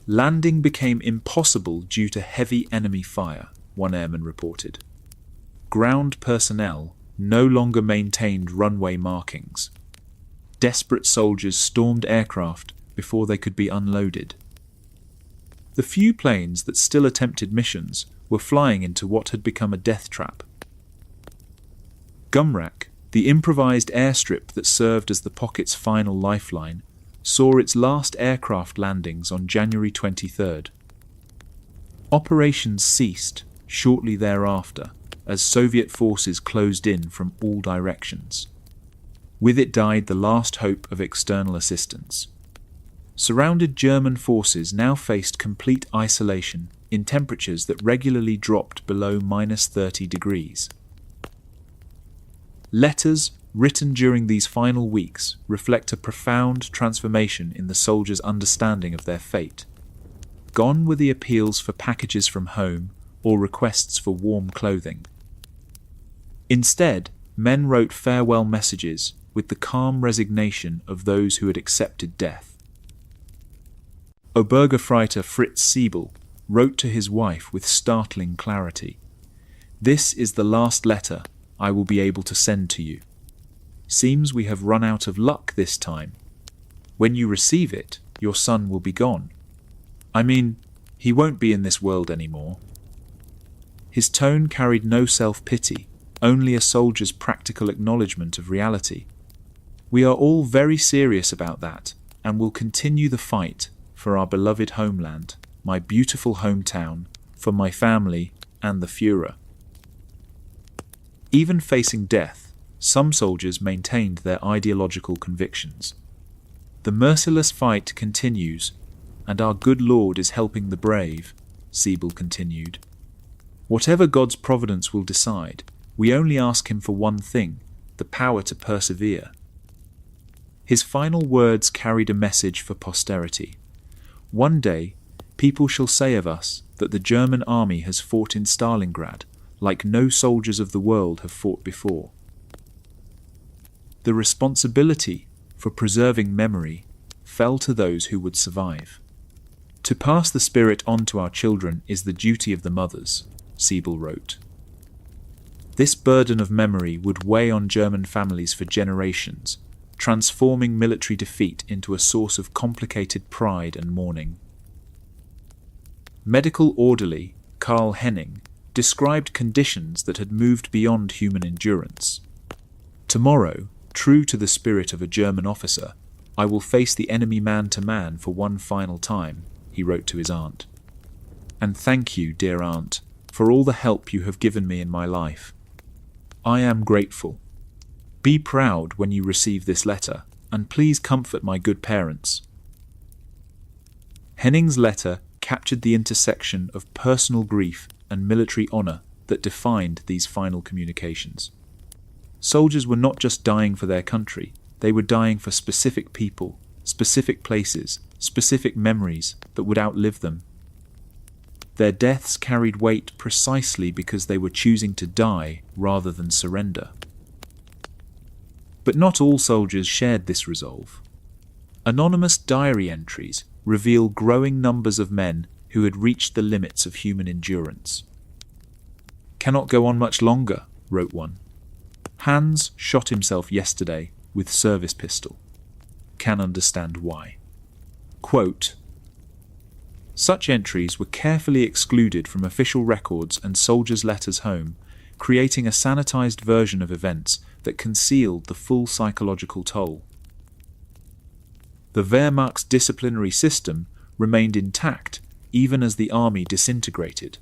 Speaker 1: Landing became impossible due to heavy enemy fire, one airman reported. Ground personnel no longer maintained runway markings. Desperate soldiers stormed aircraft before they could be unloaded. The few planes that still attempted missions were flying into what had become a death trap. Gumrak, the improvised airstrip that served as the pocket's final lifeline, saw its last aircraft landings on January 23rd. Operations ceased shortly thereafter as Soviet forces closed in from all directions. With it died the last hope of external assistance. Surrounded German forces now faced complete isolation in temperatures that regularly dropped below -30 degrees. Letters written during these final weeks reflect a profound transformation in the soldiers' understanding of their fate. Gone were the appeals for packages from home or requests for warm clothing. Instead, men wrote farewell messages with the calm resignation of those who had accepted death. Obergefreiter Fritz Siebel wrote to his wife with startling clarity, "This is the last letter I will be able to send to you. Seems we have run out of luck this time. When you receive it, your son will be gone. I mean, he won't be in this world anymore." His tone carried no self-pity, only a soldier's practical acknowledgement of reality. "We are all very serious about that, and will continue the fight for our beloved homeland, my beautiful hometown, for my family and the Führer." Even facing death, some soldiers maintained their ideological convictions. "The merciless fight continues, and our good Lord is helping the brave," Siebel continued. "Whatever God's providence will decide, we only ask him for one thing, the power to persevere." His final words carried a message for posterity. "One day, people shall say of us that the German army has fought in Stalingrad like no soldiers of the world have fought before." The responsibility for preserving memory fell to those who would survive. To pass the spirit on to our children is the duty of the mothers, Siebel wrote. This burden of memory would weigh on German families for generations, transforming military defeat into a source of complicated pride and mourning. Medical orderly Karl Henning described conditions that had moved beyond human endurance. "Tomorrow, true to the spirit of a German officer, I will face the enemy man to man for one final time," he wrote to his aunt. "And thank you, dear aunt, for all the help you have given me in my life. I am grateful. Be proud when you receive this letter, and please comfort my good parents." Henning's letter captured the intersection of personal grief and military honour that defined these final communications. Soldiers were not just dying for their country, they were dying for specific people, specific places, specific memories that would outlive them. Their deaths carried weight precisely because they were choosing to die rather than surrender. But not all soldiers shared this resolve. Anonymous diary entries reveal growing numbers of men who had reached the limits of human endurance. "Cannot go on much longer," wrote one. "Hans shot himself yesterday with service pistol. Can understand why." Quote, "Such entries were carefully excluded from official records and soldiers' letters home, creating a sanitized version of events that concealed the full psychological toll. The Wehrmacht's disciplinary system remained intact even as the army disintegrated.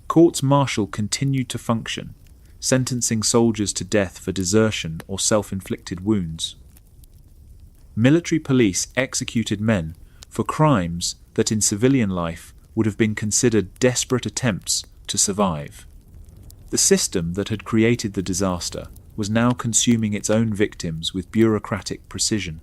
Speaker 1: Courts-martial continued to function, sentencing soldiers to death for desertion or self-inflicted wounds. Military police executed men for crimes that in civilian life would have been considered desperate attempts to survive. The system that had created the disaster was now consuming its own victims with bureaucratic precision.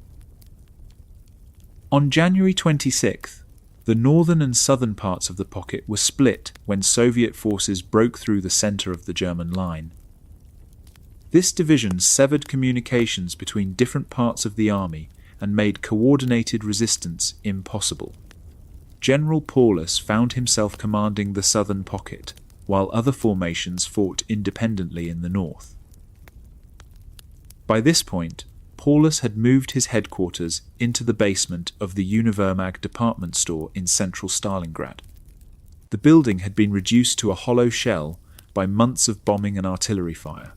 Speaker 1: On January 26th, the northern and southern parts of the pocket were split when Soviet forces broke through the center of the German line. This division severed communications between different parts of the army and made coordinated resistance impossible. General Paulus found himself commanding the southern pocket, while other formations fought independently in the north. By this point, Paulus had moved his headquarters into the basement of the Univermag department store in central Stalingrad. The building had been reduced to a hollow shell by months of bombing and artillery fire.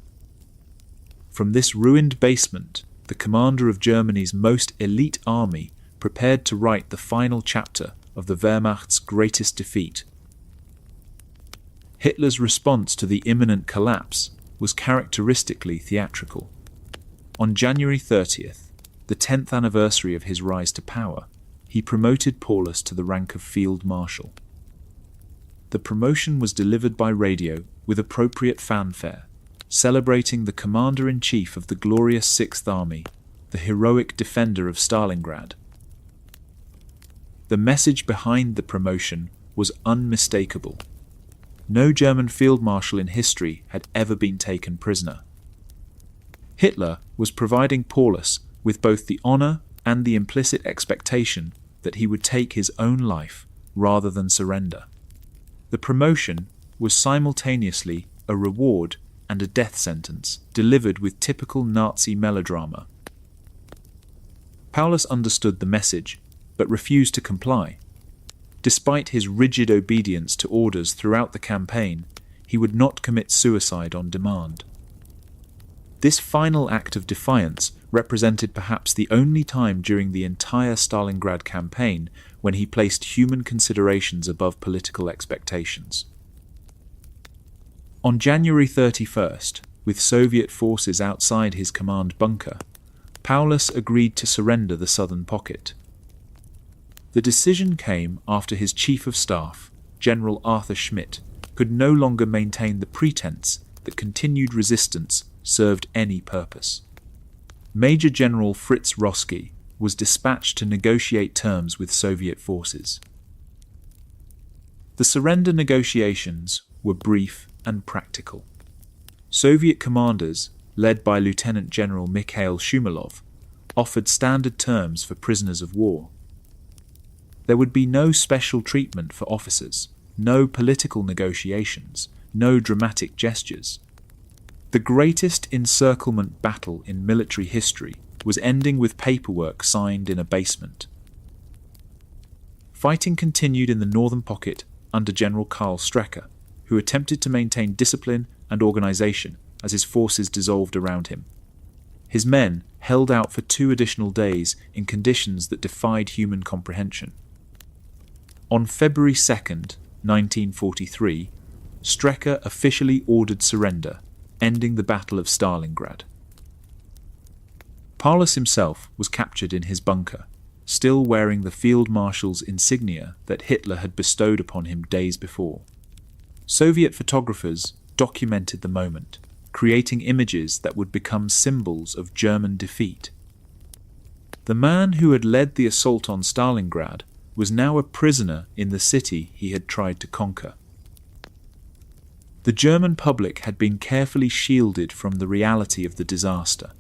Speaker 1: From this ruined basement, the commander of Germany's most elite army prepared to write the final chapter of the Wehrmacht's greatest defeat. Hitler's response to the imminent collapse was characteristically theatrical. On January 30th, the 10th anniversary of his rise to power, he promoted Paulus to the rank of Field Marshal. The promotion was delivered by radio with appropriate fanfare, celebrating the commander-in-chief of the glorious Sixth Army, the heroic defender of Stalingrad. The message behind the promotion was unmistakable. No German field marshal in history had ever been taken prisoner. Hitler was providing Paulus with both the honor and the implicit expectation that he would take his own life rather than surrender. The promotion was simultaneously a reward and a death sentence, delivered with typical Nazi melodrama. Paulus understood the message, but refused to comply. Despite his rigid obedience to orders throughout the campaign, he would not commit suicide on demand. This final act of defiance represented perhaps the only time during the entire Stalingrad campaign when he placed human considerations above political expectations. On January 31st, with Soviet forces outside his command bunker, Paulus agreed to surrender the southern pocket. The decision came after his chief of staff, General Arthur Schmidt, could no longer maintain the pretense that continued resistance served any purpose. Major General Fritz Roski was dispatched to negotiate terms with Soviet forces. The surrender negotiations were brief and practical. Soviet commanders, led by Lieutenant General Mikhail Shumilov, offered standard terms for prisoners of war. There would be no special treatment for officers, no political negotiations, no dramatic gestures. The greatest encirclement battle in military history was ending with paperwork signed in a basement. Fighting continued in the northern pocket under General Karl Strecker, who attempted to maintain discipline and organization as his forces dissolved around him. His men held out for 2 additional days in conditions that defied human comprehension. On February 2nd, 1943, Strecker officially ordered surrender, ending the Battle of Stalingrad. Paulus himself was captured in his bunker, still wearing the field marshal's insignia that Hitler had bestowed upon him days before. Soviet photographers documented the moment, creating images that would become symbols of German defeat. The man who had led the assault on Stalingrad was now a prisoner in the city he had tried to conquer. The German public had been carefully shielded from the reality of the disaster.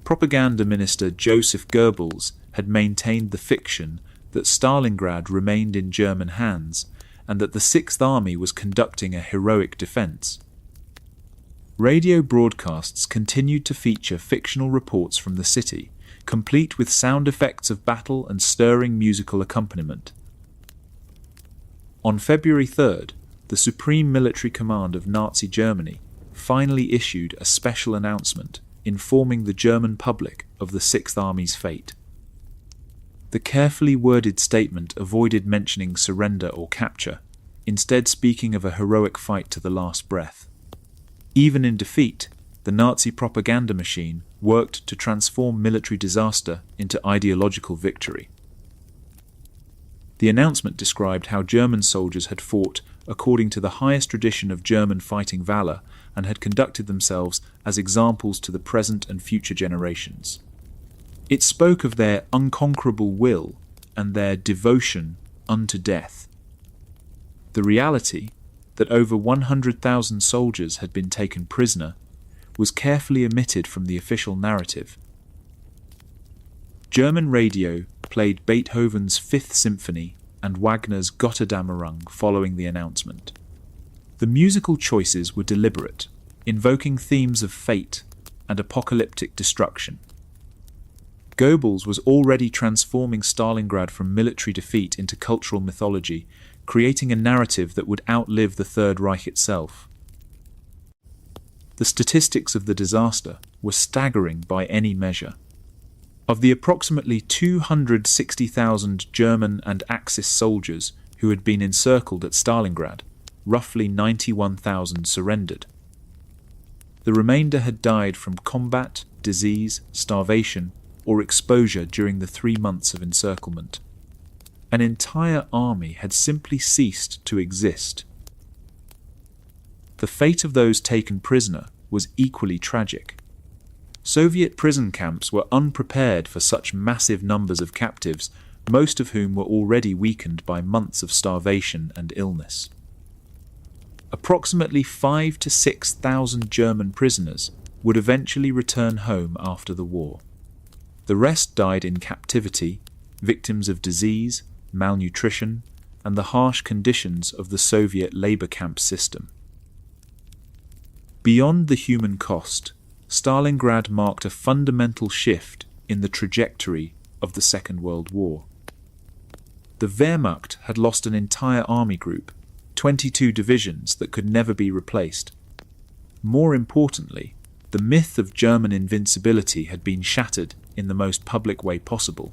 Speaker 1: Propaganda Minister Joseph Goebbels had maintained the fiction that Stalingrad remained in German hands and that the Sixth Army was conducting a heroic defense. Radio broadcasts continued to feature fictional reports from the city, complete with sound effects of battle and stirring musical accompaniment. On February 3rd, the Supreme Military Command of Nazi Germany finally issued a special announcement informing the German public of the Sixth Army's fate. The carefully worded statement avoided mentioning surrender or capture, instead speaking of a heroic fight to the last breath. Even in defeat, the Nazi propaganda machine worked to transform military disaster into ideological victory. The announcement described how German soldiers had fought according to the highest tradition of German fighting valor and had conducted themselves as examples to the present and future generations. It spoke of their unconquerable will and their devotion unto death. The reality that over 100,000 soldiers had been taken prisoner was carefully omitted from the official narrative. German radio played Beethoven's Fifth Symphony and Wagner's Götterdämmerung following the announcement. The musical choices were deliberate, invoking themes of fate and apocalyptic destruction. Goebbels was already transforming Stalingrad from military defeat into cultural mythology, creating a narrative that would outlive the Third Reich itself. The statistics of the disaster were staggering by any measure. Of the approximately 260,000 German and Axis soldiers who had been encircled at Stalingrad, roughly 91,000 surrendered. The remainder had died from combat, disease, starvation, or exposure during the 3 months of encirclement. An entire army had simply ceased to exist. The fate of those taken prisoner was equally tragic. Soviet prison camps were unprepared for such massive numbers of captives, most of whom were already weakened by months of starvation and illness. Approximately 5,000 to 6,000 German prisoners would eventually return home after the war. The rest died in captivity, victims of disease, malnutrition, and the harsh conditions of the Soviet labor camp system. Beyond the human cost, Stalingrad marked a fundamental shift in the trajectory of the Second World War. The Wehrmacht had lost an entire army group, 22 divisions that could never be replaced. More importantly, the myth of German invincibility had been shattered in the most public way possible.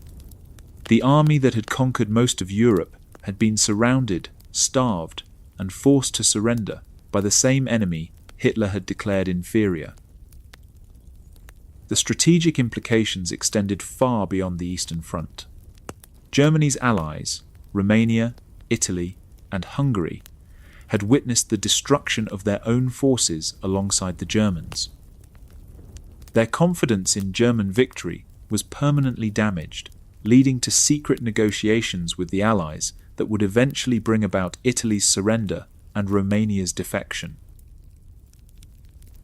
Speaker 1: The army that had conquered most of Europe had been surrounded, starved, and forced to surrender by the same enemy Hitler had declared inferior. The strategic implications extended far beyond the Eastern Front. Germany's allies, Romania, Italy, and Hungary, had witnessed the destruction of their own forces alongside the Germans. Their confidence in German victory was permanently damaged, leading to secret negotiations with the Allies that would eventually bring about Italy's surrender and Romania's defection.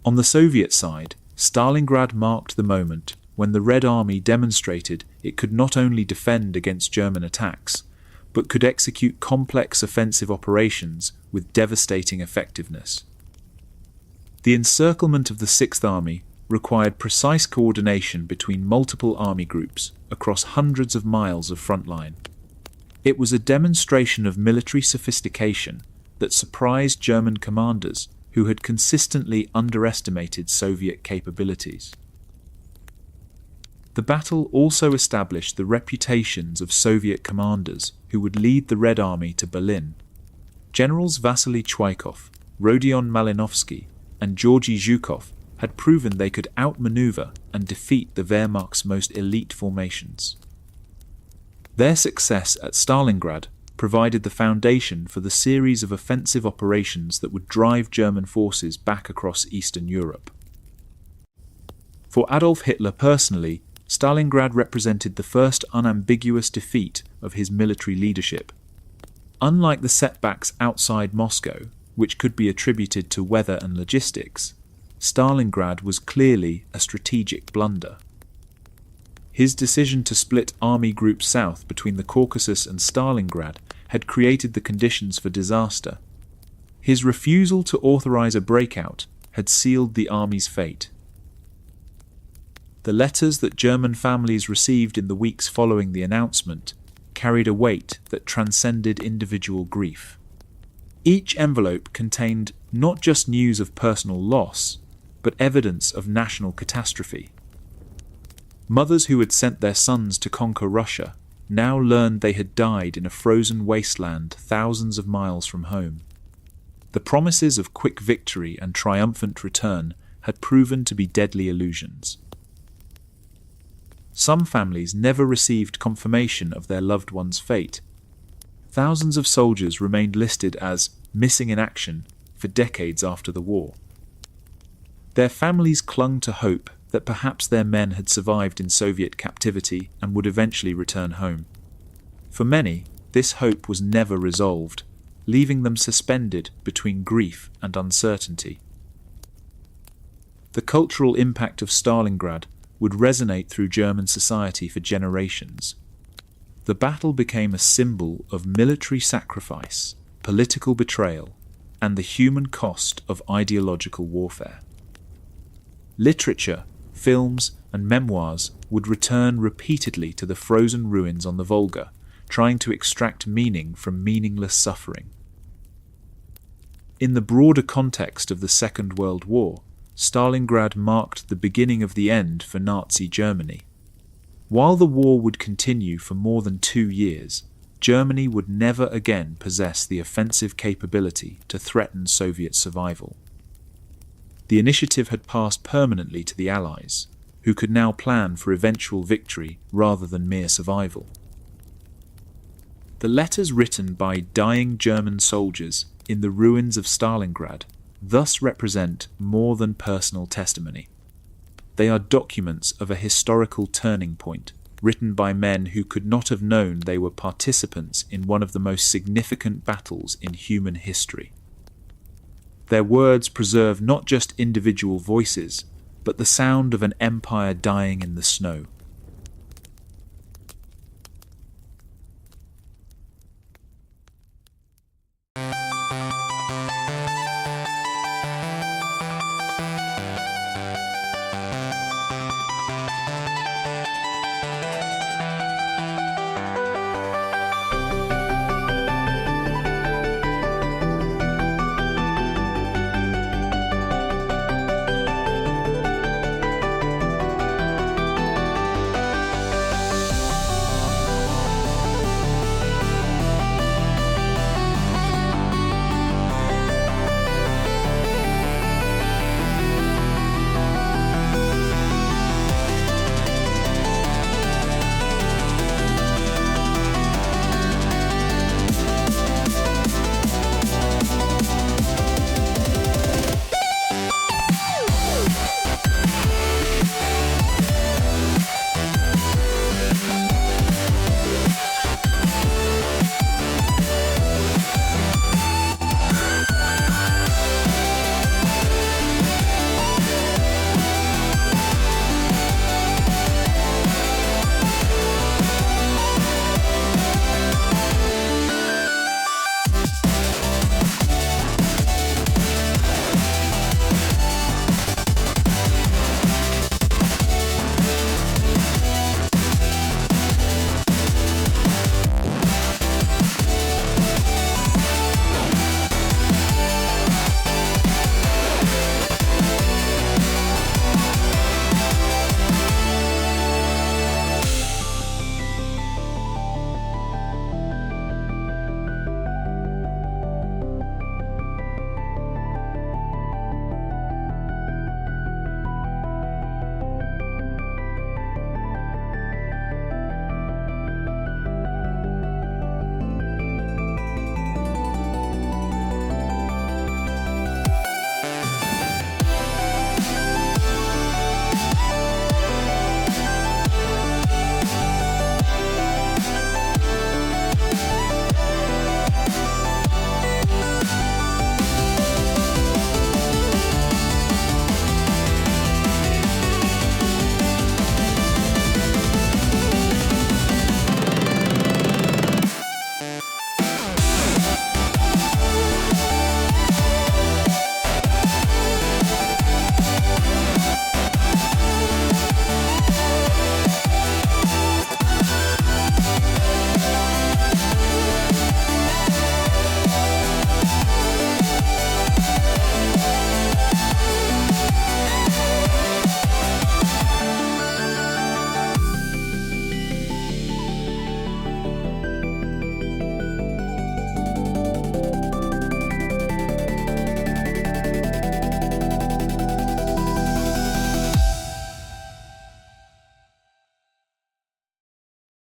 Speaker 1: On the Soviet side, Stalingrad marked the moment when the Red Army demonstrated it could not only defend against German attacks, but could execute complex offensive operations with devastating effectiveness. The encirclement of the Sixth Army required precise coordination between multiple army groups across hundreds of miles of front line. It was a demonstration of military sophistication that surprised German commanders who had consistently underestimated Soviet capabilities. The battle also established the reputations of Soviet commanders who would lead the Red Army to Berlin. Generals Vasily Chuikov, Rodion Malinovsky, and Georgy Zhukov had proven they could outmaneuver and defeat the Wehrmacht's most elite formations. Their success at Stalingrad provided the foundation for the series of offensive operations that would drive German forces back across Eastern Europe. For Adolf Hitler personally, Stalingrad represented the first unambiguous defeat of his military leadership. Unlike the setbacks outside Moscow, which could be attributed to weather and logistics, Stalingrad was clearly a strategic blunder. His decision to split Army Group South between the Caucasus and Stalingrad had created the conditions for disaster. His refusal to authorize a breakout had sealed the army's fate. The letters that German families received in the weeks following the announcement carried a weight that transcended individual grief. Each envelope contained not just news of personal loss, but evidence of national catastrophe. Mothers who had sent their sons to conquer Russia now learned they had died in a frozen wasteland thousands of miles from home. The promises of quick victory and triumphant return had proven to be deadly illusions. Some families never received confirmation of their loved one's fate. Thousands of soldiers remained listed as missing in action for decades after the war. Their families clung to hope that perhaps their men had survived in Soviet captivity and would eventually return home. For many, this hope was never resolved, leaving them suspended between grief and uncertainty. The cultural impact of Stalingrad would resonate through German society for generations. The battle became a symbol of military sacrifice, political betrayal, and the human cost of ideological warfare. Literature, films, and memoirs would return repeatedly to the frozen ruins on the Volga, trying to extract meaning from meaningless suffering. In the broader context of the Second World War, Stalingrad marked the beginning of the end for Nazi Germany. While the war would continue for more than 2 years, Germany would never again possess the offensive capability to threaten Soviet survival. The initiative had passed permanently to the Allies, who could now plan for eventual victory rather than mere survival. The letters written by dying German soldiers in the ruins of Stalingrad thus represent more than personal testimony. They are documents of a historical turning point, written by men who could not have known they were participants in one of the most significant battles in human history. Their words preserve not just individual voices, but the sound of an empire dying in the snow.